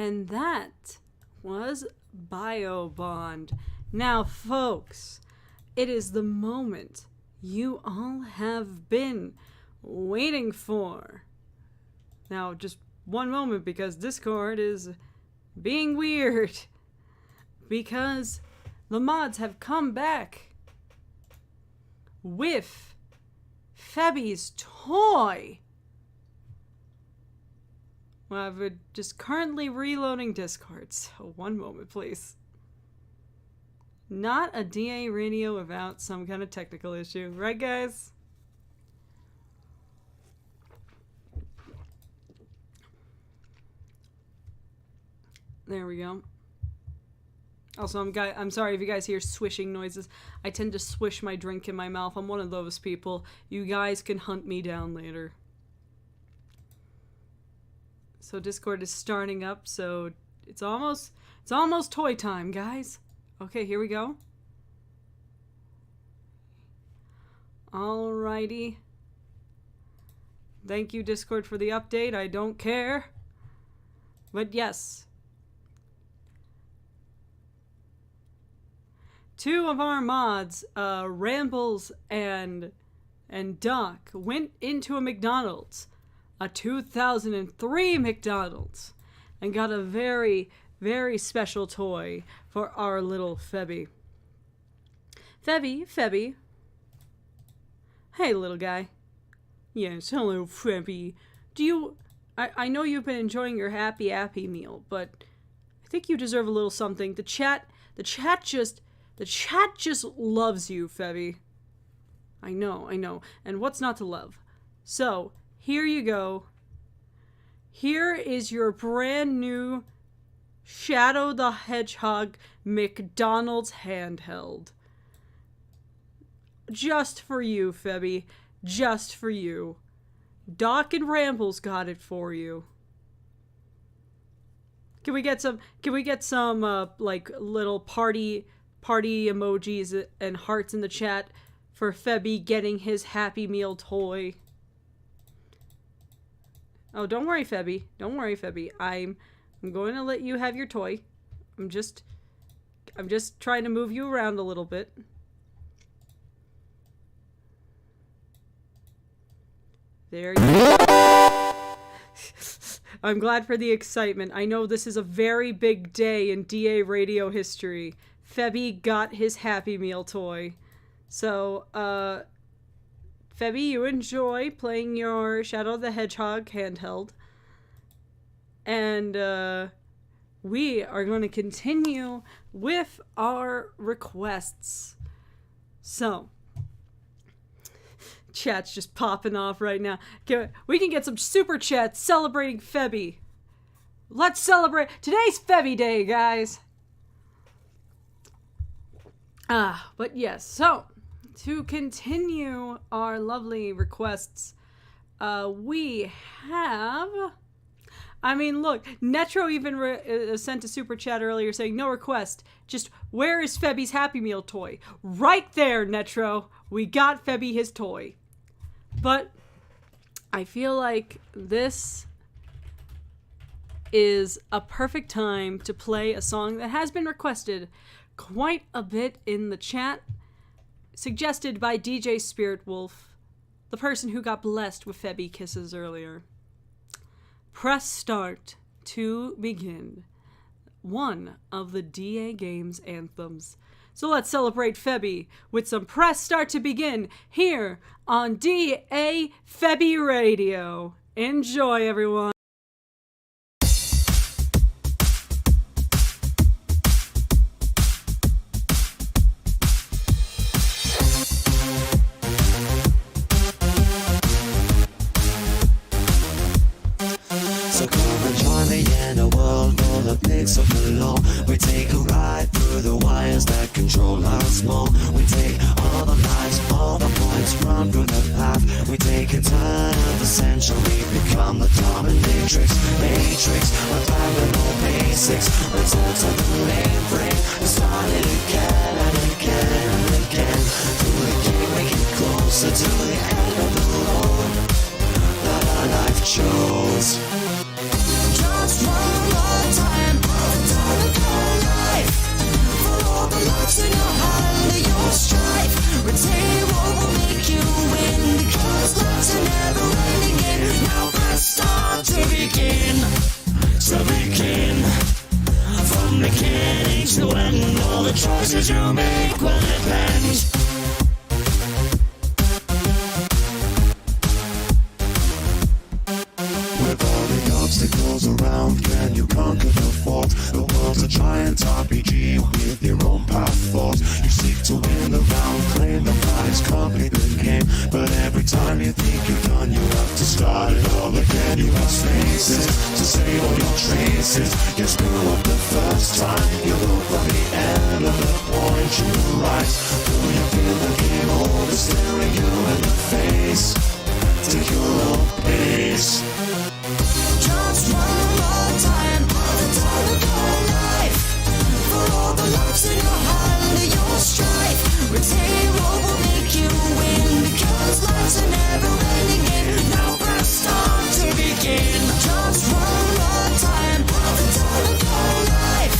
And that was Biobond. Now, folks, it is the moment you all have been waiting for. Now, just one moment, because Discord is being weird. Because the mods have come back with Febby's toy. Well, we're just currently reloading Discord, so one moment, please. Not a DARadio without some kind of technical issue, right, guys? There we go. Also, I'm sorry if you guys hear swishing noises. I tend to swish my drink in my mouth. I'm one of those people. You guys can hunt me down later. So Discord is starting up, so it's almost toy time, guys. Okay, here we go. Alrighty. Thank you, Discord, for the update. I don't care. But yes. Two of our mods, Rambles and Doc, went into a McDonald's, a 2003 McDonald's, and got a very, very special toy for our little Febby. Febby. Hey, little guy. Yes, hello, Febby. I know you've been enjoying your Happy meal, but I think you deserve a little something. The chat just loves you, Febby. I know. And what's not to love? So, here you go. Here is your brand new Shadow the Hedgehog McDonald's handheld. Just for you, Febby. Just for you. Doc and Rambles got it for you. Can we get some like little party emojis and hearts in the chat for Febby getting his Happy Meal toy? Oh, don't worry, Febby. Don't worry, Febby. I'm going to let you have your toy. I'm just trying to move you around a little bit. There you go. I'm glad for the excitement. I know this is a very big day in DARadio history. Febby got his Happy Meal toy. So, Febby, you enjoy playing your Shadow the Hedgehog handheld. And, we are going to continue with our requests. So, chat's just popping off right now. We can get some super chats celebrating Febby. Let's celebrate. Today's Febby Day, guys. But yes, so to continue our lovely requests, we have... I mean, look, Netro even sent a super chat earlier saying, no request, just where is Febby's Happy Meal toy? Right there, Netro. We got Febby his toy. But I feel like this is a perfect time to play a song that has been requested quite a bit in the chat, suggested by DJ Spirit Wolf, the person who got blessed with Febby kisses earlier. Press start to begin. One of the DAGames anthems. So let's celebrate Febby with some press start to begin here on DARadio. Enjoy, everyone. So come and join me in a world full of pigs of the law. We take a ride through the wires that control us more. We take all the lives, all the points, run through the path. We take a turn of the century, become the dominatrix. We're back to all basics. Return to the mainframe and start it again and again and again. To the king, we get closer to the end of the road that our life chose. Just one more time. mechanics to end. All the choices you make will depend. With all the obstacles around, can you conquer the fault? The world's a giant RPG with your own path thought. You seek to win the round, claim the prize, complete the game. But every time you think you're done, you have to start it all again. You have spaces to save all your traces. You screw up the first time, you look from the end of the point you rise. Do you feel the game over staring you in the face? Take your own pace. Just one more time, the time of your life. For all the loves in your hand and your strife. Retain what will make you win, because life's a never-ending game. Now press start to begin. Just one more time, the time of your life.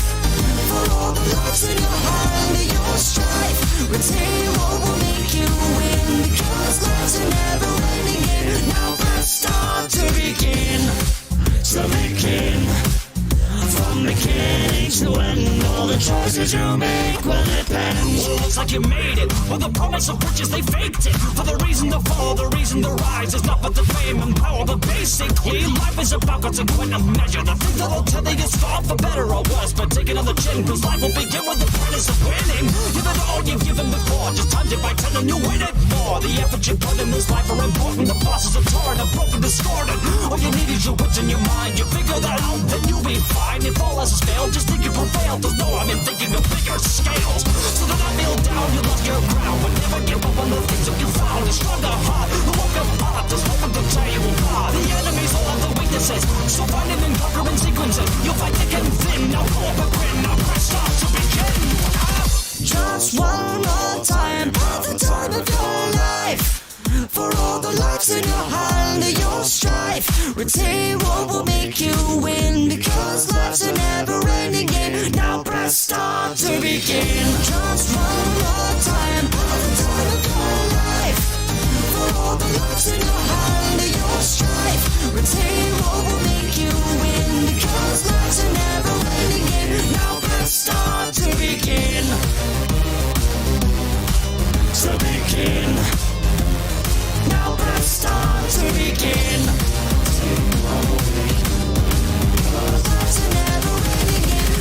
For all the loves in your hand and your strife. Retain what will make you win, because life's a never-ending game. Now press start to begin. To begin. From mechanics to end, all the choices you make will depend. Well, looks like you made it. With the promise of riches, they faked it. For the reason to fall, the reason to rise is not but the fame and power. But basically, life is about consequent measure. The things that'll tell you it's fought for better or worse. But take it on the chin, cause life will begin with the promise of winning. Give it all you've given before, just times it by 10 and you win it more. The effort you put in this life are important. The bosses are torn, are broken, discordant. All you need is your wits in your mind. You figure that out, then you'll be fine. If all else is failed, just think you prevailed. There's no I'm in thinking of bigger scales. So that I kneel down, you lost your ground. But never give up on the things that you found. A stronger heart, who won't give up. There's hope in the day you will fly. The enemies all have the weaknesses, so find them in conquering sequences. You'll fight thick and thin, now go up a grin. Now press start to begin. Just one more time, the time of your life. For all the lives in your hand and your strife. Retain what will make you win, because life's a never-ending game. Now press start to begin. Just one more time, the time of your life. For all the lives in your hand and your strife. Retain what will make you win, because life's a never-ending game. Now press start to begin. To begin. Now press start to begin.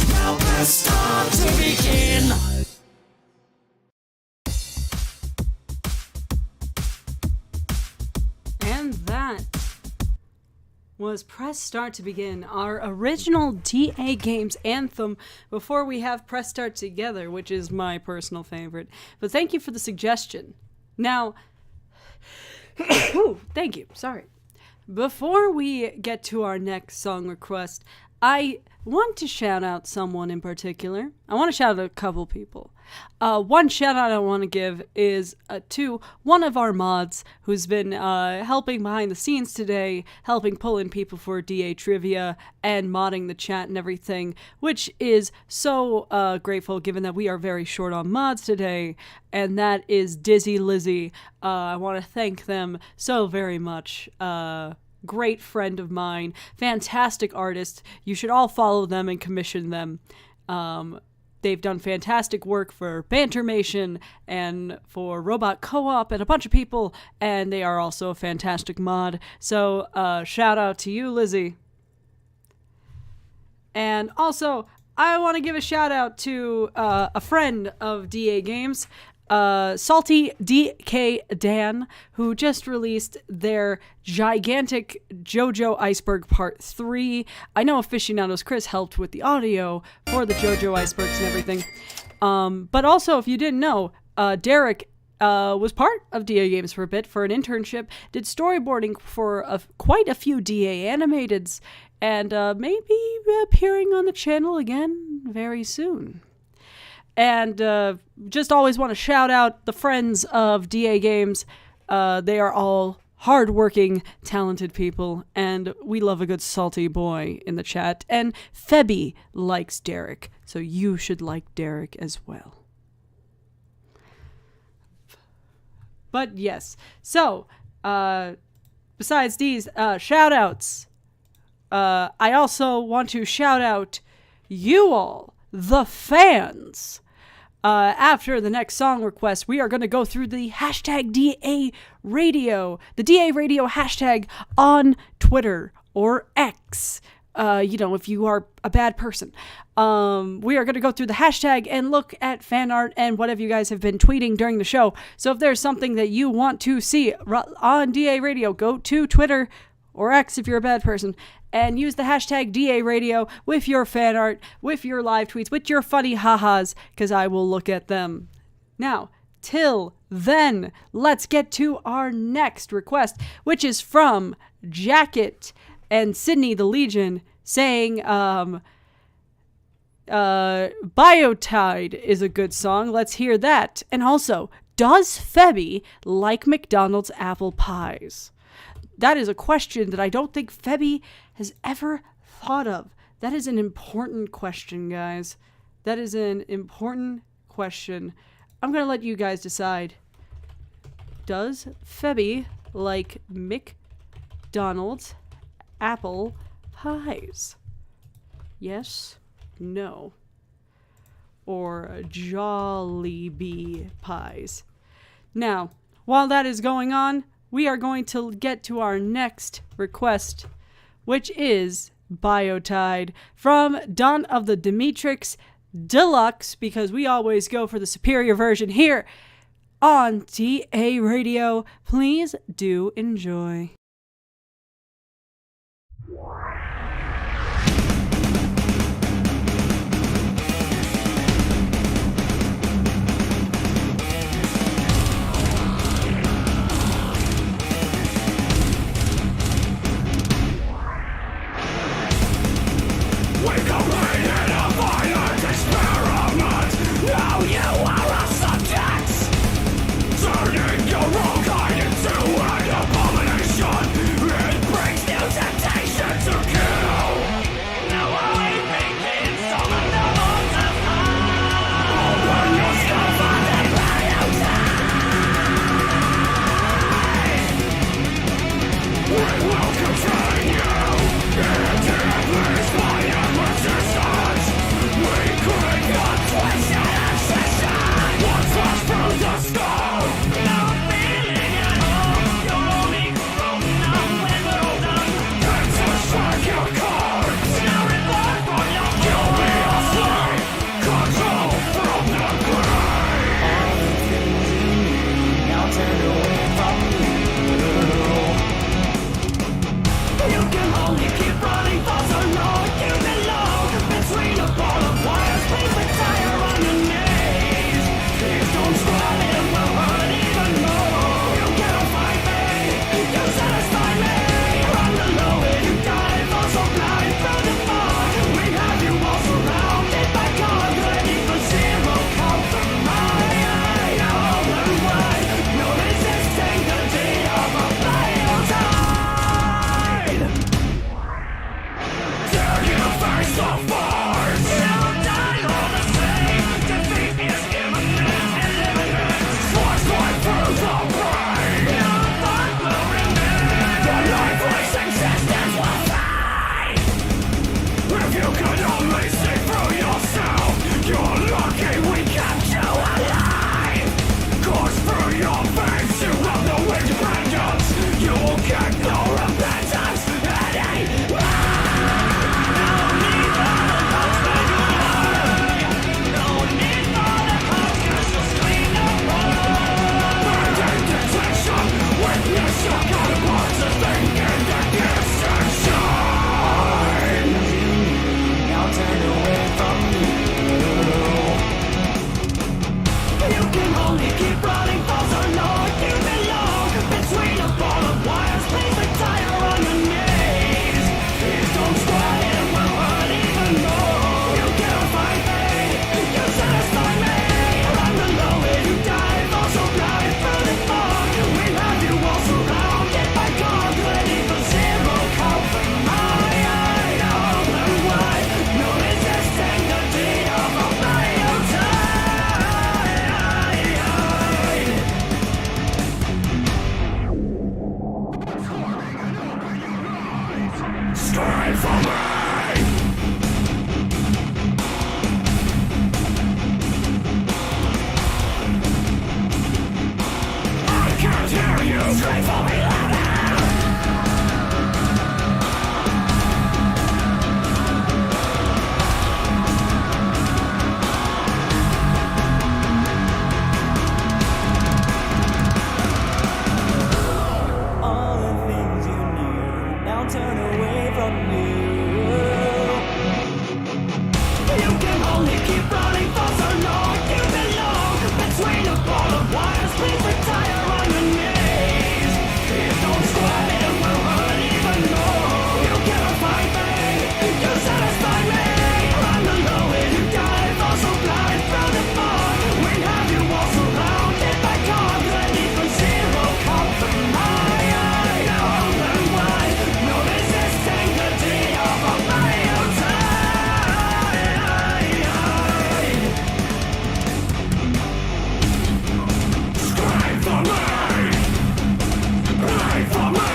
Now press start to begin. And that was Press Start to Begin, our original DAGames anthem before we have Press Start Together, which is my personal favorite. But thank you for the suggestion. Now, thank you. Sorry. Before we get to our next song request, I want to shout out someone in particular. I want to shout out a couple people. One shout out I want to give is to one of our mods who's been helping behind the scenes today, helping pull in people for DA trivia and modding the chat and everything, which is so grateful given that we are very short on mods today, and that is Dizzy Lizzy. I want to thank them so very much. Great friend of mine, fantastic artist. You should all follow them and commission them. They've done fantastic work for Bantermation and for Robot Co-op and a bunch of people, and they are also a fantastic mod. So shout out to you, Lizzie. And also, I want to give a shout out to a friend of DAGames, Salty DK Dan, who just released their gigantic JoJo Iceberg Part 3. I know Aficionados Chris helped with the audio for the JoJo Icebergs and everything. But also, if you didn't know, Derek was part of DAGames for a bit for an internship, did storyboarding for quite a few DA animateds, and maybe appearing on the channel again very soon. And just always want to shout out the friends of DAGames. They are all hardworking, talented people, and we love a good salty boy in the chat. And Febby likes Derek, so you should like Derek as well. But yes, so besides these shout-outs, I also want to shout out you all, the fans. After the next song request, we are going to go through the hashtag DARadio, the DARadio hashtag on Twitter or X. If you are a bad person. We are going to go through the hashtag and look at fan art and whatever you guys have been tweeting during the show. So if there's something that you want to see on DARadio, go to Twitter or X if you're a bad person, and use the hashtag DARadio with your fan art, with your live tweets, with your funny ha-has, because I will look at them. Now, till then, let's get to our next request, which is from Jacket and Sydney the Legion, saying, Biotide is a good song. Let's hear that. And also, does Febby like McDonald's apple pies? That is a question that I don't think Febby has ever thought of. That is an important question, guys. That is an important question. I'm going to let you guys decide. Does Febby like McDonald's apple pies? Yes, no, or Jollibee pies? Now, while that is going on, we are going to get to our next request, which is Biotide from Dawn of the Demetrix Deluxe, because we always go for the superior version here on DARadio. Please do enjoy. Turning your wrong kind into an abomination. You can only keep running for so long. You belong between a ball of wires. Please retire on your knees. Please don't squat, it will hurt even more. You cannot fight me, you satisfy me. I'm alone, you dive, also blind from the fog. We have you all surrounded by cogs and even zero compromise. Now open wide, no resisting the deed of a mile tide. Scream for me, cry for me.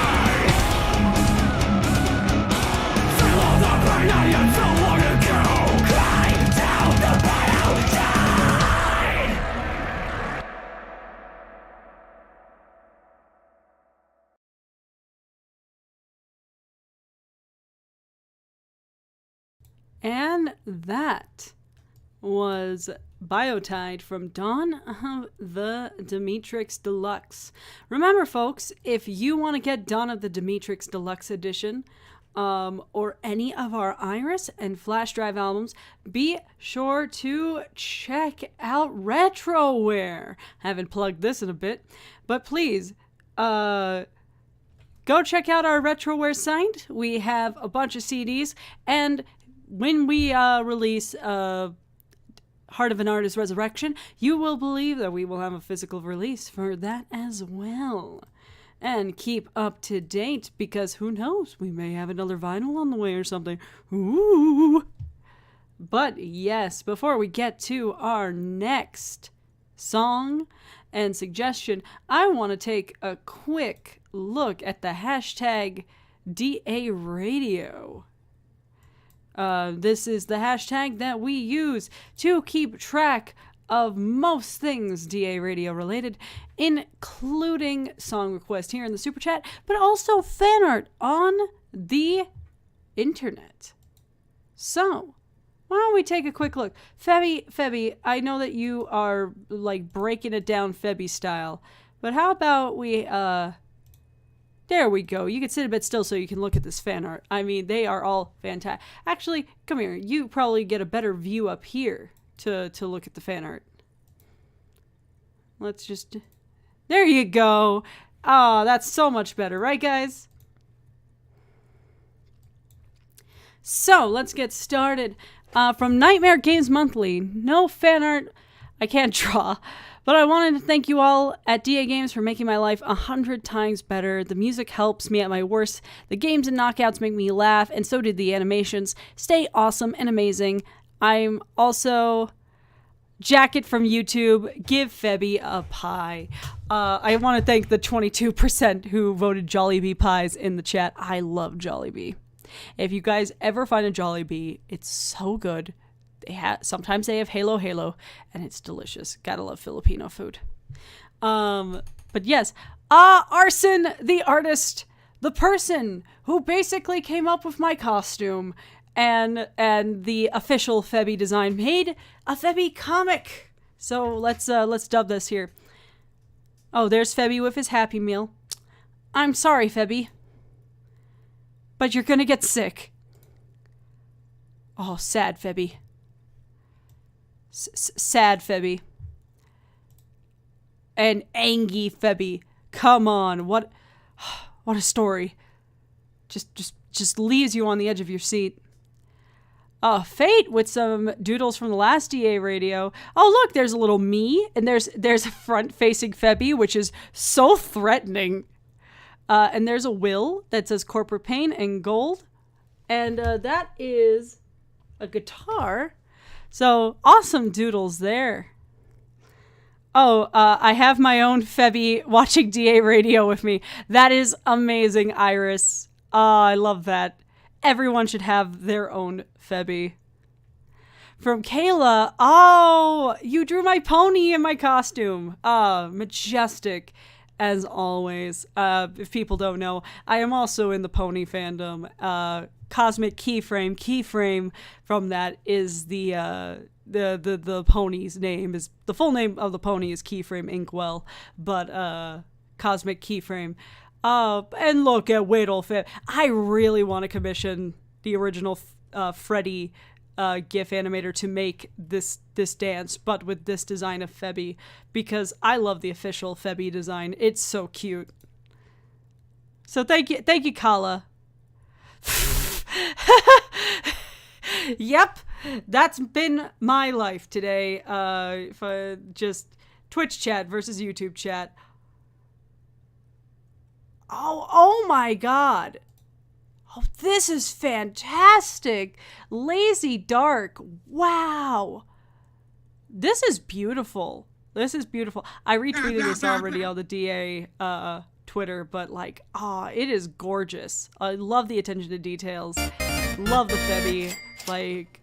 Feel all the pain, I am so long ago. Climb down the battle tide. And that was Biotide from Dawn of the Demetrix Deluxe. Remember, folks, if you want to get Dawn of the Demetrix Deluxe Edition, or any of our Iris and Flash Drive albums, be sure to check out Retroware. Haven't plugged this in a bit, but please, go check out our Retroware site. We have a bunch of CDs, and when we release Heart of an Artist Resurrection, you will believe that we will have a physical release for that as well. And keep up to date, because who knows, we may have another vinyl on the way or something. Ooh! But yes, before we get to our next song and suggestion, I want to take a quick look at the hashtag DARadio. This is the hashtag that we use to keep track of most things DARadio related, including song requests here in the Super Chat, but also fan art on the internet. So, why don't we take a quick look? Febby, I know that you are like breaking it down Febby style, but how about we, there we go. You can sit a bit still so you can look at this fan art. I mean, they are all fantastic. Actually, come here. You probably get a better view up here to look at the fan art. Let's just... There you go. Oh, that's so much better, right, guys? So, let's get started. From Nightmare Games Monthly. No fan art. I can't draw. But I wanted to thank you all at DAGames for making my life 100 times better. The music helps me at my worst. The games and knockouts make me laugh, and so did the animations. Stay awesome and amazing. I'm also... Jacket from YouTube, give Febby a pie. I want to thank the 22% who voted Jollibee pies in the chat. I love Jollibee. If you guys ever find a Jollibee, it's so good. Sometimes they have Halo, and it's delicious. Gotta love Filipino food. But yes, Arson, the artist, the person who basically came up with my costume and the official Febby design, made a Febby comic. So let's dub this here. Oh, there's Febby with his Happy Meal. I'm sorry, Febby, but you're gonna get sick. Oh, sad Febby. Sad Febby. And angry Febby. Come on, what a story. Just leaves you on the edge of your seat. Fate with some doodles from the last DARadio. Oh, look, there's a little me, and there's a front-facing Febby, which is so threatening. And there's a Will that says corporate pain and gold. And that is a guitar. So, awesome doodles there. Oh, I have my own Febby watching DARadio with me. That is amazing, Iris. I love that. Everyone should have their own Febby. From Kayla, oh, you drew my pony in my costume. Majestic, as always. If people don't know, I am also in the pony fandom. Cosmic Keyframe from that is the pony's name. Is the full name of the pony is Keyframe Inkwell, but Cosmic Keyframe. And look at Whittle Fit. I really want to commission the original Freddy GIF animator to make this dance, but with this design of Febby, because I love the official Febby design. It's so cute. So thank you, Kala. Yep, that's been my life today. Just Twitch chat versus YouTube chat. Oh my God. Oh, this is fantastic. Lazy Dark. Wow. This is beautiful. This is beautiful. I retweeted this already on the DA Twitter, but like, it is gorgeous. I love the attention to details. Love the Febby. Like,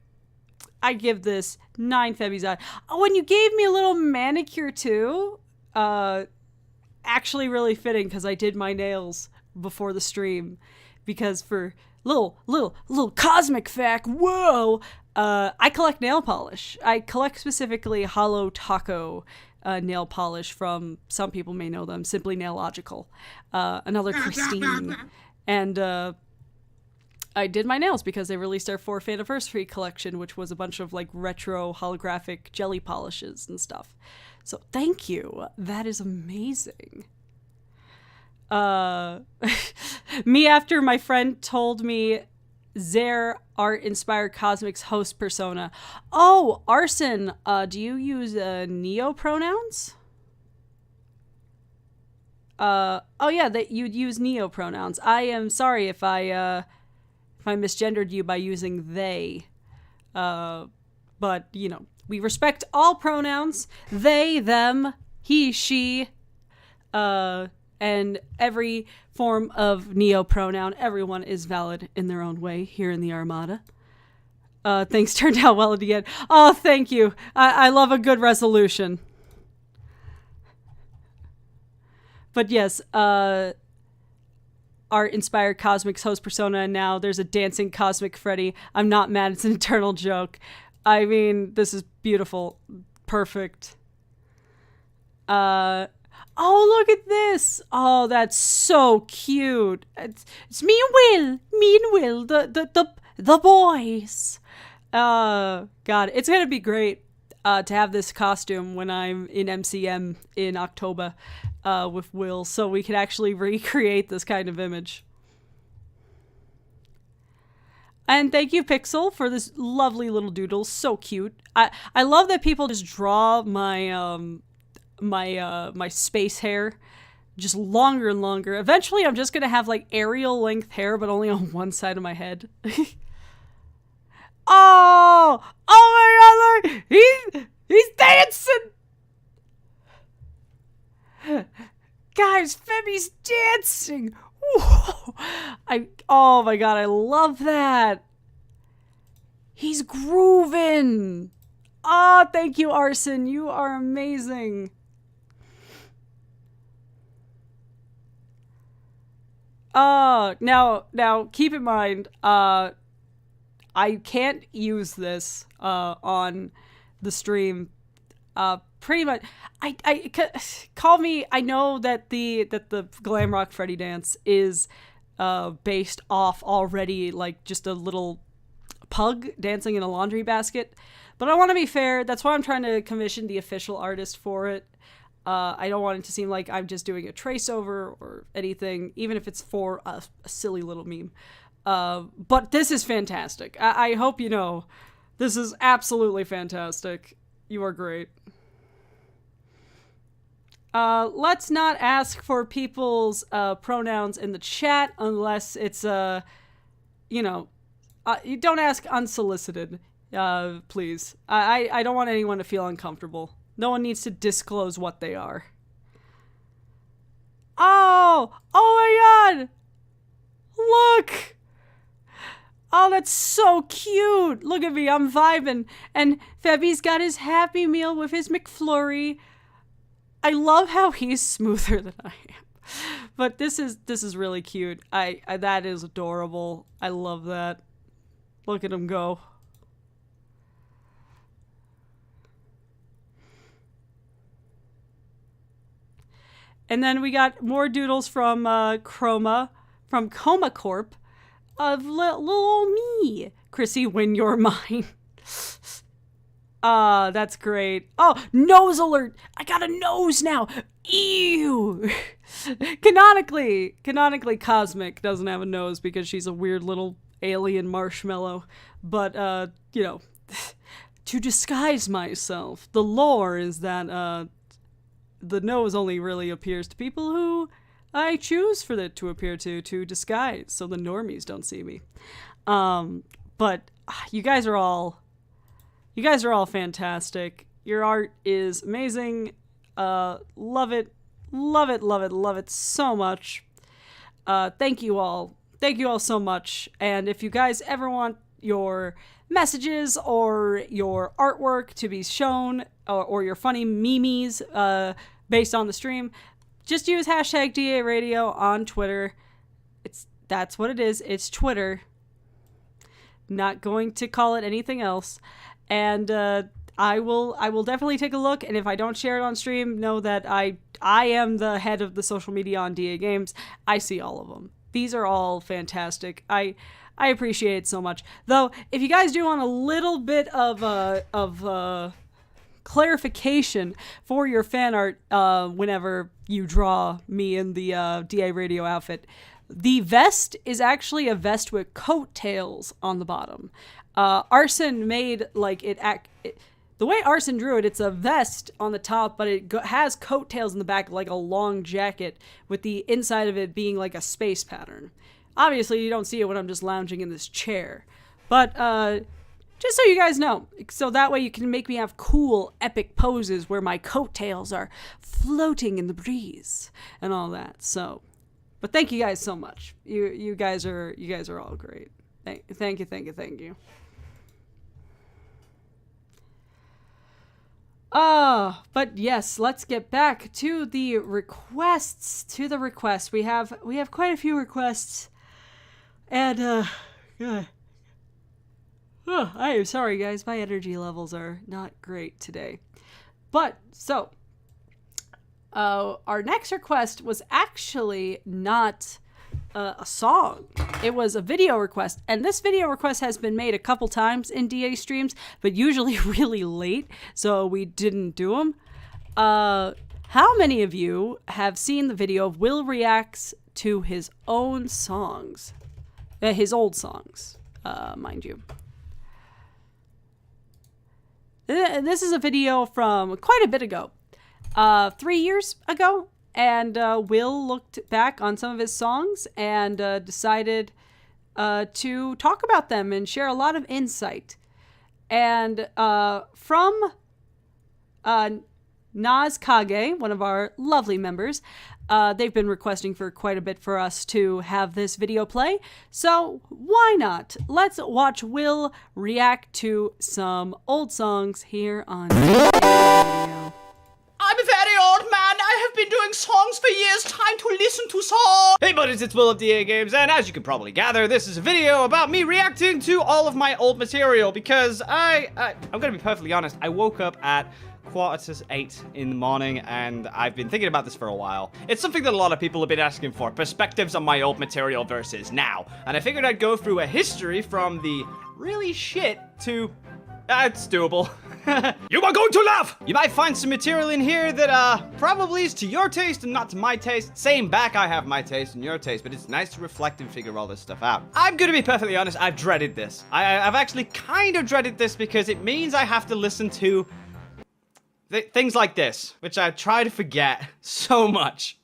I give this 9 Febbies out. Oh, and you gave me a little manicure too. Actually really fitting because I did my nails before the stream. Because for little cosmic fact, whoa, I collect nail polish. I collect specifically Hollow Taco nail polish from, some people may know them, Simply Nailogical. Another Christine. And I did my nails because they released their 4th anniversary collection, which was a bunch of like retro holographic jelly polishes and stuff. So thank you. That is amazing. Me after my friend told me Zare art-inspired Cosmic's host persona. Oh, Arson, do you use neo pronouns? Oh yeah, that you'd use neo pronouns. I am sorry if I misgendered you by using they. But you know, we respect all pronouns. They, them, he, she, and every form of neo-pronoun. Everyone is valid in their own way here in the Armada. Things turned out well at the end. Oh, thank you. I love a good resolution. But yes, art-inspired Cosmic's host persona, and now there's a dancing Cosmic Freddy. I'm not mad. It's an internal joke. I mean, this is beautiful. Perfect. Oh, look at this. Oh, that's so cute. It's me and Will, the boys. God, it's gonna be great to have this costume when I'm in MCM in October with Will, so we can actually recreate this kind of image. And thank you, Pixel, for this lovely little doodle. So cute. I love that people just draw my my space hair just longer and longer. Eventually, I'm just gonna have like Ariel length hair, but only on one side of my head. Oh my God! Look, he's dancing. Guys, Febby's dancing. Whoa. Oh my God, I love that. He's grooving. Oh, thank you, Arson. You are amazing. Now keep in mind, I can't use this on the stream. Pretty much, call me. I know that the Glam Rock Freddy dance is based off already like just a little pug dancing in a laundry basket, but I want to be fair. That's why I'm trying to commission the official artist for it. I don't want it to seem like I'm just doing a trace over or anything, even if it's for a silly little meme. But this is fantastic. I hope you know, this is absolutely fantastic. You are great. Let's not ask for people's pronouns in the chat unless it's you know, you don't ask unsolicited, please. I don't want anyone to feel uncomfortable. No one needs to disclose what they are. Oh my God! Look! Oh, that's so cute! Look at me, I'm vibing. And Febby's got his Happy Meal with his McFlurry. I love how he's smoother than I am. But this is really cute. I that is adorable. I love that. Look at him go. And then we got more doodles from Chroma, from Coma Corp, of little old me. Chrissy, when you're mine. That's great. Oh, nose alert! I got a nose now! Ew! Canonically, Cosmic doesn't have a nose because she's a weird little alien marshmallow. But, to disguise myself, the lore is that, the nose only really appears to people who I choose for it to appear to disguise, so the normies don't see me. But you guys are all fantastic. Your art is amazing. Love it so much. Thank you all so much. And if you guys ever want your messages or your artwork to be shown, or your funny memes based on the stream, just use hashtag DARadio on Twitter. That's what it is. It's Twitter. Not going to call it anything else. And I will definitely take a look. And if I don't share it on stream, know that I am the head of the social media on DAGames. I see all of them. These are all fantastic. I appreciate it so much. Though, if you guys do want a little bit of clarification for your fan art whenever you draw me in the DARadio outfit, the vest is actually a vest with coattails on the bottom. Arson made the way Arson drew it, it's a vest on the top, but it has coattails in the back, like a long jacket, with the inside of it being like a space pattern. Obviously, you don't see it when I'm just lounging in this chair. But, just so you guys know, so that way you can make me have cool, epic poses where my coattails are floating in the breeze and all that. So, but thank you guys so much. You guys are all great. Thank you. But yes, let's get back to the requests. We have quite a few requests. And, I am sorry, guys. My energy levels are not great today. But, so, our next request was actually not a song. It was a video request. And this video request has been made a couple times in DA streams, but usually really late, so we didn't do them. How many of you have seen the video of Will reacts to his own songs? His old songs, mind you. This is a video from quite a bit ago. 3 years ago. And Will looked back on some of his songs and decided to talk about them and share a lot of insight. And from Naz Kage, one of our lovely members, they've been requesting for quite a bit for us to have this video play. So why not? Let's watch Will react to some old songs here on DARadio. I'm a very old man. I have been doing songs for years. Time to listen to songs. Hey buddies, it's Will of DAGames, and as you can probably gather, this is a video about me reacting to all of my old material because I'm gonna be perfectly honest. I woke up at 7:45 in the morning, and I've been thinking about this for a while. It's something that a lot of people have been asking for, perspectives on my old material versus now. And I figured I'd go through a history from the really shit to it's doable. You are going to laugh! You might find some material in here that, probably is to your taste and not to my taste. Same back, I have my taste and your taste, but it's nice to reflect and figure all this stuff out. I'm gonna be perfectly honest, I've dreaded this. I've actually kind of dreaded this because it means I have to listen to things like this, which I try to forget so much.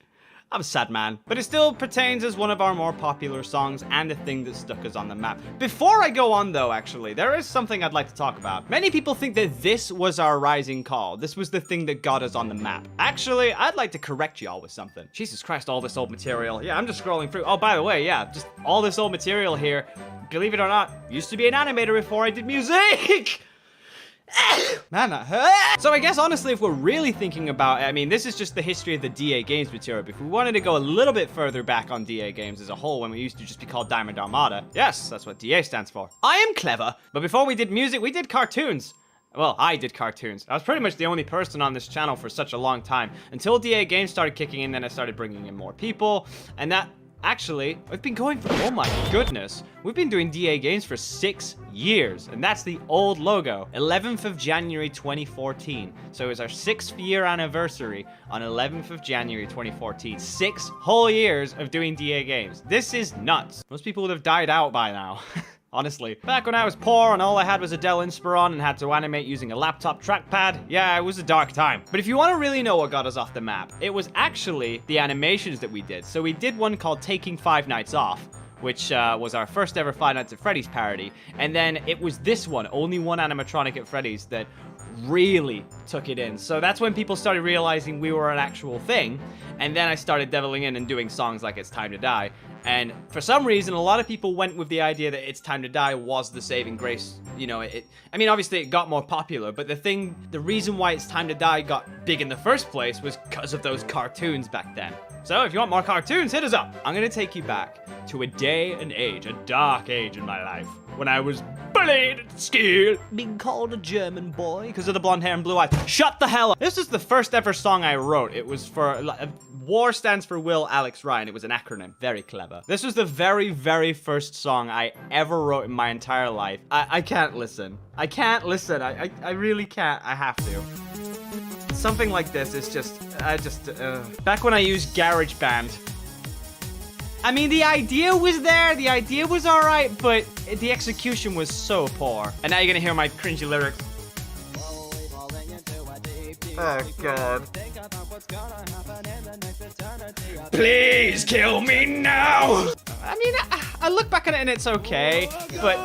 I'm a sad man, but it still pertains as one of our more popular songs and a thing that stuck us on the map. Before I go on though, actually, there is something I'd like to talk about. Many people think that this was our rising call. This was the thing that got us on the map. Actually, I'd like to correct y'all with something. Jesus Christ, all this old material. Yeah, I'm just scrolling through. Oh, by the way, yeah, just all this old material here. Believe it or not, used to be an animator before I did music! Man, that hurt. So I guess honestly, if we're really thinking about it, I mean, this is just the history of the DAGames material. If we wanted to go a little bit further back on DAGames as a whole, when we used to just be called Diamond Armada. Yes, that's what DA stands for. I am clever. But before we did music, we did cartoons. Well, I did cartoons. I was pretty much the only person on this channel for such a long time. Until DAGames started kicking in, then I started bringing in more people. And that Actually, we've been going for, oh my goodness, we've been doing DAGames for 6 years, and that's the old logo. 11th of January 2014. So it was our 6th year anniversary on 11th of January 2014. 6 whole years of doing DAGames. This is nuts. Most people would have died out by now. Honestly. Back when I was poor and all I had was a Dell Inspiron and had to animate using a laptop trackpad, yeah, it was a dark time. But if you want to really know what got us off the map, it was actually the animations that we did. So we did one called Taking 5 Nights Off, which was our first ever Five Nights at Freddy's parody. And then it was this one, only one animatronic at Freddy's, that really took it in. So that's when people started realizing we were an actual thing. And then I started deviling in and doing songs like It's Time to Die. And for some reason, a lot of people went with the idea that It's Time to Die was the saving grace. You know, I mean, obviously it got more popular, but the reason why It's Time to Die got big in the first place was because of those cartoons back then. So if you want more cartoons, hit us up. I'm gonna take you back to a day and age, a dark age in my life, when I was bullied at school, being called a German boy because of the blonde hair and blue eyes. Shut the hell up. This is the first ever song I wrote. It was for, WAR stands for Will Alex Ryan. It was an acronym. Very clever. This was the very, very first song I ever wrote in my entire life. I can't listen. I can't listen. I really can't. I have to. Something like this is just, back when I used GarageBand. I mean, the idea was there, the idea was alright, but the execution was so poor. And now you're gonna hear my cringy lyrics. Oh, God. Please kill me now! I mean, I look back at it and it's okay, but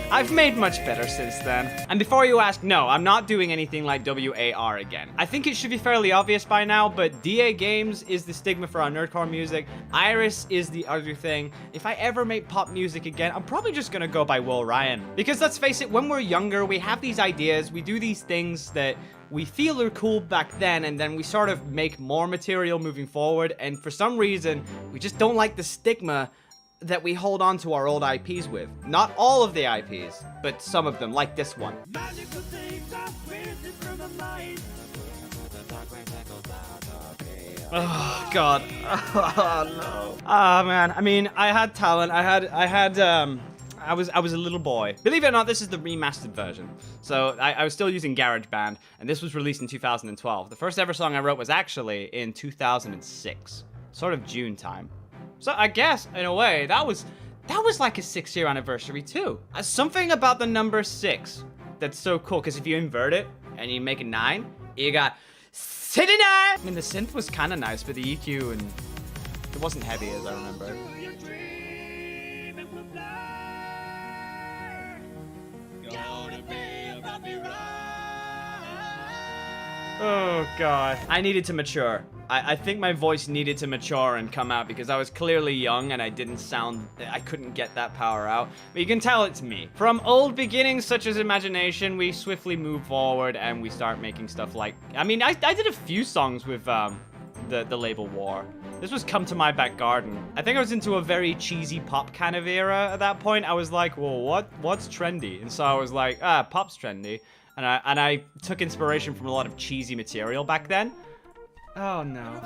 I've made much better since then. And before you ask, no, I'm not doing anything like WAR again. I think it should be fairly obvious by now, but DAGames is the stigma for our nerdcore music. Iris is the other thing. If I ever make pop music again, I'm probably just gonna go by Will Ryan. Because let's face it, when we're younger, we have these ideas, we do these things that we feel are cool back then, and then we sort of make more material moving forward, and for some reason, we just don't like the stigma that we hold on to our old IPs with. Not all of the IPs, but some of them, like this one. Oh, God. Oh, no. Oh, man. I mean, I had talent. I was a little boy. Believe it or not, this is the remastered version. So I was still using GarageBand, and this was released in 2012. The first ever song I wrote was actually in 2006, sort of June time. So I guess, in a way, that was like a 6-year anniversary too. Something about the number 6 that's so cool, because if you invert it and you make a 9, you got 69! I mean, the synth was kind of nice, but the EQ, and it wasn't heavy as I remember. Oh, God. I needed to mature. I think my voice needed to mature and come out because I was clearly young and I couldn't get that power out. But you can tell it's me. From old beginnings such as imagination, we swiftly move forward and we start making stuff like... I mean, I did a few songs with the label War. This was Come to My Back Garden. I think I was into a very cheesy pop kind of era at that point. I was like, well, what's trendy? And so I was like, pop's trendy. And I took inspiration from a lot of cheesy material back then. Oh, no.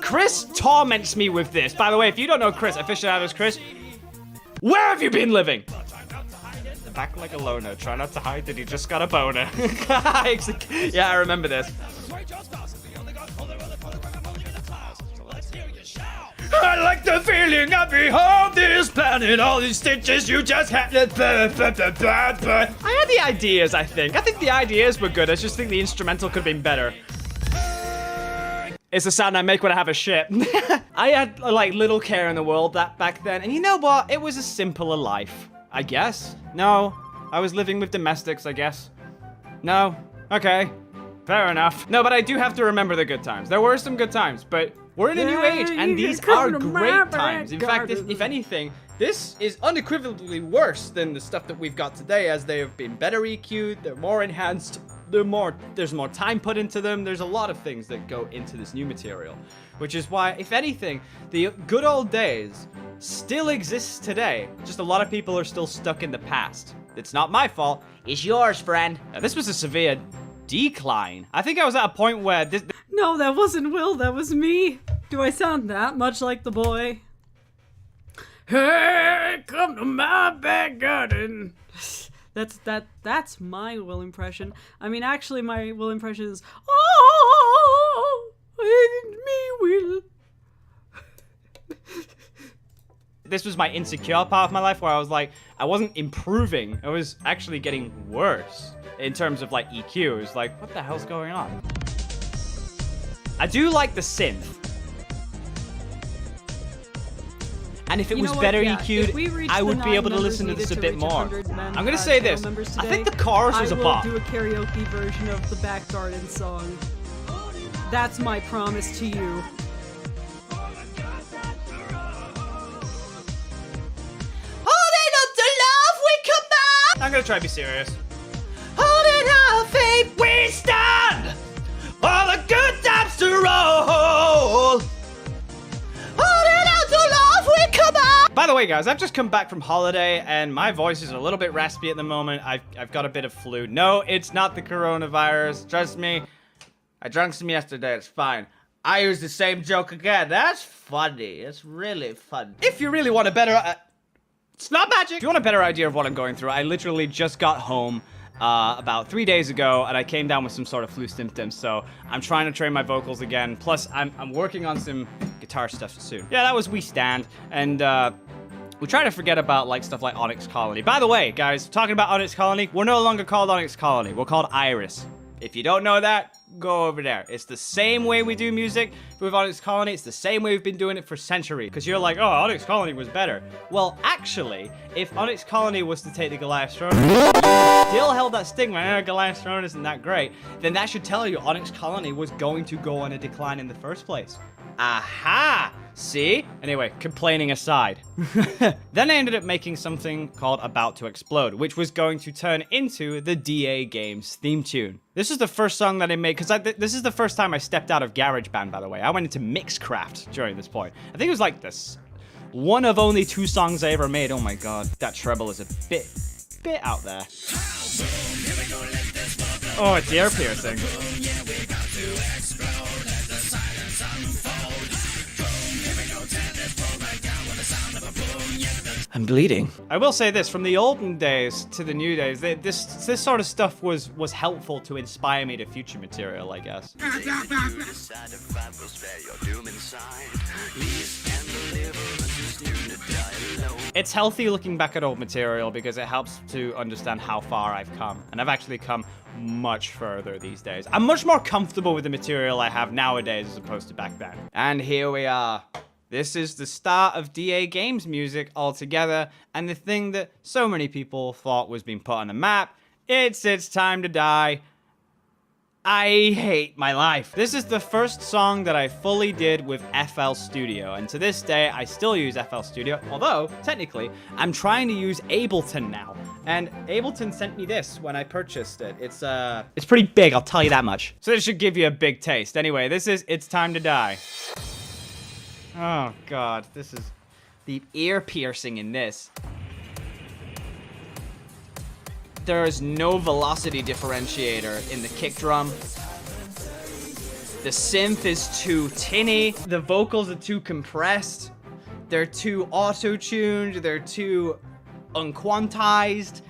Chris torments me with this. By the way, if you don't know Chris, officially I was Chris. Where have you been living? Back like a loner. Try not to hide that he just got a boner. Yeah, I remember this. I like the feeling of behold this planet, all these stitches you just had. I had the ideas, I think. I think the ideas were good. I just think the instrumental could have been better. It's the sound I make when I have a shit. I had, like, little care in the world back then. And you know what? It was a simpler life, I guess. No, I was living with domestics, I guess. No, okay. Fair enough. No, but I do have to remember the good times. There were some good times, but we're in a new age, and these are great times. In fact, if anything, this is unequivocally worse than the stuff that we've got today, as they have been better EQ'd, they're more enhanced, there's more time put into them. There's a lot of things that go into this new material, which is why, if anything, the good old days still exists today. Just a lot of people are still stuck in the past. It's not my fault. It's yours, friend. Now, this was a severe decline. I think I was at a point where this. No, that wasn't Will, that was me. Do I sound that much like the boy? Hey, come to my back garden. That's my Will impression. I mean, actually, my Will impression is, oh, it's me, Will. This was my insecure part of my life where I was like, I wasn't improving. I was actually getting worse in terms of like EQ. It was like, what the hell's going on? I do like the synth. And if it was better EQ'd, I would be able to listen to this a bit more. I'm gonna say this. I think the chorus was a bop. I will do a karaoke version of the Back Garden song. That's my promise to you. I'm gonna try to be serious. Holding our faith, we stand. All the good times to roll. Holding out to love, we come out. By the way, guys, I've just come back from holiday, and my voice is a little bit raspy at the moment. I've got a bit of flu. No, it's not the coronavirus. Trust me. I drank some yesterday. It's fine. I use the same joke again. That's funny. It's really fun. If you really want a better. It's not magic. If you want a better idea of what I'm going through, I literally just got home about 3 days ago, and I came down with some sort of flu symptoms, so I'm trying to train my vocals again. Plus, I'm working on some guitar stuff soon. Yeah, that was We Stand, and we try to forget about like stuff like Onyx Colony. By the way, guys, talking about Onyx Colony, we're no longer called Onyx Colony. We're called Iris. If you don't know that, go over there. It's the same way we do music with Onyx Colony. It's the same way we've been doing it for centuries. Because you're like, oh, Onyx Colony was better. Well, actually, if Onyx Colony was to take the Goliath's throne, still held that stigma, Goliath's throne isn't that great, then that should tell you Onyx Colony was going to go on a decline in the first place. Aha! See? Anyway, complaining aside. Then I ended up making something called About to Explode, which was going to turn into the DAGames theme tune. This is the first song that I made, because this is the first time I stepped out of GarageBand, by the way. I went into Mixcraft during this point. I think it was like this. One of only 2 songs I ever made. Oh my god, that treble is a bit out there. Oh, it's ear piercing. I'm bleeding. I will say this, from the olden days to the new days, this sort of stuff was helpful to inspire me to future material, I guess. It's healthy looking back at old material because it helps to understand how far I've come. And I've actually come much further these days. I'm much more comfortable with the material I have nowadays as opposed to back then. And here we are. This is the start of DAGames music altogether, and the thing that so many people thought was being put on the map. It's time to die. I hate my life. This is the first song that I fully did with FL Studio, and to this day, I still use FL Studio, although, technically, I'm trying to use Ableton now. And Ableton sent me this when I purchased it. It's pretty big, I'll tell you that much. So this should give you a big taste. Anyway, this is It's Time to Die. Oh god, this is the ear piercing in this. There is no velocity differentiator in the kick drum. The synth is too tinny. The vocals are too compressed. They're too auto-tuned. They're too unquantized.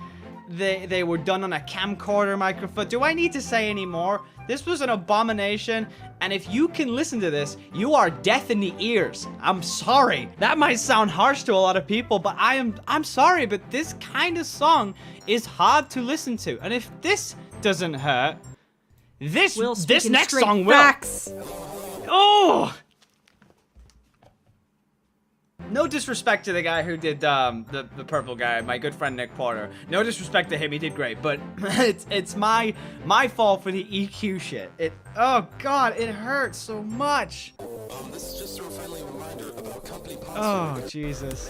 They were done on a camcorder microphone. Do I need to say any more? This was an abomination, and if you can listen to this, you are deaf in the ears. I'm sorry. That might sound harsh to a lot of people, but I'm sorry, but this kind of song is hard to listen to. And if this doesn't hurt, this next song will. Oh! No disrespect to the guy who did the purple guy, my good friend Nick Porter. No disrespect to him, he did great, but it's my fault for the EQ shit. Oh god, it hurts so much. This is just a friendly reminder about company policy. Oh Jesus.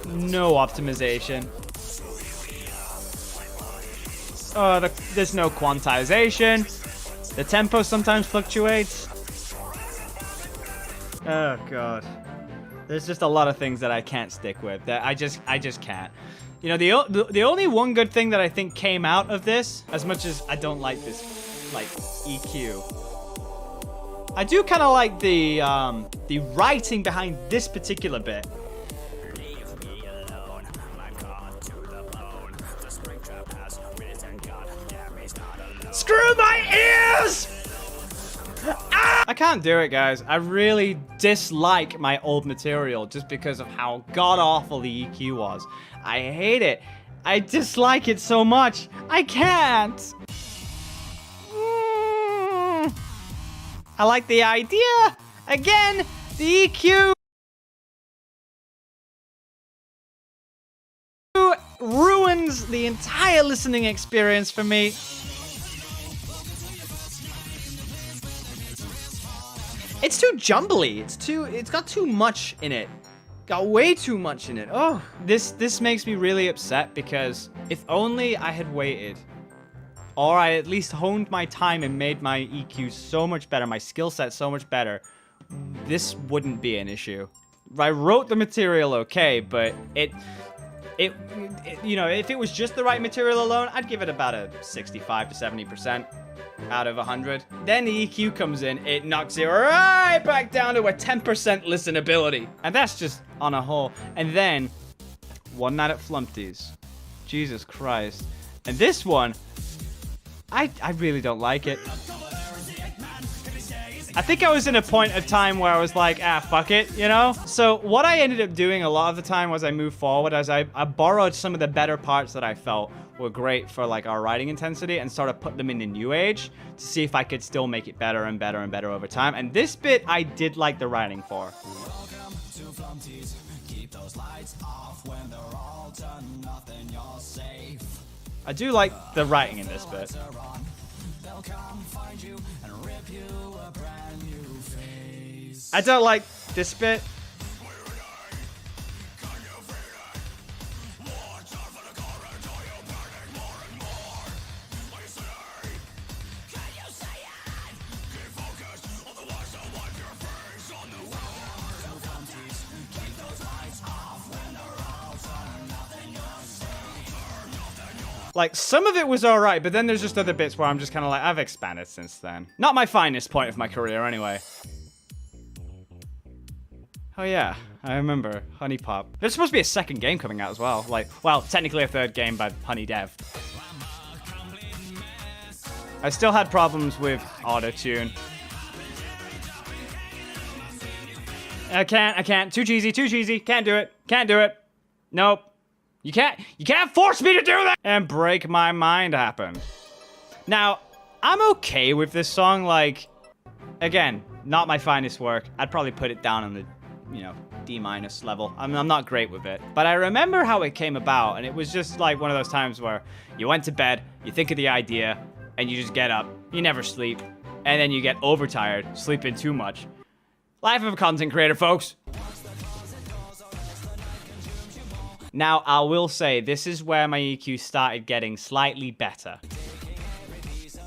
No optimization. Oh, there's no quantization. The tempo sometimes fluctuates. Oh god. There's just a lot of things that I can't stick with. That I just can't. You know, the only one good thing that I think came out of this, as much as I don't like this, like, EQ, I do kind of like the writing behind this particular bit. Screw my ears! Ah! I can't do it, guys. I really dislike my old material just because of how god-awful the EQ was. I hate it. I dislike it so much. I can't. I like the idea. Again, the EQ ruins the entire listening experience for me. It's too jumbly. It's got too much in it. Got way too much in it. Oh, this makes me really upset because if only I had waited, or I at least honed my time and made my EQ so much better, my skill set so much better, this wouldn't be an issue. I wrote the material okay, but it you know, if it was just the right material alone, I'd give it about a 65 to 70%. Out of 100. Then the EQ comes in, it knocks it right back down to a 10% listenability. And that's just on a whole. And then, One Night at Flumpty's. Jesus Christ. And this one, I really don't like it. I think I was in a point of time where I was like, fuck it, you know? So what I ended up doing a lot of the time as I moved forward, as I borrowed some of the better parts that I felt were great for like our writing intensity and sort of put them in the new age to see if I could still make it better and better and better over time. And this bit I did like the writing for. I do like the writing in this bit. I don't like this bit. Like, some of it was alright, but then there's just other bits where I'm just kind of like, I've expanded since then. Not my finest point of my career, anyway. Oh yeah, I remember. Honey Pop. There's supposed to be a second game coming out as well. Like, well, technically a third game by Honey Dev. I still had problems with auto-tune. I can't. Too cheesy. Can't do it. Nope. You can't force me to do that! And Break My Mind happened. Now, I'm okay with this song, like, again, not my finest work. I'd probably put it down on the, you know, D- level. I'm not great with it. But I remember how it came about, and it was just like one of those times where you went to bed, you think of the idea, and you just get up. You never sleep. And then you get overtired, sleeping too much. Life of a content creator, folks. Now, I will say, this is where my EQ started getting slightly better.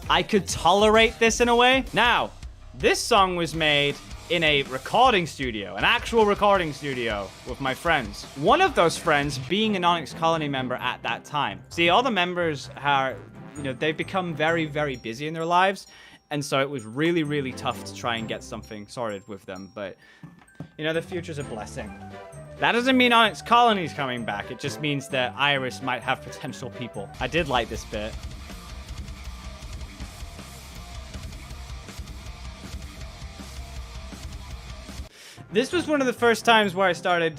I could tolerate this in a way. Now, this song was made in a recording studio, an actual recording studio with my friends. One of those friends being an Onyx Colony member at that time. See, all the members are, you know, they've become very, very busy in their lives. And so it was really, really tough to try and get something sorted with them. But, you know, the future's a blessing. That doesn't mean Onyx Colony's coming back. It just means that Iris might have potential people. I did like this bit. This was one of the first times where I started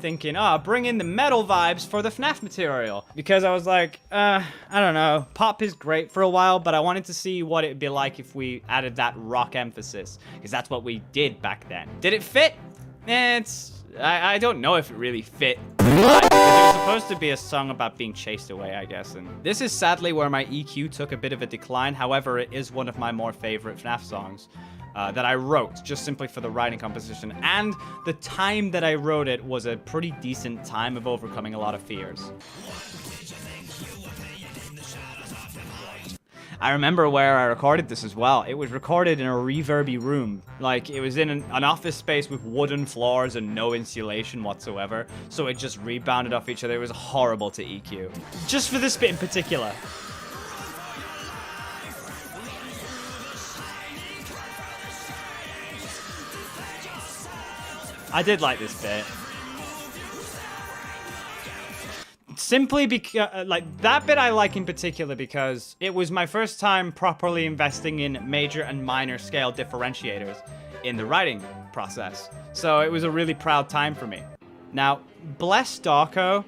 thinking, bring in the metal vibes for the FNAF material. Because I was like, I don't know, pop is great for a while, but I wanted to see what it'd be like if we added that rock emphasis. Because that's what we did back then. Did it fit? I don't know if it really fit. Because it was supposed to be a song about being chased away, I guess. And this is sadly where my EQ took a bit of a decline. However, it is one of my more favorite FNAF songs. That I wrote just simply for the writing composition, and the time that I wrote it was a pretty decent time of overcoming a lot of fears. I remember where I recorded this as well. It was recorded in a reverby room. Like, it was in an office space with wooden floors and no insulation whatsoever. So it just rebounded off each other. It was horrible to EQ. Just for this bit in particular. I did like this bit. Simply because, like, that bit I like in particular because it was my first time properly investing in major and minor scale differentiators in the writing process. So it was a really proud time for me. Now, bless Darko,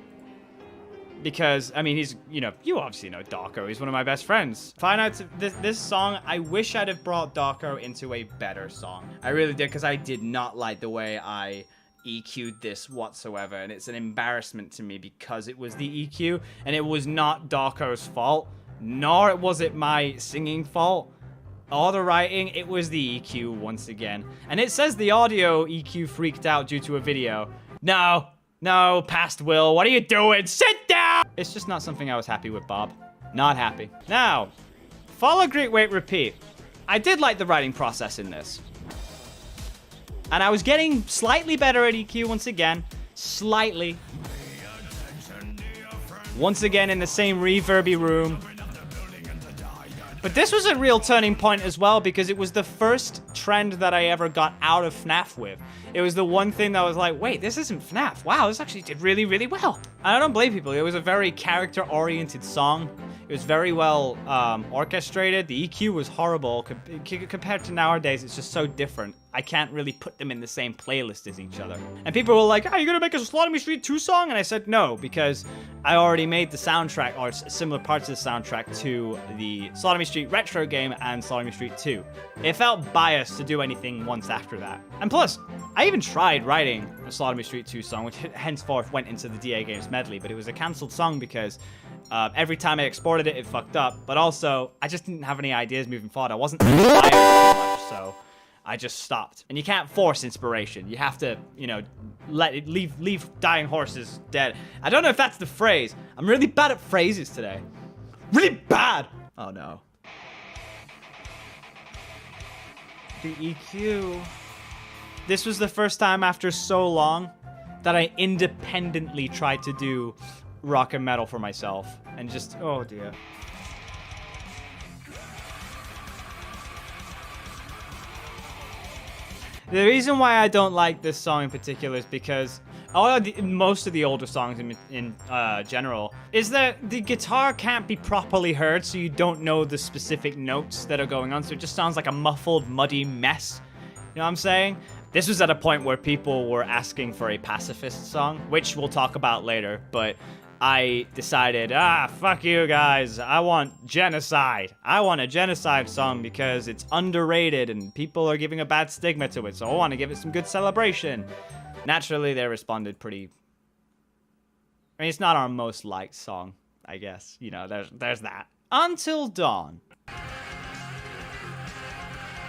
because, I mean, he's, you know, you obviously know Darko. He's one of my best friends. Find out this song, I wish I'd have brought Darko into a better song. I really did, because I did not like the way I EQ'd this whatsoever, and it's an embarrassment to me because it was the EQ, and it was not Darko's fault, nor was it my singing fault, or the writing. It was the EQ once again. And it says the audio EQ freaked out due to a video. No, past Will, what are you doing? Sit down! It's just not something I was happy with, Bob. Not happy. Now, follow, greet, wait, repeat. I did like the writing process in this. And I was getting slightly better at EQ once again. Slightly. Once again in the same reverby room. But this was a real turning point as well because it was the first trend that I ever got out of FNAF with. It was the one thing that was like, wait, this isn't FNAF. Wow, this actually did really, really well. And I don't blame people. It was a very character-oriented song. It was very well orchestrated. The EQ was horrible. Compared to nowadays, it's just so different. I can't really put them in the same playlist as each other. And people were like, oh, you're gonna make a Slaughter Me Street 2 song? And I said no, because I already made the soundtrack, or similar parts of the soundtrack, to the Slaughter Me Street retro game and Slaughter Me Street 2. It felt biased to do anything once after that. And plus, I even tried writing a Slaughter Me Street 2 song, which henceforth went into the DAGames medley, but it was a cancelled song because every time I exported it, it fucked up. But also, I just didn't have any ideas moving forward. I wasn't inspired too much, so I just stopped. And you can't force inspiration. You have to, you know, let it leave dying horses dead. I don't know if that's the phrase. I'm really bad at phrases today. Really bad. Oh no. The EQ. This was the first time after so long that I independently tried to do rock and metal for myself. And just, oh dear. The reason why I don't like this song in particular is because most of the older songs in general is that the guitar can't be properly heard, so you don't know the specific notes that are going on, so it just sounds like a muffled, muddy mess. You know what I'm saying? This was at a point where people were asking for a pacifist song, which we'll talk about later, but I decided, fuck you guys, I want genocide. I want a genocide song because it's underrated and people are giving a bad stigma to it, so I want to give it some good celebration. Naturally, they responded pretty... I mean, it's not our most liked song, I guess. You know, there's that. Until Dawn.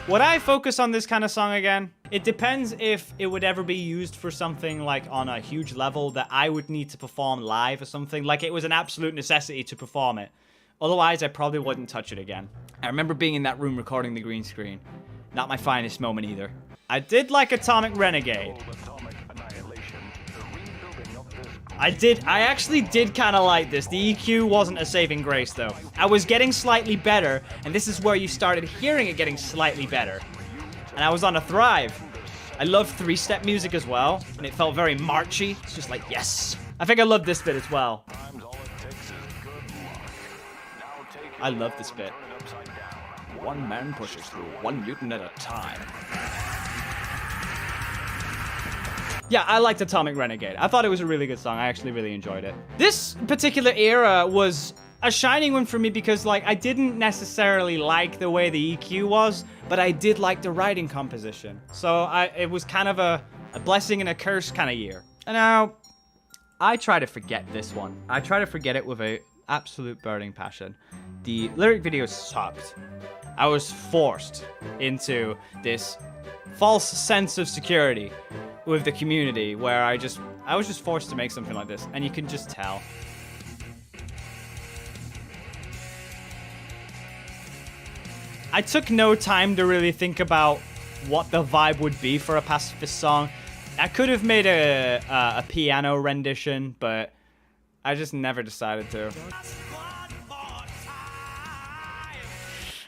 Would I focus on this kind of song again? It depends if it would ever be used for something like on a huge level that I would need to perform live or something. Like it was an absolute necessity to perform it. Otherwise, I probably wouldn't touch it again. I remember being in that room recording the green screen. Not my finest moment either. I did like Atomic Renegade. I actually did kind of like this. The EQ wasn't a saving grace, though. I was getting slightly better, and this is where you started hearing it getting slightly better. And I was on a thrive. I love three-step music as well, and it felt very marchy. It's just like, yes. I think I love this bit as well. I love this bit. One man pushes through, one mutant at a time. Yeah, I liked Atomic Renegade. I thought it was a really good song. I actually really enjoyed it. This particular era was a shining one for me because, like, I didn't necessarily like the way the EQ was, but I did like the writing composition. So it was kind of a blessing and a curse kind of year. And now, I try to forget this one. I try to forget it with a absolute burning passion. The lyric video sucked. I was forced into this false sense of security with the community where I was just forced to make something like this, and you can just tell. I took no time to really think about what the vibe would be for a pacifist song. I could have made a piano rendition, but I just never decided to.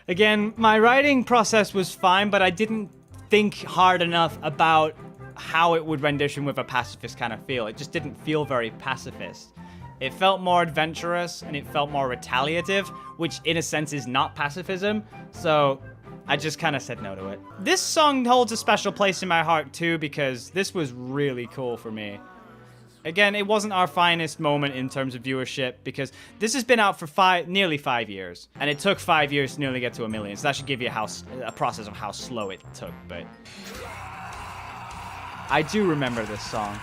Again, my writing process was fine, but I didn't think hard enough about how it would rendition with a pacifist kind of feel. It just didn't feel very pacifist. It felt more adventurous, and it felt more retaliative, which in a sense is not pacifism, so I just kind of said no to it. This song holds a special place in my heart too, because this was really cool for me. Again, it wasn't our finest moment in terms of viewership, because this has been out for nearly 5 years, and it took 5 years to nearly get to 1 million, so that should give you a process of how slow it took, but I do remember this song.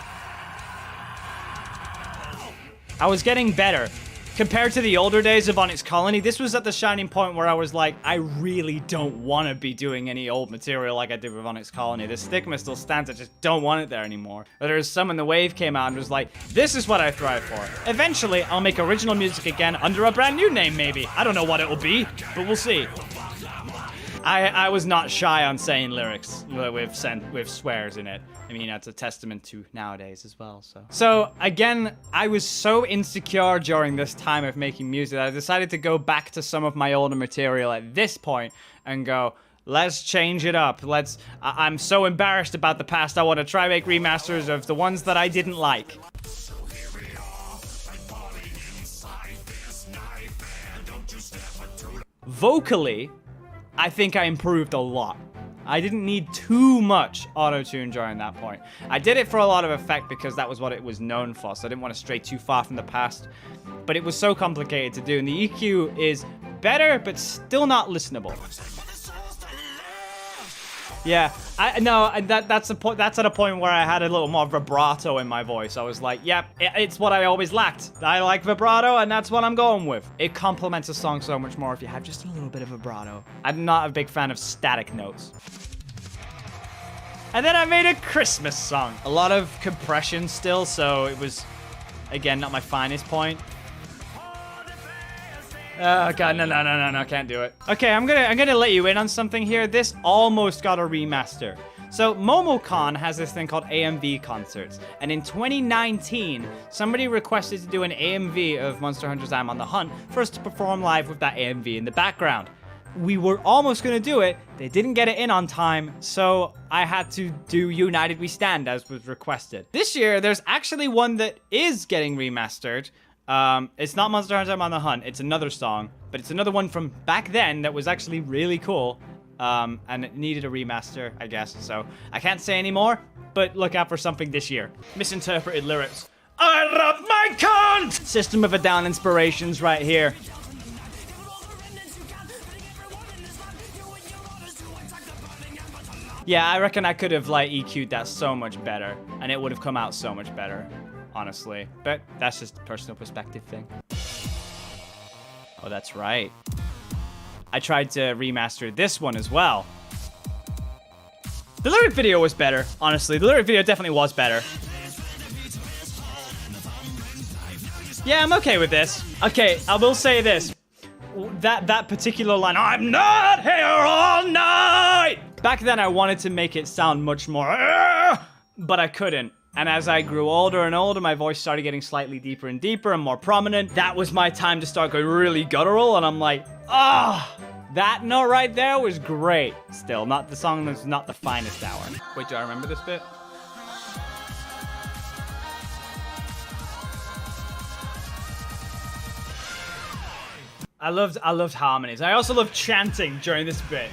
I was getting better. Compared to the older days of Onyx Colony, this was at the shining point where I was like, I really don't want to be doing any old material like I did with Onyx Colony. The stigma still stands, I just don't want it there anymore. There's some in the wave came out and was like, this is what I thrive for. Eventually, I'll make original music again under a brand new name maybe. I don't know what it will be, but we'll see. I was not shy on saying lyrics with swears in it. I mean, that's a testament to nowadays as well, so. So, again, I was so insecure during this time of making music that I decided to go back to some of my older material at this point and go, let's change it up. I'm so embarrassed about the past, I want to try make remasters of the ones that I didn't like. Vocally, I think I improved a lot. I didn't need too much auto-tune during that point. I did it for a lot of effect because that was what it was known for, so I didn't want to stray too far from the past. But it was so complicated to do, and the EQ is better, but still not listenable. Yeah, that's the point. That's at a point where I had a little more vibrato in my voice. I was like, yep, it's what I always lacked. I like vibrato, and that's what I'm going with. It complements a song so much more if you have just a little bit of vibrato. I'm not a big fan of static notes. And then I made a Christmas song. A lot of compression still, so it was, again, not my finest point. Oh god, no, can't do it. Okay, I'm gonna let you in on something here. This almost got a remaster. So MomoCon has this thing called AMV concerts, and in 2019, somebody requested to do an AMV of Monster Hunter's I'm on the Hunt for us to perform live with that AMV in the background. We were almost gonna do it, they didn't get it in on time, so I had to do United We Stand as was requested. This year, there's actually one that is getting remastered. It's not Monster Hunter I'm on the Hunt, it's another song, but it's another one from back then that was actually really cool, and it needed a remaster, I guess, so I can't say any more, but look out for something this year. Misinterpreted lyrics. I love my cunt! System of a Down inspirations right here. Yeah, I reckon I could have, like, EQ'd that so much better, and it would have come out so much better. Honestly, but that's just a personal perspective thing. Oh, that's right. I tried to remaster this one as well. The lyric video was better, honestly. The lyric video definitely was better. Yeah, I'm okay with this. Okay, I will say this. That particular line, I'm not here all night! Back then, I wanted to make it sound much more, but I couldn't. And as I grew older and older, my voice started getting slightly deeper and deeper and more prominent. That was my time to start going really guttural, and I'm like, that note right there was great. Still, the song was not the finest hour. Wait, do I remember this bit? I loved harmonies. I also loved chanting during this bit.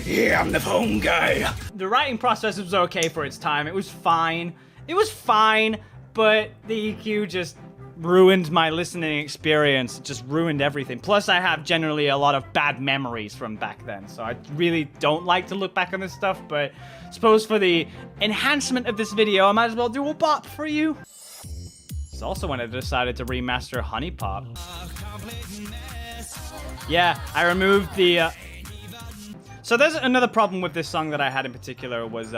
Yeah, I'm the phone guy. The writing process was okay for its time. It was fine. It was fine, but the EQ just ruined my listening experience. It just ruined everything. Plus, I have generally a lot of bad memories from back then, so I really don't like to look back on this stuff, but I suppose for the enhancement of this video, I might as well do a bop for you. It's also when I decided to remaster Honey Pop. Yeah, I removed the... So there's another problem with this song that I had in particular was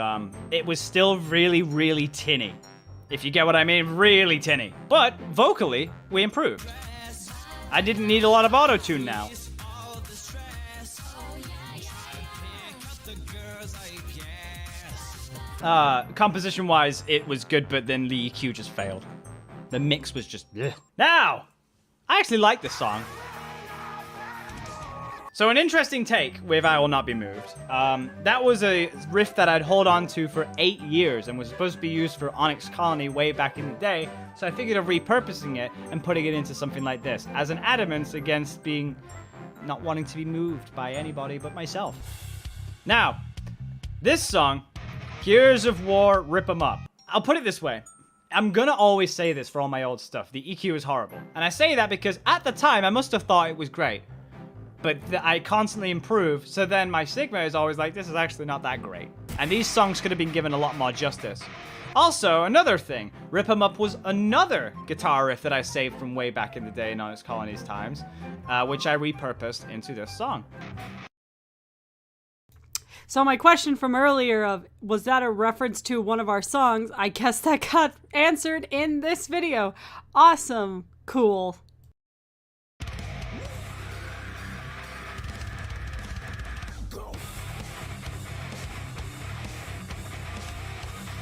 it was still really, really tinny. If you get what I mean, really tinny. But vocally, we improved. I didn't need a lot of auto-tune now. Composition-wise, it was good, but then the EQ just failed. The mix was just... Ugh. Now, I actually like this song. So an interesting take with I Will Not Be Moved. That was a riff that I'd hold on to for 8 years and was supposed to be used for Onyx Colony way back in the day, so I figured of repurposing it and putting it into something like this, as an adamance against not wanting to be moved by anybody but myself. Now, this song, Gears of War, Rip 'Em Up. I'll put it this way. I'm gonna always say this for all my old stuff. The EQ is horrible. And I say that because at the time, I must have thought it was great. But I constantly improve, so then my Sigma is always like, this is actually not that great. And these songs could have been given a lot more justice. Also, another thing, Rip 'Em Up was another guitar riff that I saved from way back in the day in Onyx Colony's times, which I repurposed into this song. So my question from earlier of, was that a reference to one of our songs? I guess that got answered in this video. Awesome. Cool.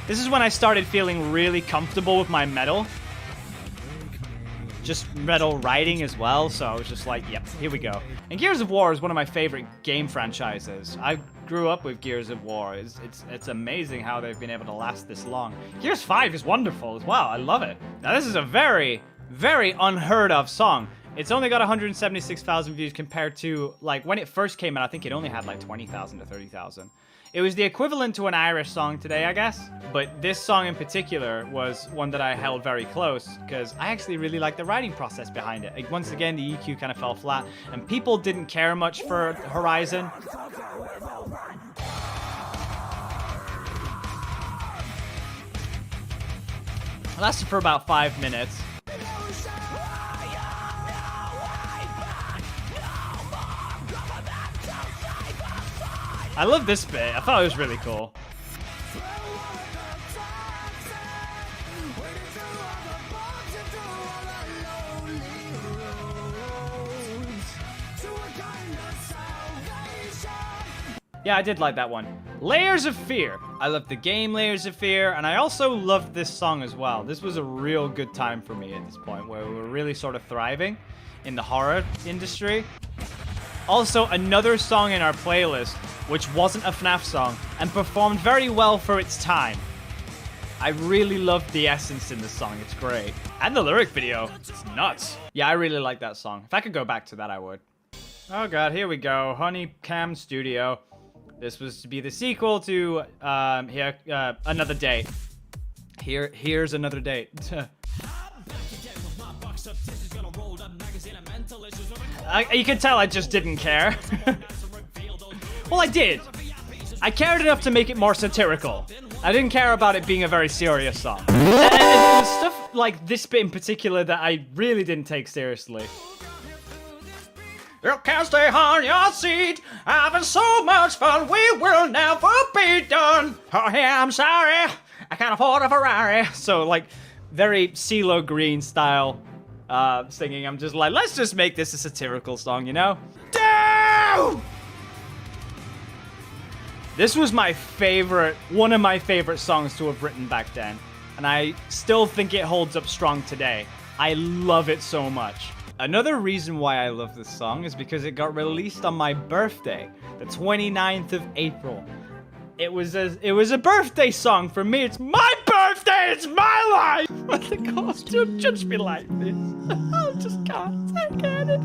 This is when I started feeling really comfortable with my metal. Just metal writing as well, so I was just like, yep, here we go. And Gears of War is one of my favorite game franchises. I grew up with Gears of War. It's amazing how they've been able to last this long. Gears 5 is wonderful as well. I love it. Now this is a very, very unheard of song. It's only got 176,000 views compared to, like, when it first came out, I think it only had like 20,000 to 30,000. It was the equivalent to an Irish song today, I guess. But this song in particular was one that I held very close because I actually really liked the writing process behind it. Like, once again, the EQ kind of fell flat and people didn't care much for Horizon. It lasted for about 5 minutes. I love this bit. I thought it was really cool. Yeah, I did like that one. Layers of Fear. I love the game Layers of Fear, and I also loved this song as well. This was a real good time for me at this point, where we were really sort of thriving in the horror industry. Also, another song in our playlist, which wasn't a FNAF song, and performed very well for its time. I really loved the essence in this song, it's great. And the lyric video, it's nuts. Yeah, I really like that song. If I could go back to that, I would. Oh god, here we go, Honeycam Studio. This was to be the sequel to, Another Date. Here's Another Date. You can tell I just didn't care. Well, I did. I cared enough to make it more satirical. I didn't care about it being a very serious song. And it was stuff like this bit in particular that I really didn't take seriously. You can't stay on your seat, having so much fun, we will never be done. Oh yeah, I'm sorry, I can't afford a Ferrari. So like, very CeeLo Green style singing. I'm just like, let's just make this a satirical song, you know? Down! This was my favorite, one of my favorite songs to have written back then. And I still think it holds up strong today. I love it so much. Another reason why I love this song is because it got released on my birthday, the 29th of April. It was a birthday song for me. It's my birthday, it's my life! But the costume judge me like this. I just can't take it.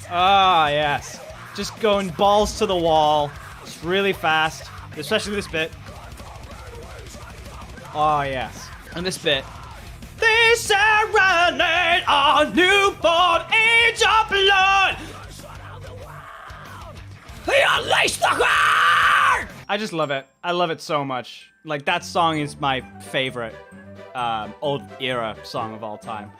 Ah, yes. Just going balls to the wall. Just really fast. Especially this bit. Oh, yes. And this bit. They serenade our newborn age of blood. They unleash the heart. I just love it. I love it so much. Like, that song is my favorite old era song of all time.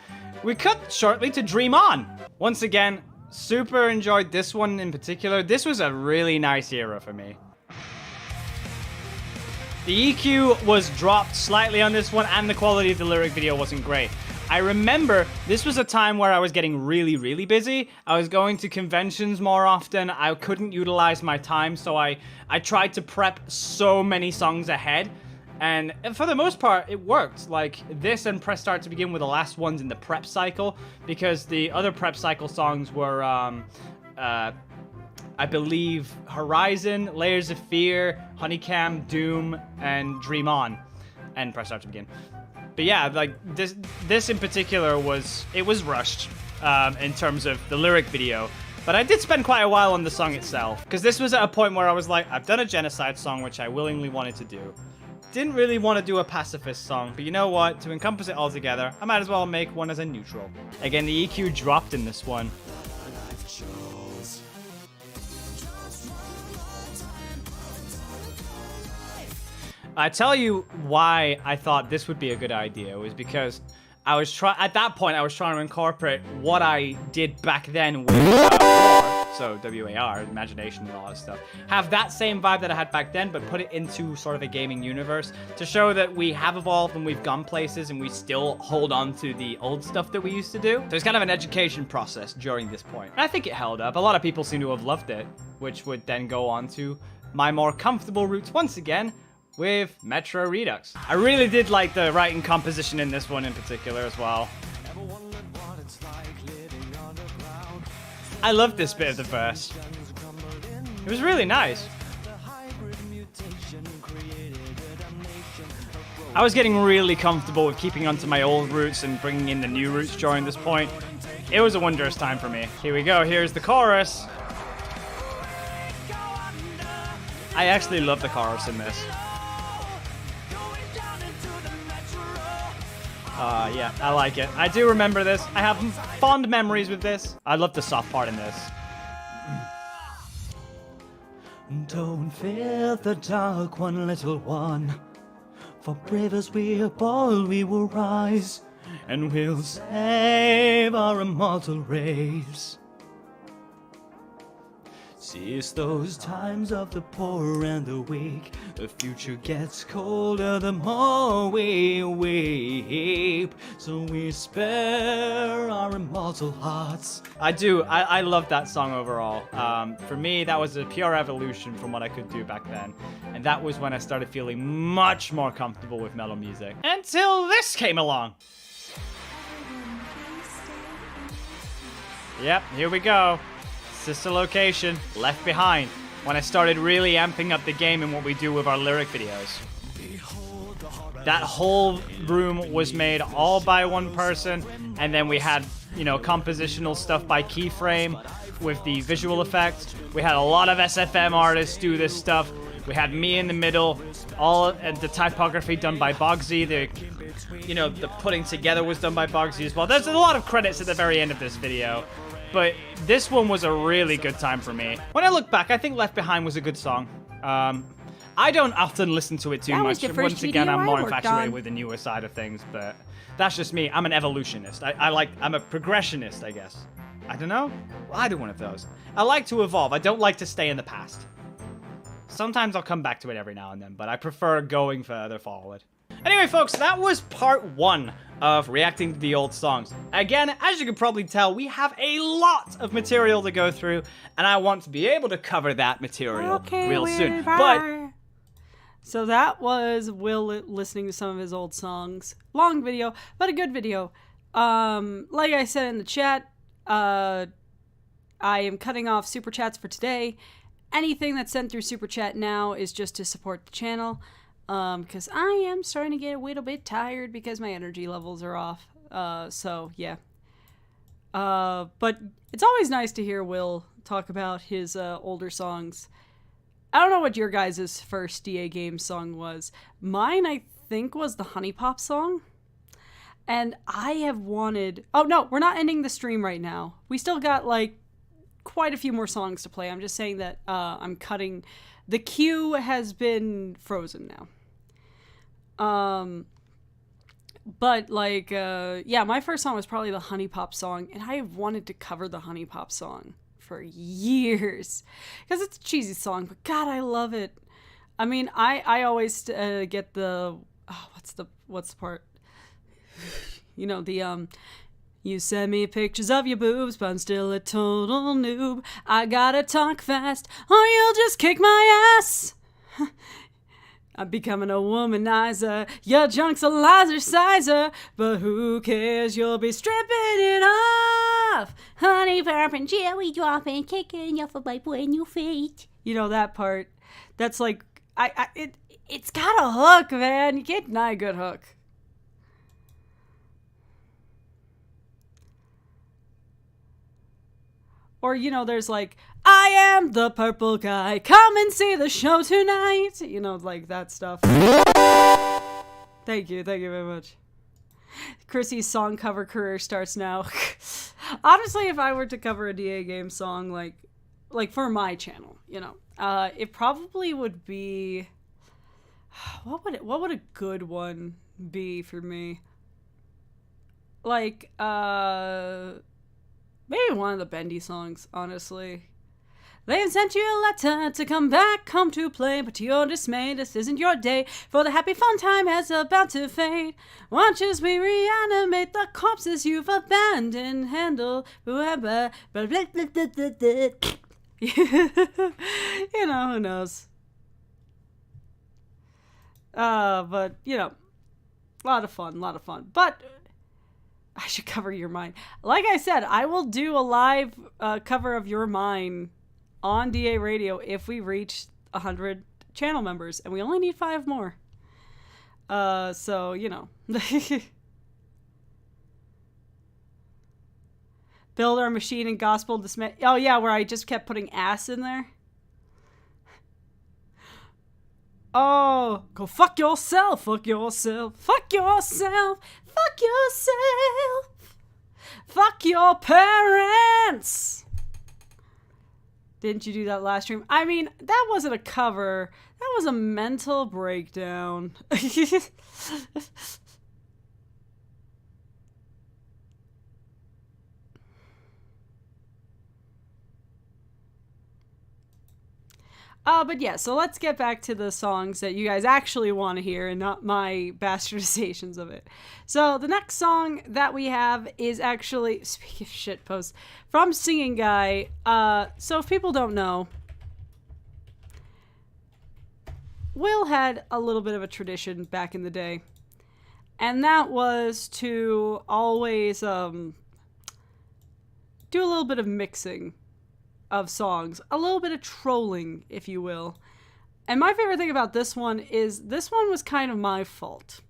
We cut shortly to Dream On. Once again, super enjoyed this one in particular. This was a really nice era for me. The EQ was dropped slightly on this one, and the quality of the lyric video wasn't great. I remember this was a time where I was getting really, really busy. I was going to conventions more often. I couldn't utilize my time, so I tried to prep so many songs ahead. And for the most part, it worked. Like, this and Press Start to Begin were the last ones in the prep cycle, because the other prep cycle songs were, I believe, Horizon, Layers of Fear, Honeycam, Doom, and Dream On, and Press Start to Begin. But yeah, like, this in particular was rushed in terms of the lyric video. But I did spend quite a while on the song itself, because this was at a point where I was like, I've done a genocide song, which I willingly wanted to do. Didn't really want to do a pacifist song, but you know what? To encompass it all together, I might as well make one as a neutral. Again, the EQ dropped in this one. I tell you why I thought this would be a good idea was because at that point I was trying to incorporate what I did back then with WAR, so WAR, imagination and all that stuff. Have that same vibe that I had back then, but put it into sort of a gaming universe to show that we have evolved and we've gone places and we still hold on to the old stuff that we used to do. So it's kind of an education process during this point. And I think it held up. A lot of people seem to have loved it, which would then go on to my more comfortable routes once again, with Metro Redux. I really did like the writing composition in this one in particular as well. I loved this bit of the verse. It was really nice. I was getting really comfortable with keeping onto my old roots and bringing in the new roots during this point. It was a wondrous time for me. Here we go, here's the chorus. I actually love the chorus in this. Yeah, I like it. I do remember this. I have fond memories with this. I love the soft part in this. Don't fear the dark one, little one. For brave as we are bold, we will rise, and we'll save our immortal race. Seize those times of the poor and the weak. The future gets colder the more we weep. So we spare our immortal hearts. I love that song overall. For me, that was a pure evolution from what I could do back then. And that was when I started feeling much more comfortable with metal music. Until this came along. Yep, here we go. Sister location, Left Behind, when I started really amping up the game and what we do with our lyric videos. That whole room was made all by one person, and then we had, you know, compositional stuff by Keyframe with the visual effects. We had a lot of SFM artists do this stuff. We had me in the middle, all the typography done by Bogsy. The putting together was done by Bogsy as well. There's a lot of credits at the very end of this video. But this one was a really good time for me. When I look back, I think Left Behind was a good song. I don't often listen to it too much. Once again, I'm more infatuated with the newer side of things, but that's just me. I'm an evolutionist. I'm a progressionist, I guess. I don't know. Well, either one of those. I like to evolve. I don't like to stay in the past. Sometimes I'll come back to it every now and then, but I prefer going further forward. Anyway, folks, that was part 1 of reacting to the old songs. Again, as you can probably tell, we have a lot of material to go through, and I want to be able to cover that material real soon. But so that was Will listening to some of his old songs. Long video, but a good video. Like I said in the chat, I am cutting off Super Chats for today. Anything that's sent through Super Chat now is just to support the channel. Because I am starting to get a little bit tired because my energy levels are off. So, yeah. But it's always nice to hear Will talk about his older songs. I don't know what your guys' first DAGames song was. Mine, I think, was the Honey Pop song. And I have wanted... Oh, no, we're not ending the stream right now. We still got, like, quite a few more songs to play. I'm just saying that I'm cutting... The queue has been frozen now. But like, yeah, my first song was probably the Honey Pop song, and I have wanted to cover the Honey Pop song for years, because it's a cheesy song, but God, I love it. I mean, I always get the, what's the part? You know, you send me pictures of your boobs, but I'm still a total noob. I gotta talk fast, or you'll just kick my ass. I'm becoming a womanizer. Your junk's a sizer, but who cares? You'll be stripping it off. Honey, popping, jelly dropping, kicking off of my brand new feet. You know that part. That's like, it's got a hook, man. You can't deny a good hook. Or, you know, there's like, I am the purple guy, come and see the show tonight. You know, like that stuff. Thank you very much. Chrissy's song cover career starts now. Honestly, if I were to cover a DAGames song, like for my channel, you know, it probably would be, what would a good one be for me? Like, maybe one of the Bendy songs, honestly. They sent you a letter to come back, home to play, but to your dismay, this isn't your day, for the happy fun time has about to fade. Watch as we reanimate the corpses you've abandoned, handle, whoever, blah, blah, blah, blah, blah, blah. You know, who knows. But, you know, a lot of fun. But I should cover Your Mind. Like I said, I will do a live cover of Your Mind on DARadio if we reach 100 channel members, and we only need 5 more. So, you know. Build Our Machine and Gospel Dismay. Oh, yeah, where I just kept putting ass in there. Oh, go fuck yourself, fuck yourself, fuck yourself, fuck yourself, fuck your parents. Didn't you do that last stream? I mean, that wasn't a cover. That was a mental breakdown. But yeah, so let's get back to the songs that you guys actually want to hear and not my bastardizations of it. So the next song that we have is actually, speaking of shitposts, from Singing Guy. So if people don't know, Will had a little bit of a tradition back in the day. And that was to always do a little bit of mixing of songs, a little bit of trolling, if you will. And my favorite thing about this one is this one was kind of my fault.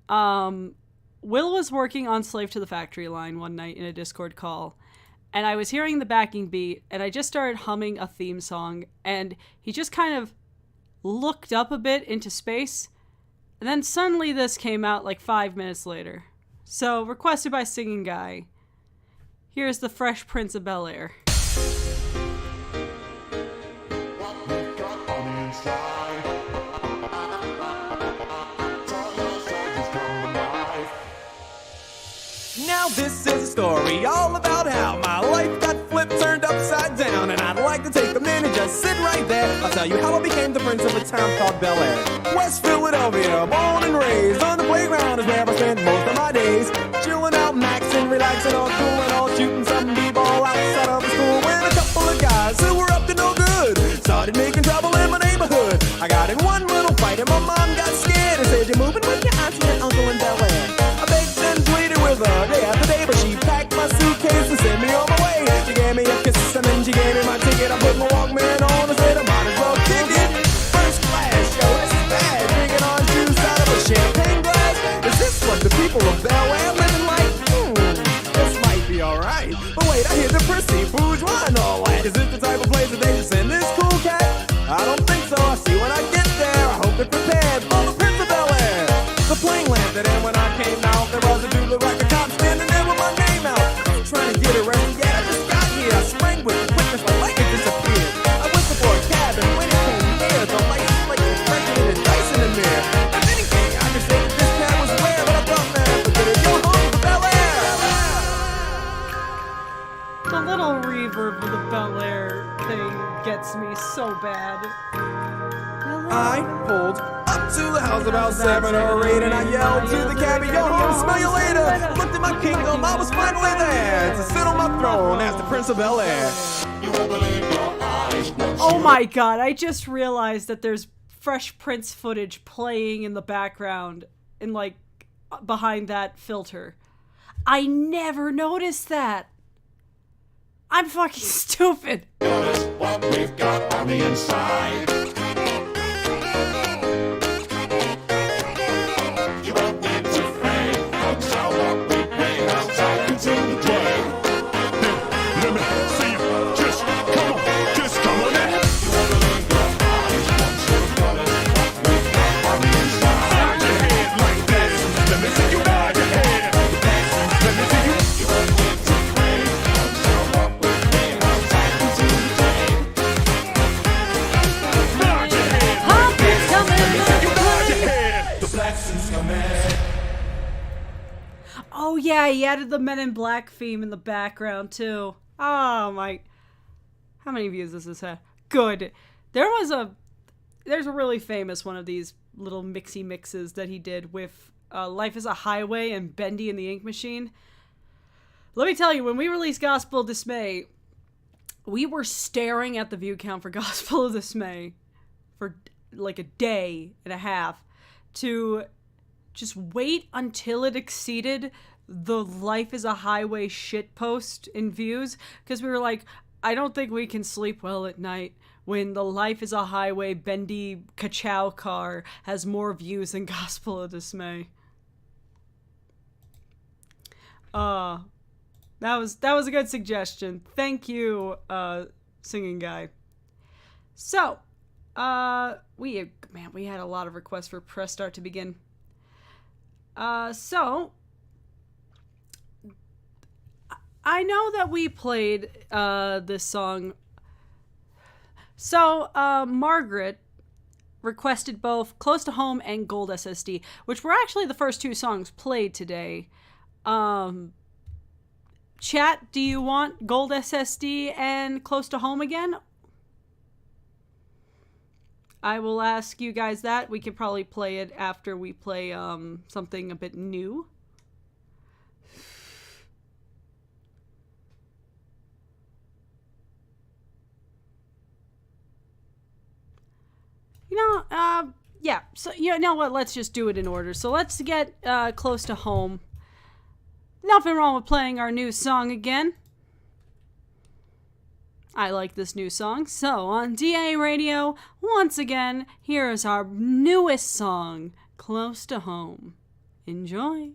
Will was working on Slave to the Factory line one night in a Discord call, and I was hearing the backing beat, and I just started humming a theme song, and he just kind of looked up a bit into space, and then suddenly this came out like 5 minutes later. So, requested by Singing Guy, here's the Fresh Prince of Bel-Air. Now this is a story all about how my life got flipped, turned upside down, and I'd like to take a minute, just sit right there. I'll tell you how I became the prince of a town called Bel Air. West Philadelphia, born and raised, on the playground is where I spent most of my days. Chilling out, maxing, relaxing, all cool and all, shooting some b-ball outside of the school. When a couple of guys who were up to no good started making trouble in my neighborhood. I got in one little fight and my mom got scared and said, "You're moving with your auntie and uncle in Bel Air." I begged and pleaded with her day after day, but she packed my suitcase and sent me on my way. She gave me a kiss and then she gave me my ticket. I put my Walkman on and said I might as well kick it. First class, yo, this is bad. Drinking on juice out of a champagne glass. Is this what the people of Bel Air living like? This might be alright. But wait, I hear the prissy bourgeois and all that. Is it the type of place that they just send this cool cat? I don't think so. I'll see when I get there. I hope they're prepared for the Prince of Bel Air. The plane landed and when I came out, there was a dude look like a cop standing there with my name out. I ain't trying to get arrested yet. I just got here. I sprang with quickness, my light disappeared. I whistled for a cab and when it came near, the light was like a Franklin and Dyson in there. If anything, I could say that this cab was rare, but I thought, man, forget it. You're home for Bel Air. The little reverb of the Bel Air thing gets me so bad. I pulled up to the house about 7 or 8, and I yelled to the cabbie, yo, home, smell you later. Looked at my kingdom, I was finally there to sit on my throne as the Prince of Bel-Air. Oh my god, I just realized that there's Fresh Prince footage playing in the background and like behind that filter. I never noticed that. I'm fucking stupid. Notice what we've got on the inside. You won't need to fade. Don't tell what we pay outside until the day. Let me see you. Just come on. Just come on in. You won't believe your eyes once you've noticed what we've got on the inside. Nod your head like this. Let me see you nod your head. Let me see you. You won't need to fade. Don't tell what we pay outside until the day. Nod your head. Let me see you nod your head. The black suit's coming. Oh yeah, he added the Men in Black theme in the background too. Oh my. How many views does this have? Good. There's a really famous one of these little mixy mixes that he did with Life is a Highway and Bendy and the Ink Machine. Let me tell you, when we released Gospel of Dismay, we were staring at the view count for Gospel of Dismay for like a day and a half to just wait until it exceeded the Life is a Highway shitpost in views, because we were like, I don't think we can sleep well at night when the Life is a Highway bendy ka-chow car has more views than Gospel of Dismay. That was a good suggestion. Thank you, singing guy. So, we had a lot of requests for press start to begin. So I know that we played this song. So Margaret requested both Close to Home and Gold SSD, which were actually the first two songs played today. Chat, do you want Gold SSD and Close to Home again? I will ask you guys that. We could probably play it after we play something a bit new. Yeah, so you know what, let's just do it in order. So let's get Close to Home. Nothing wrong with playing our new song again. I like this new song. So on DARadio, once again, here is our newest song, Close to Home. Enjoy.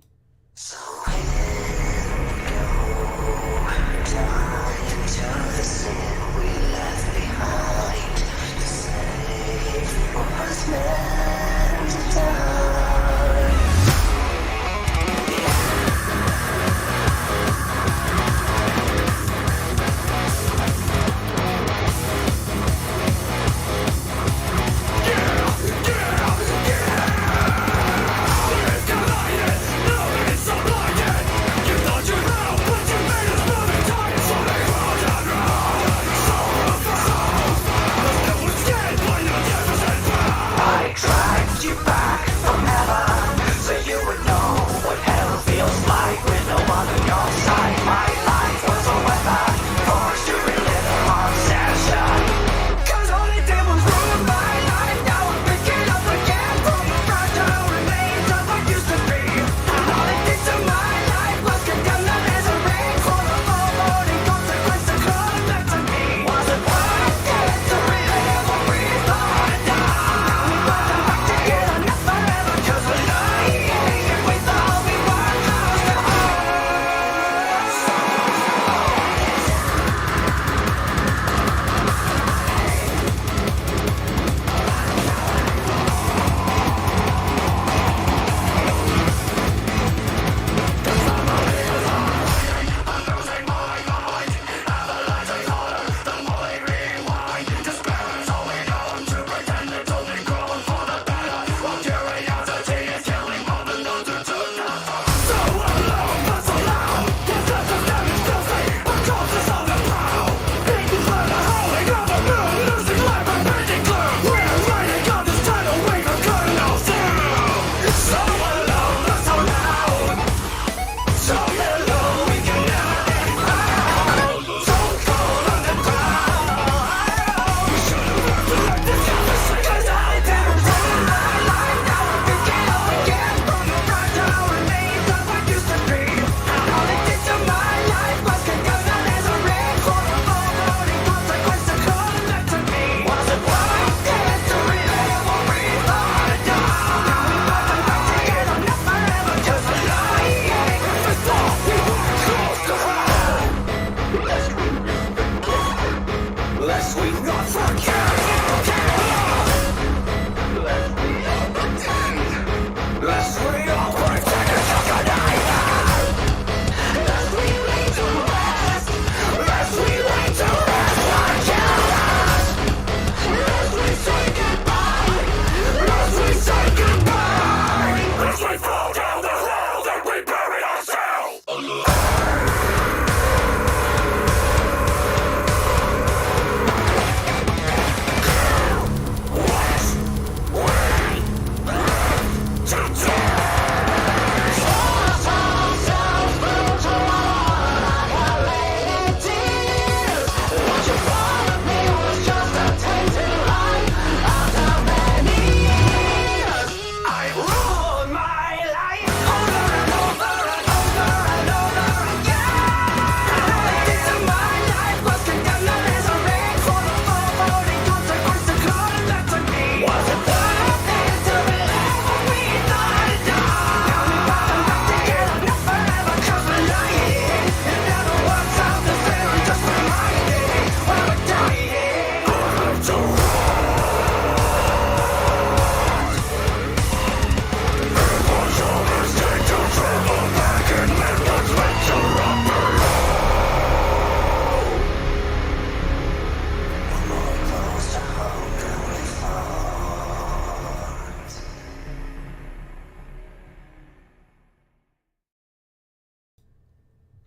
I tried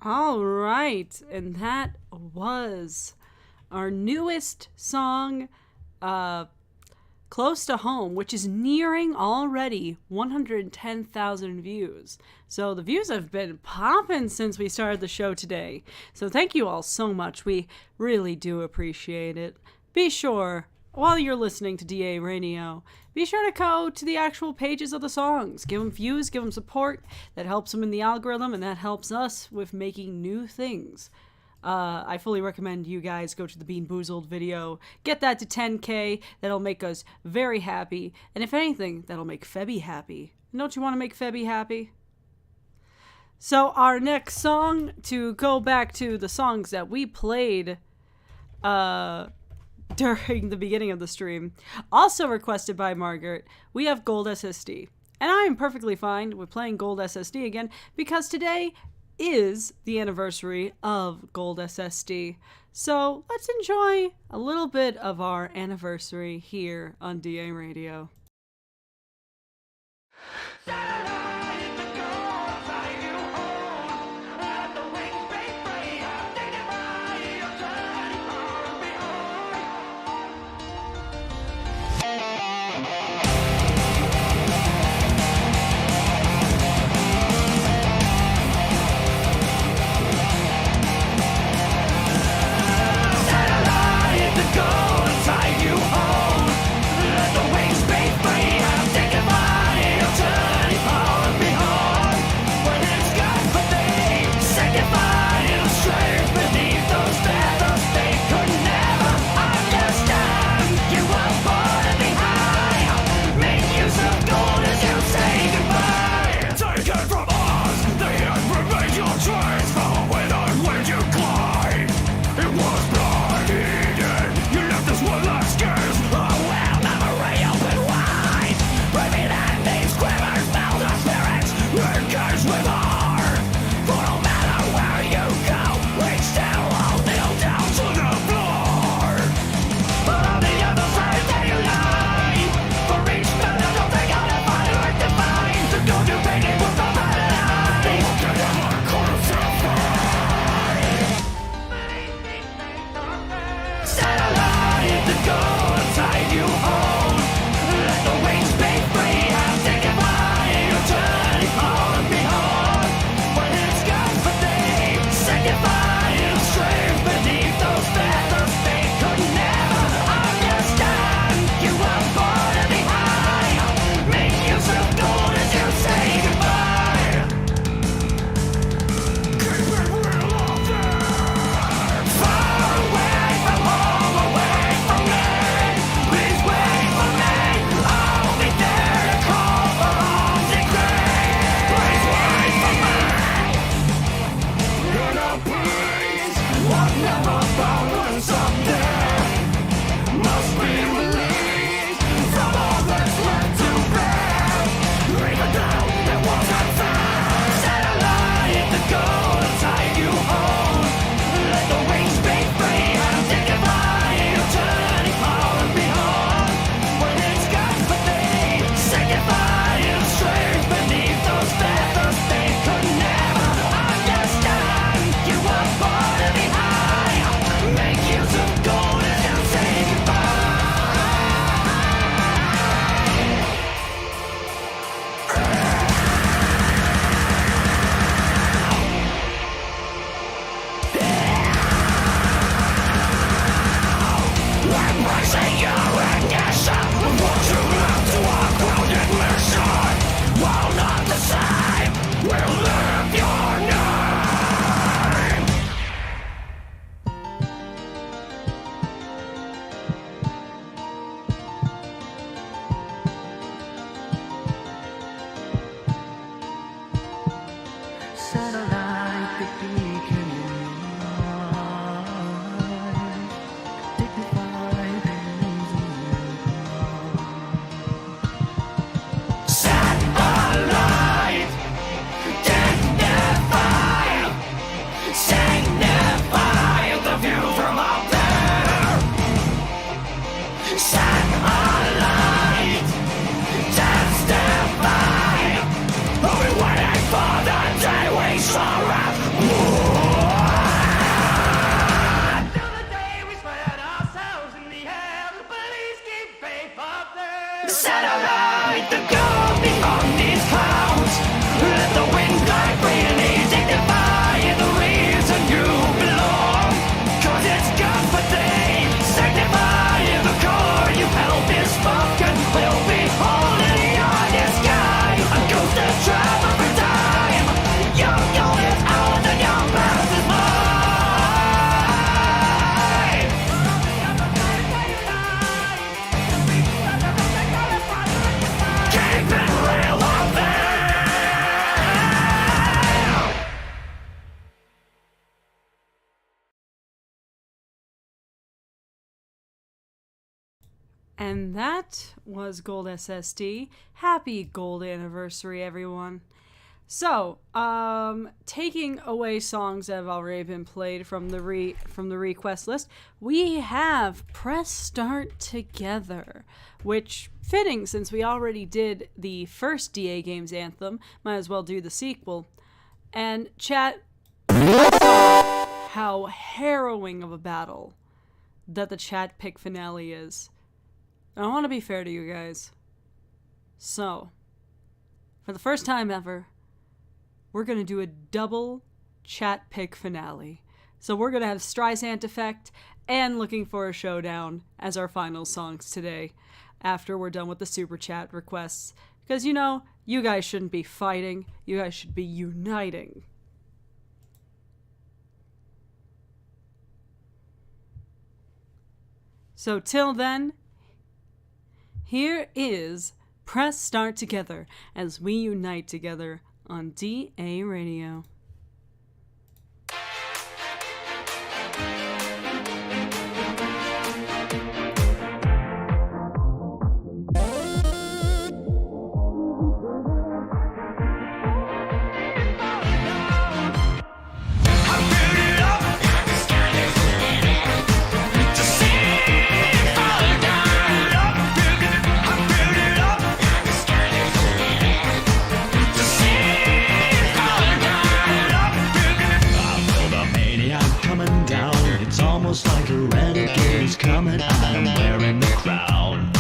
All right, and that was our newest song, Close to Home, which is nearing already 110,000 views. So the views have been popping since we started the show today. So thank you all so much. We really do appreciate it. Be sure, while you're listening to DARadio, be sure to go to the actual pages of the songs. Give them views, give them support. That helps them in the algorithm, and that helps us with making new things. I fully recommend you guys go to the Bean Boozled video. Get that to 10K. That'll make us very happy. And if anything, that'll make Febby happy. Don't you want to make Febby happy? So our next song, to go back to the songs that we played during the beginning of the stream, also requested by Margaret, we have Gold SSD. And I am perfectly fine with playing Gold SSD again, because today is the anniversary of Gold SSD. So let's enjoy a little bit of our anniversary here on DARadio. Go and fly you home. Let the wings be And that was Gold SSD. Happy Gold Anniversary, everyone. So, taking away songs that have already been played from the request list, we have Press Start Together, which, fitting since we already did the first DAGames anthem, might as well do the sequel. And chat, I saw how harrowing of a battle that the chat pick finale is. I want to be fair to you guys. So, for the first time ever, we're going to do a double chat pick finale. So we're going to have Streisand Effect and Looking for a Showdown as our final songs today, after we're done with the super chat requests. Because, you know, you guys shouldn't be fighting. You guys should be uniting. So till then, here is Press Start Together as we unite together on DARadio. Almost like a renegade is coming out and wearing the crown.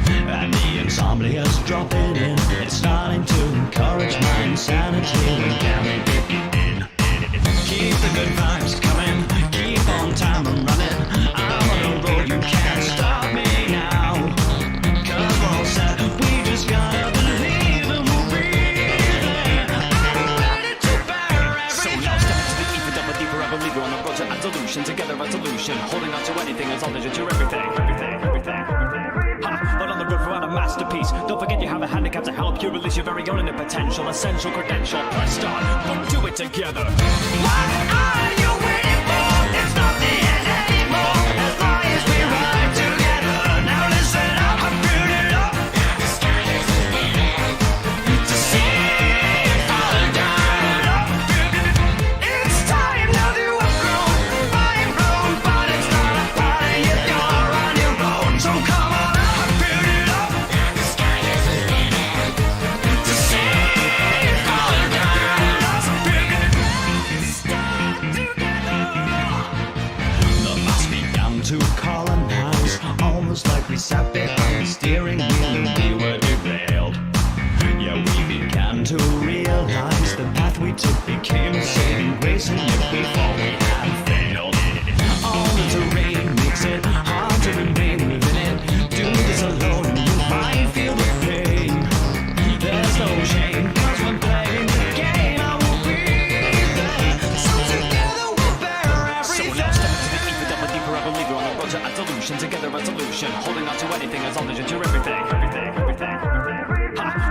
And the insomnia's dropping in. It's starting to encourage my insanity. When can we begin? Keep the good vibes coming. Keep on time and running. I'm on a road, you can't stop me now. 'Cause we're all set. We just gotta believe and we'll be there. I'm ready to bear everything. So now step into the ether, double deeper, I believe we're on the road to absolution. Together resolution, holding on to anything as long as it's your everything. But on the road for out a masterpiece. Don't forget you have a handicap to help you release your very own inner potential. Essential credential, press start, we'll do it together. What are you waiting for? It's not the end anymore. As long as we ride together. Now listen up, I build it up. The sky is the limit. To see it fall down. It's time now to outgrow. Mind blown, but it's not a party if you're on your own. So come on up, I build it up. The sky is the limit. To see it fall down. Start together. The mass began to colonize, almost like we sat behind the steering wheel and we were derailed. Yeah, we began to realize the path we took became a saving grace, and yet we thought we had failed. All the terrain makes it hard to remain within it. Do this alone and you might feel the pain. There's no shame, 'cause we're playing the game. I will be there, so together we'll bear everything. So now step into the ether, double deeper, I believe we're on the road to absolution. Together resolution, holding on to anything as long as it's your everything.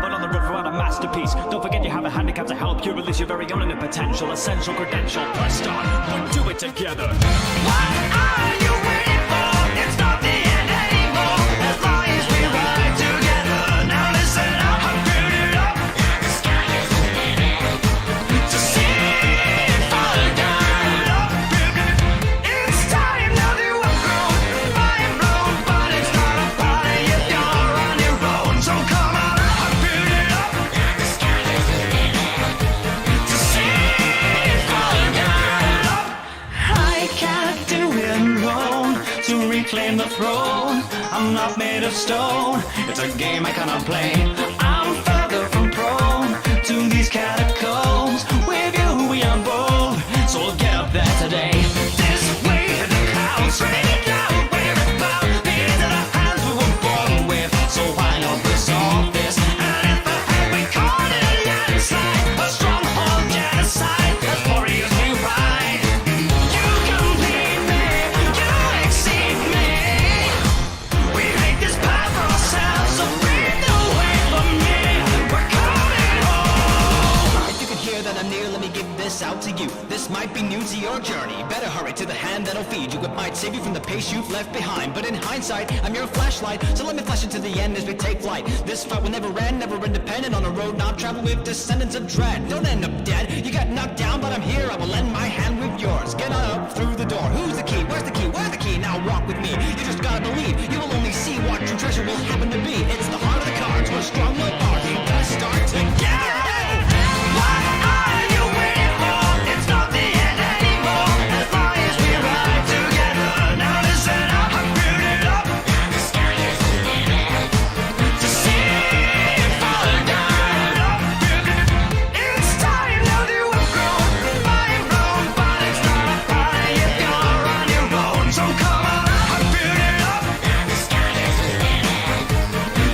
But on the road for out a masterpiece. Don't forget you have a handicap to help you release your very own inner potential. Essential credential, press start, we'll do it together. What are you waiting for? It's not the end anymore. As long as we ride together. Now listen up, I build it up. The sky is the limit. To see it fall down. It's time now to outgrow. Mind blown, but it's not a party if you're on your own. So come on up, I build it up. The sky is the limit. To see it fall down. I can't do it alone to reclaim the throne. I'm not made of stone. It's a game I cannot play. I'm further from prone to these catacombs. With you we are bold, so we'll get up there today. This way to the clouds, straight it down, wave it about. These are the hands we were born with, so why not resolve this? And if the head we call it a landslide, a stronghold genocide, as warriors we ride. You complete me, you exceed me. We make this path for ourselves, so breathe away from this out to you. This might be new to your journey. Better hurry to the hand that'll feed you. It might save you from the pace you've left behind. But in hindsight, I'm your flashlight. So let me flash it to the end as we take flight. This fight will never end, never independent. On a road not traveled with descendants of dread. Don't end up dead. You got knocked down, but I'm here. I will lend my hand with yours. Get on up through the door. Who's the key? Where's the key? Where's the key? Now walk with me. You just gotta believe. You will only see what true treasure will happen to be. It's the heart of the cards. We're strong, no bar. You gotta start together. What are you waiting for? It's not the end anymore. As long as we ride together. Now listen up, I build it up. The sky is the limit. To see it fall down. It's time now to outgrow. Flying from, but it's not a party if you're on your own. So come on, I build it up. The sky is the limit.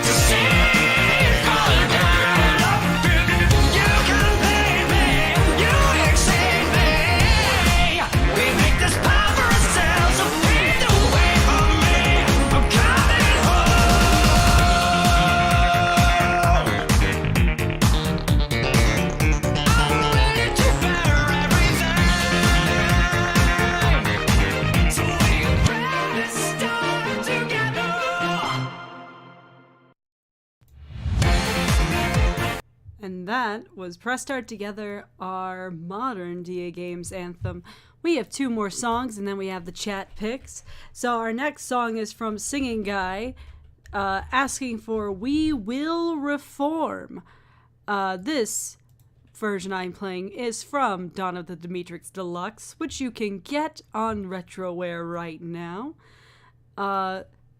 To see it fall down. You can blame me, you exceed me. We make this path for ourselves, so fade away from me. I'm coming home. I'm ready to bear everything. So we can grab this start together. And that was Press Start Together, our modern DAGames anthem. We have 2 more songs, and then we have the chat picks. So our next song is from Singing Guy, asking for We Will Reform. This version I'm playing is from Dawn of the Demetrix Deluxe, which you can get on Retroware right now.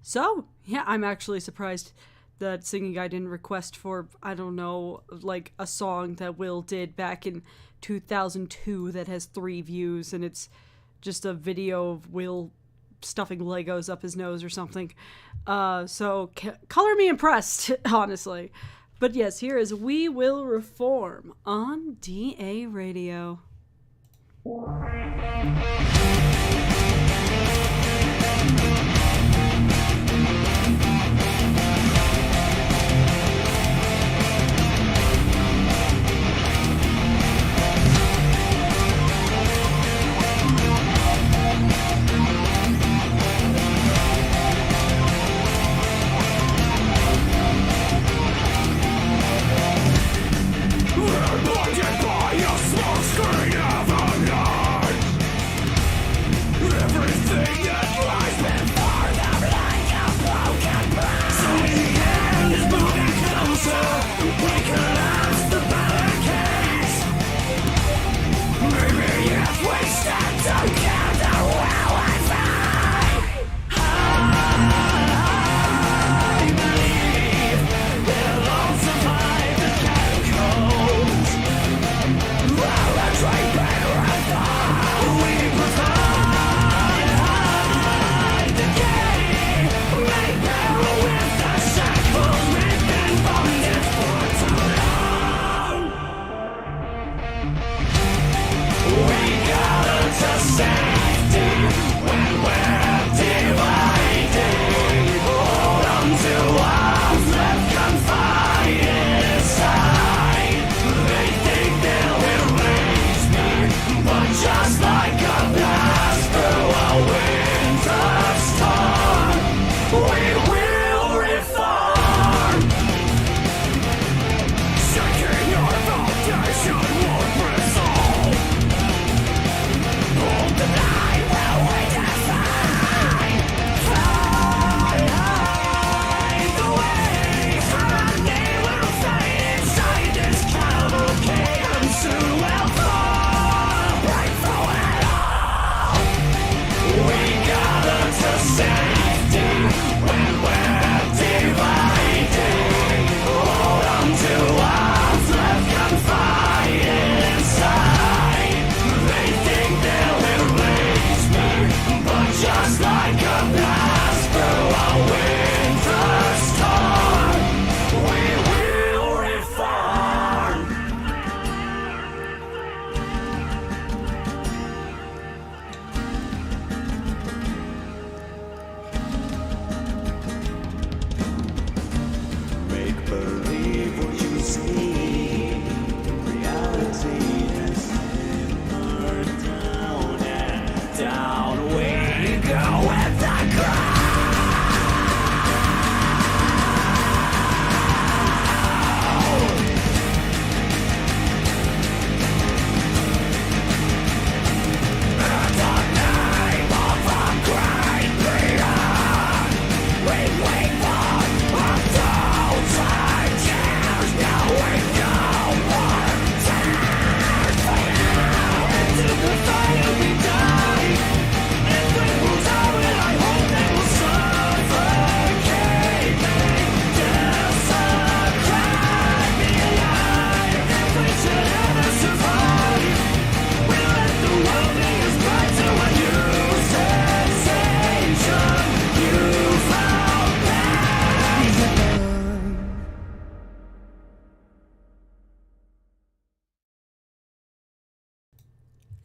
So, yeah, I'm actually surprised that Singing Guy didn't request for, I don't know, like a song that Will did back in 2002 that has 3 views, and it's just a video of Will stuffing Legos up his nose or something. So color me impressed, honestly. But yes, here is We Will Reform on DARadio. We're blinded by a smoke screen of a night.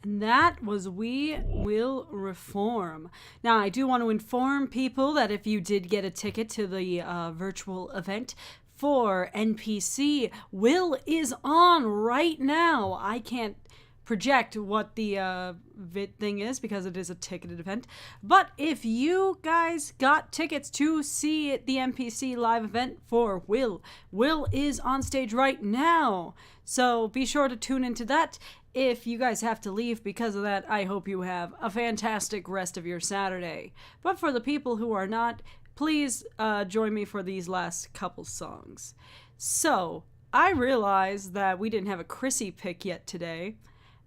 And that was We Will Reform. Now, I do want to inform people that if you did get a ticket to the virtual event for NPC, Will is on right now. I can't project what the vid thing is because it is a ticketed event. But if you guys got tickets to see the NPC live event for Will is on stage right now. So be sure to tune into that. If you guys have to leave because of that, I hope you have a fantastic rest of your Saturday. But for the people who are not, please join me for these last couple songs. So, I realized that we didn't have a Chrissy pick yet today.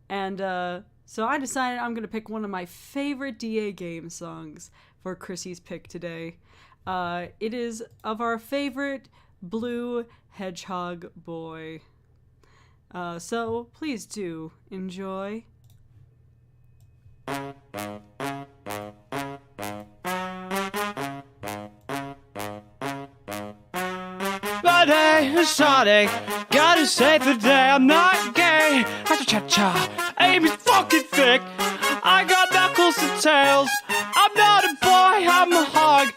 And so I decided I'm going to pick one of my favorite DAGames songs for Chrissy's pick today. It is of our favorite Blue Hedgehog Boy. So please do enjoy. Bloody, sorry, gotta say today I'm not gay. Cha-cha-cha, aim is fucking thick. I got knuckles and tails. I'm not a boy, I'm a hog.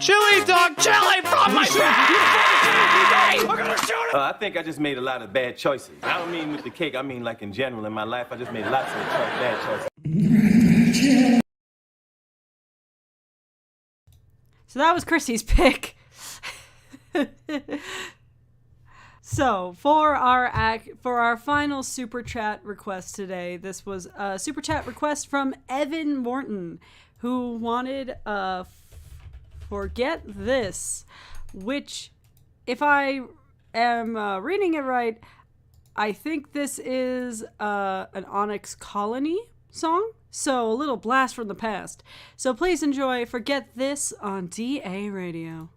Chili dog, chili from my face! We're gonna shoot him! I think I just made a lot of bad choices. I don't mean with the cake, I mean like in general in my life. I just made lots of bad choices. So that was Chrissy's pick. So for our final super chat request today, this was a super chat request from Evan Morton, who wanted Forget This, which, if I am reading it right, I think this is an Onyx Colony song. So a little blast from the past. So please enjoy Forget This on DARadio.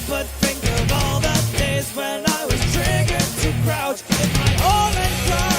But think of all the days when I was triggered to crouch in my hole and cry.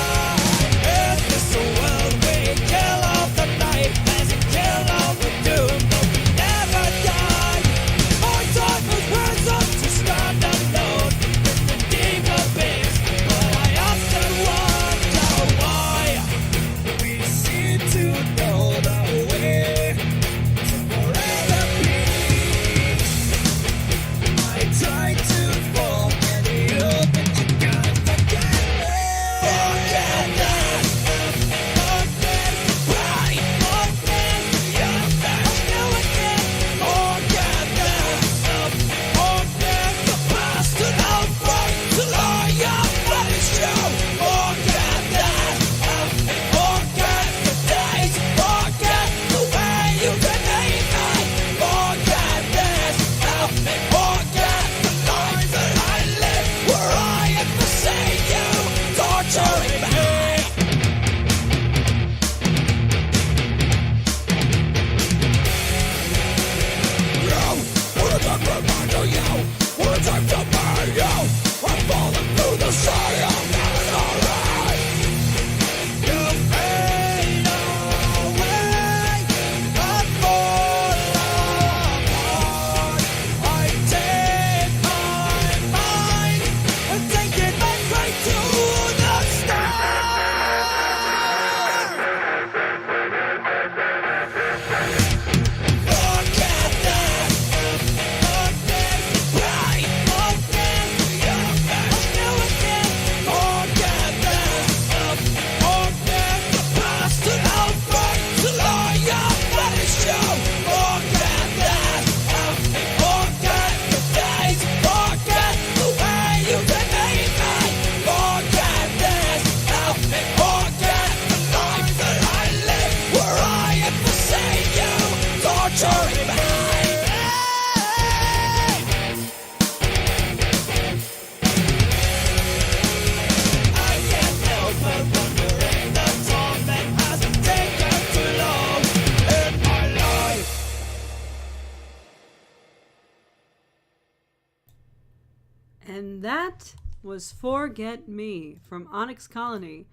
that was Forget Me from Onyx Colony.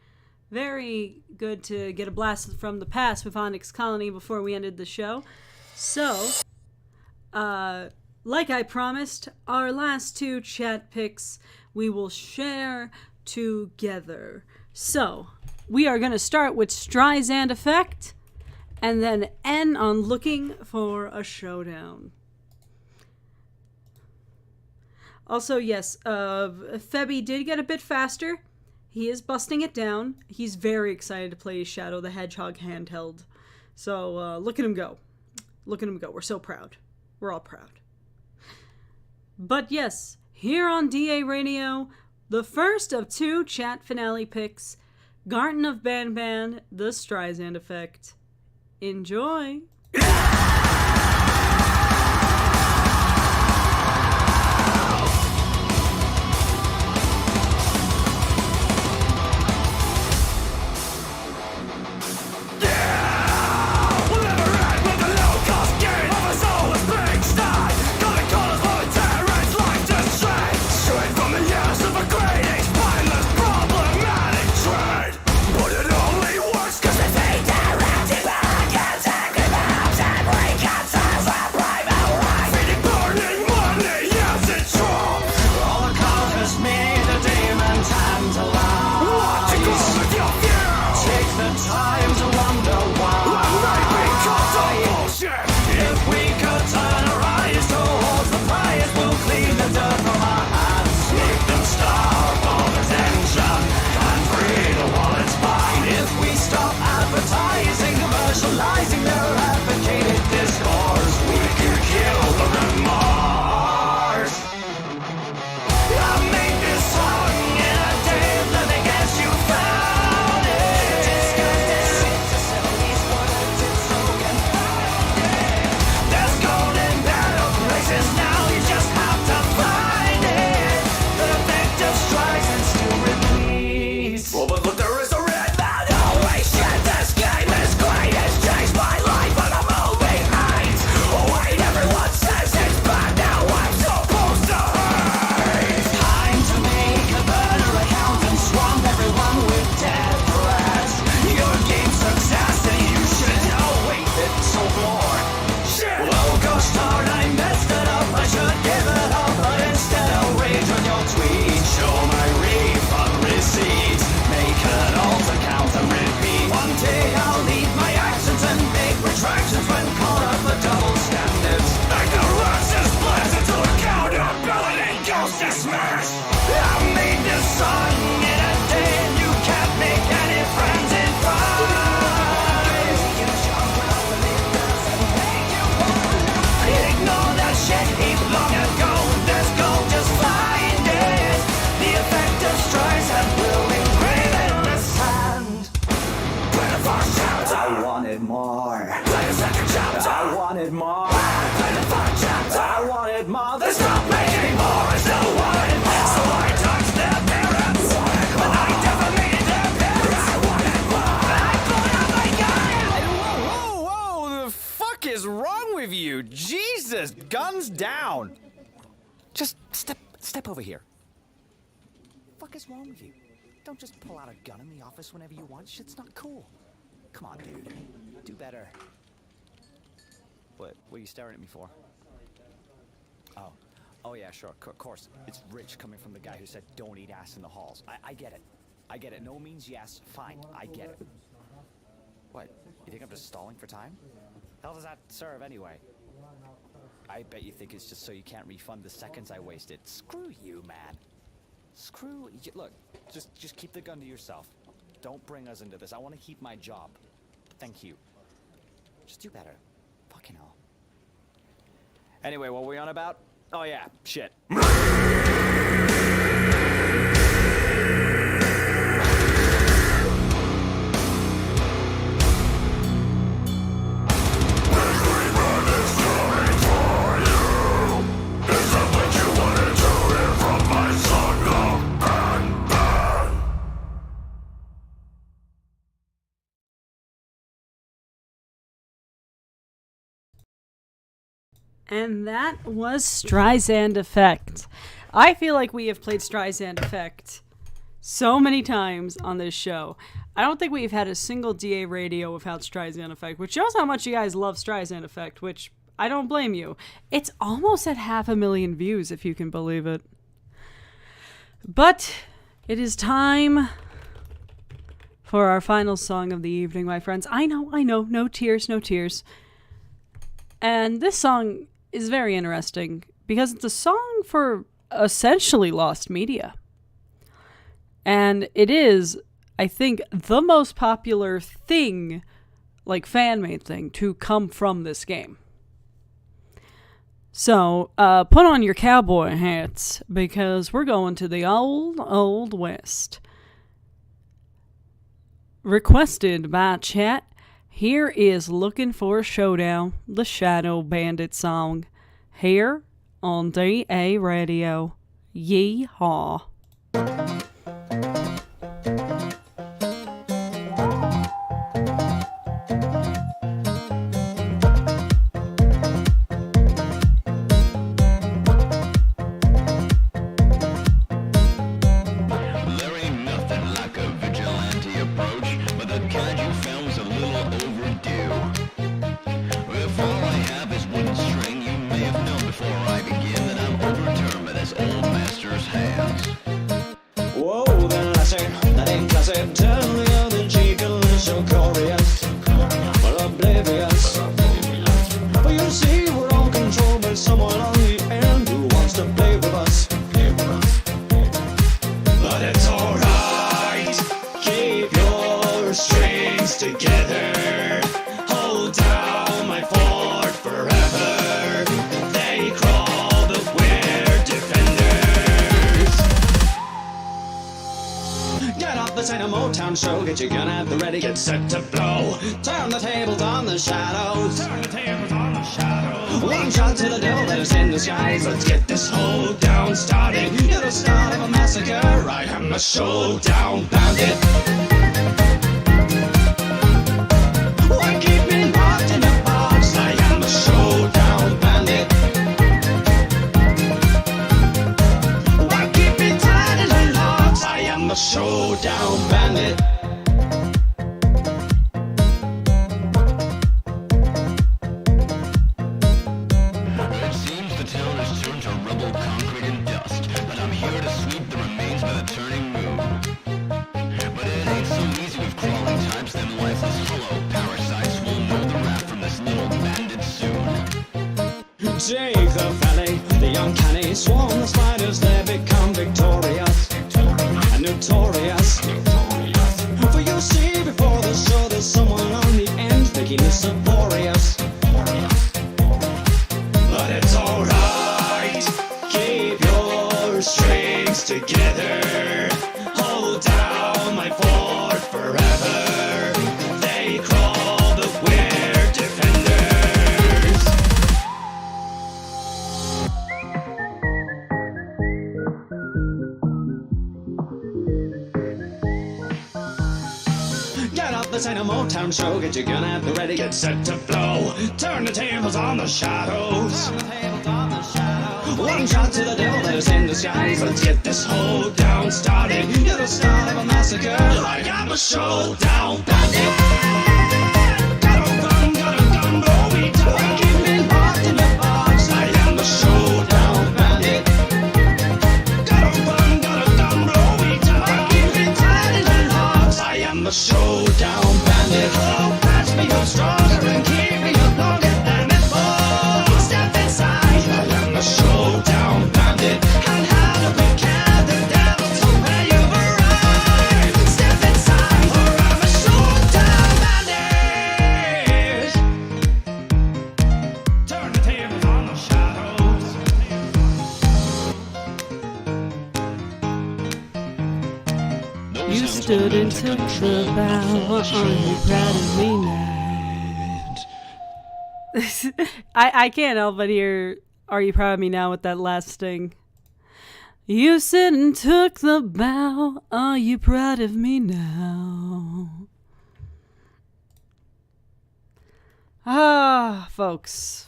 Very good to get a blast from the past with Onyx Colony before we ended the show. So, like I promised, our last two chat picks we will share together. So, we are going to start with Streisand Effect and then end on Looking for a Showdown. Also, yes, Febby did get a bit faster. He is busting it down. He's very excited to play Shadow the Hedgehog handheld. So, look at him go. Look at him go. We're so proud. We're all proud. But yes, here on DARadio, the first of two chat finale picks, Garten of Banban, The Streisand Effect. Enjoy! Guns down! Just step over here. What the fuck is wrong with you? Don't just pull out a gun in the office whenever you want. Shit's not cool. Come on, dude. Do better. What are you staring at me for? Oh yeah, sure, of course. It's Rich coming from the guy who said don't eat ass in the halls. I get it. I get it. No means yes. Fine, I get it. What? You think I'm just stalling for time? Hell does that serve anyway? I bet you think it's just so you can't refund the seconds I wasted. Screw you, man. Screw you. Look, just keep the gun to yourself. Don't bring us into this. I want to keep my job. Thank you. Just do better. Fucking hell. Anyway, what were we on about? Oh yeah, shit. And that was Streisand Effect. I feel like we have played Streisand Effect so many times on this show. I don't think we've had a single DA radio without Streisand Effect, which shows how much you guys love Streisand Effect, which I don't blame you. It's almost at 500,000 views, if you can believe it. But it is time for our final song of the evening, my friends. I know, no tears, no tears. And this song is very interesting because it's a song for essentially lost media. And it is, I think, the most popular thing, like fan-made thing, to come from this game. So, put on your cowboy hats, because we're going to the old West. Requested by chat, here is Looking for a Showdown, the Shadow Bandit song, here on DARadio. Yeehaw. Show, get your gun at the ready, get set to blow. Turn the tables on the shadows. Turn the tables on the shadows. One shot to the devil that is in the skies. Let's get this whole down started. You're the start of a massacre. I am a showdown bandit. Why keep me locked in a box? I am a showdown bandit. Why keep me tied in a locks? I am a showdown bandit. Take the valley, the uncanny swarm, the spiders there become victorious and notorious. For you see, before the show, there's someone on the end making this laborious. But it's alright, keep your strings together. Hold down my fort forever. They crawl, but we're defenders. This ain't a Motown show. Get your gun at the ready, get set to blow. Turn the tables on the shadows. One shot to the devil that is in the skies. Let's get this whole down started. You're the start of a massacre. I am a showdown bandit. Got a gun, blow me down. Keep me locked in the box. I am a showdown bandit. Got a gun, blow me down. Keep me tied in the locks. I am a showdown bandit. Oh, pass me your stronger and keep me up longer than before. Step inside. I am a showdown bandit. And how do we care the devil to where you've arrived? Step inside, or I'm a showdown bandit. Turn the tables on the shadows. You stood and took the bow. Are you proud of me now? I can't help but hear Are You Proud of Me Now with that last sting. You stood and took the bow. Are you proud of me now? Ah, folks.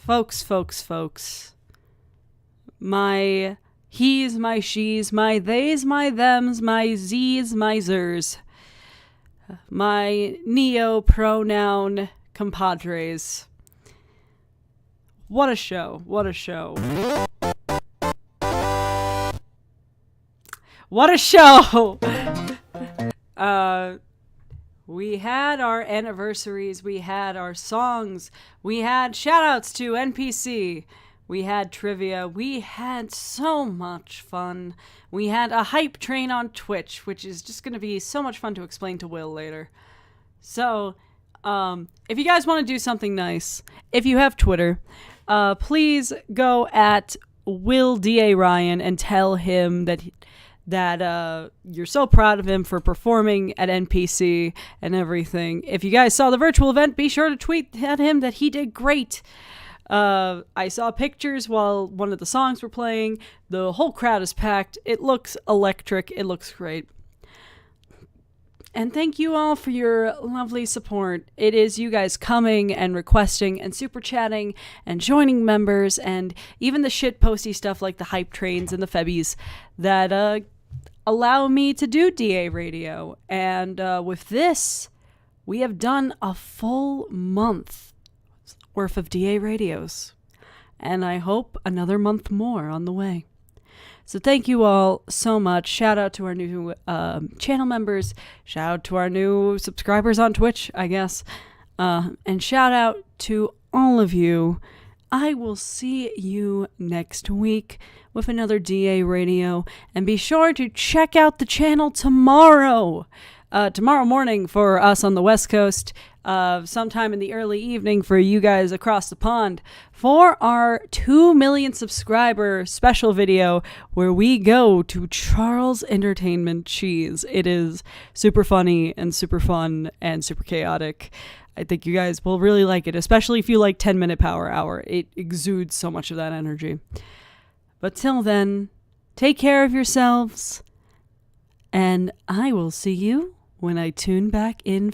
My he's, my she's, my they's, my them's, my z's, my zers. My neo-pronoun compadres. What a show. What a show. What a show! We had our anniversaries, we had our songs, we had shoutouts to NPC, we had trivia, we had so much fun. We had a hype train on Twitch, which is just going to be so much fun to explain to Will later. So, if you guys want to do something nice, if you have Twitter, please go at Will D.A. Ryan and tell him that you're so proud of him for performing at NPC and everything. If you guys saw the virtual event, be sure to tweet at him that he did great. I saw pictures while one of the songs were playing. The whole crowd is packed. It looks electric. It looks great. And thank you all for your lovely support. It is you guys coming and requesting and super chatting and joining members and even the shit posty stuff like the hype trains and the Febbies that allow me to do DARadio. And with this, we have done a full month worth of DARadios. And I hope another month more on the way. So thank you all so much. Shout out to our new channel members. Shout out to our new subscribers on Twitch, I guess. And shout out to all of you. I will see you next week with another DARadio. And be sure to check out the channel tomorrow. Tomorrow morning for us on the West Coast. Sometime in the early evening for you guys across the pond. For our 2 million subscriber special video where we go to Charles Entertainment Cheese. It is super funny and super fun and super chaotic. I think you guys will really like it, especially if you like 10-minute Power Hour. It exudes so much of that energy. But till then, take care of yourselves, and I will see you when I tune back in from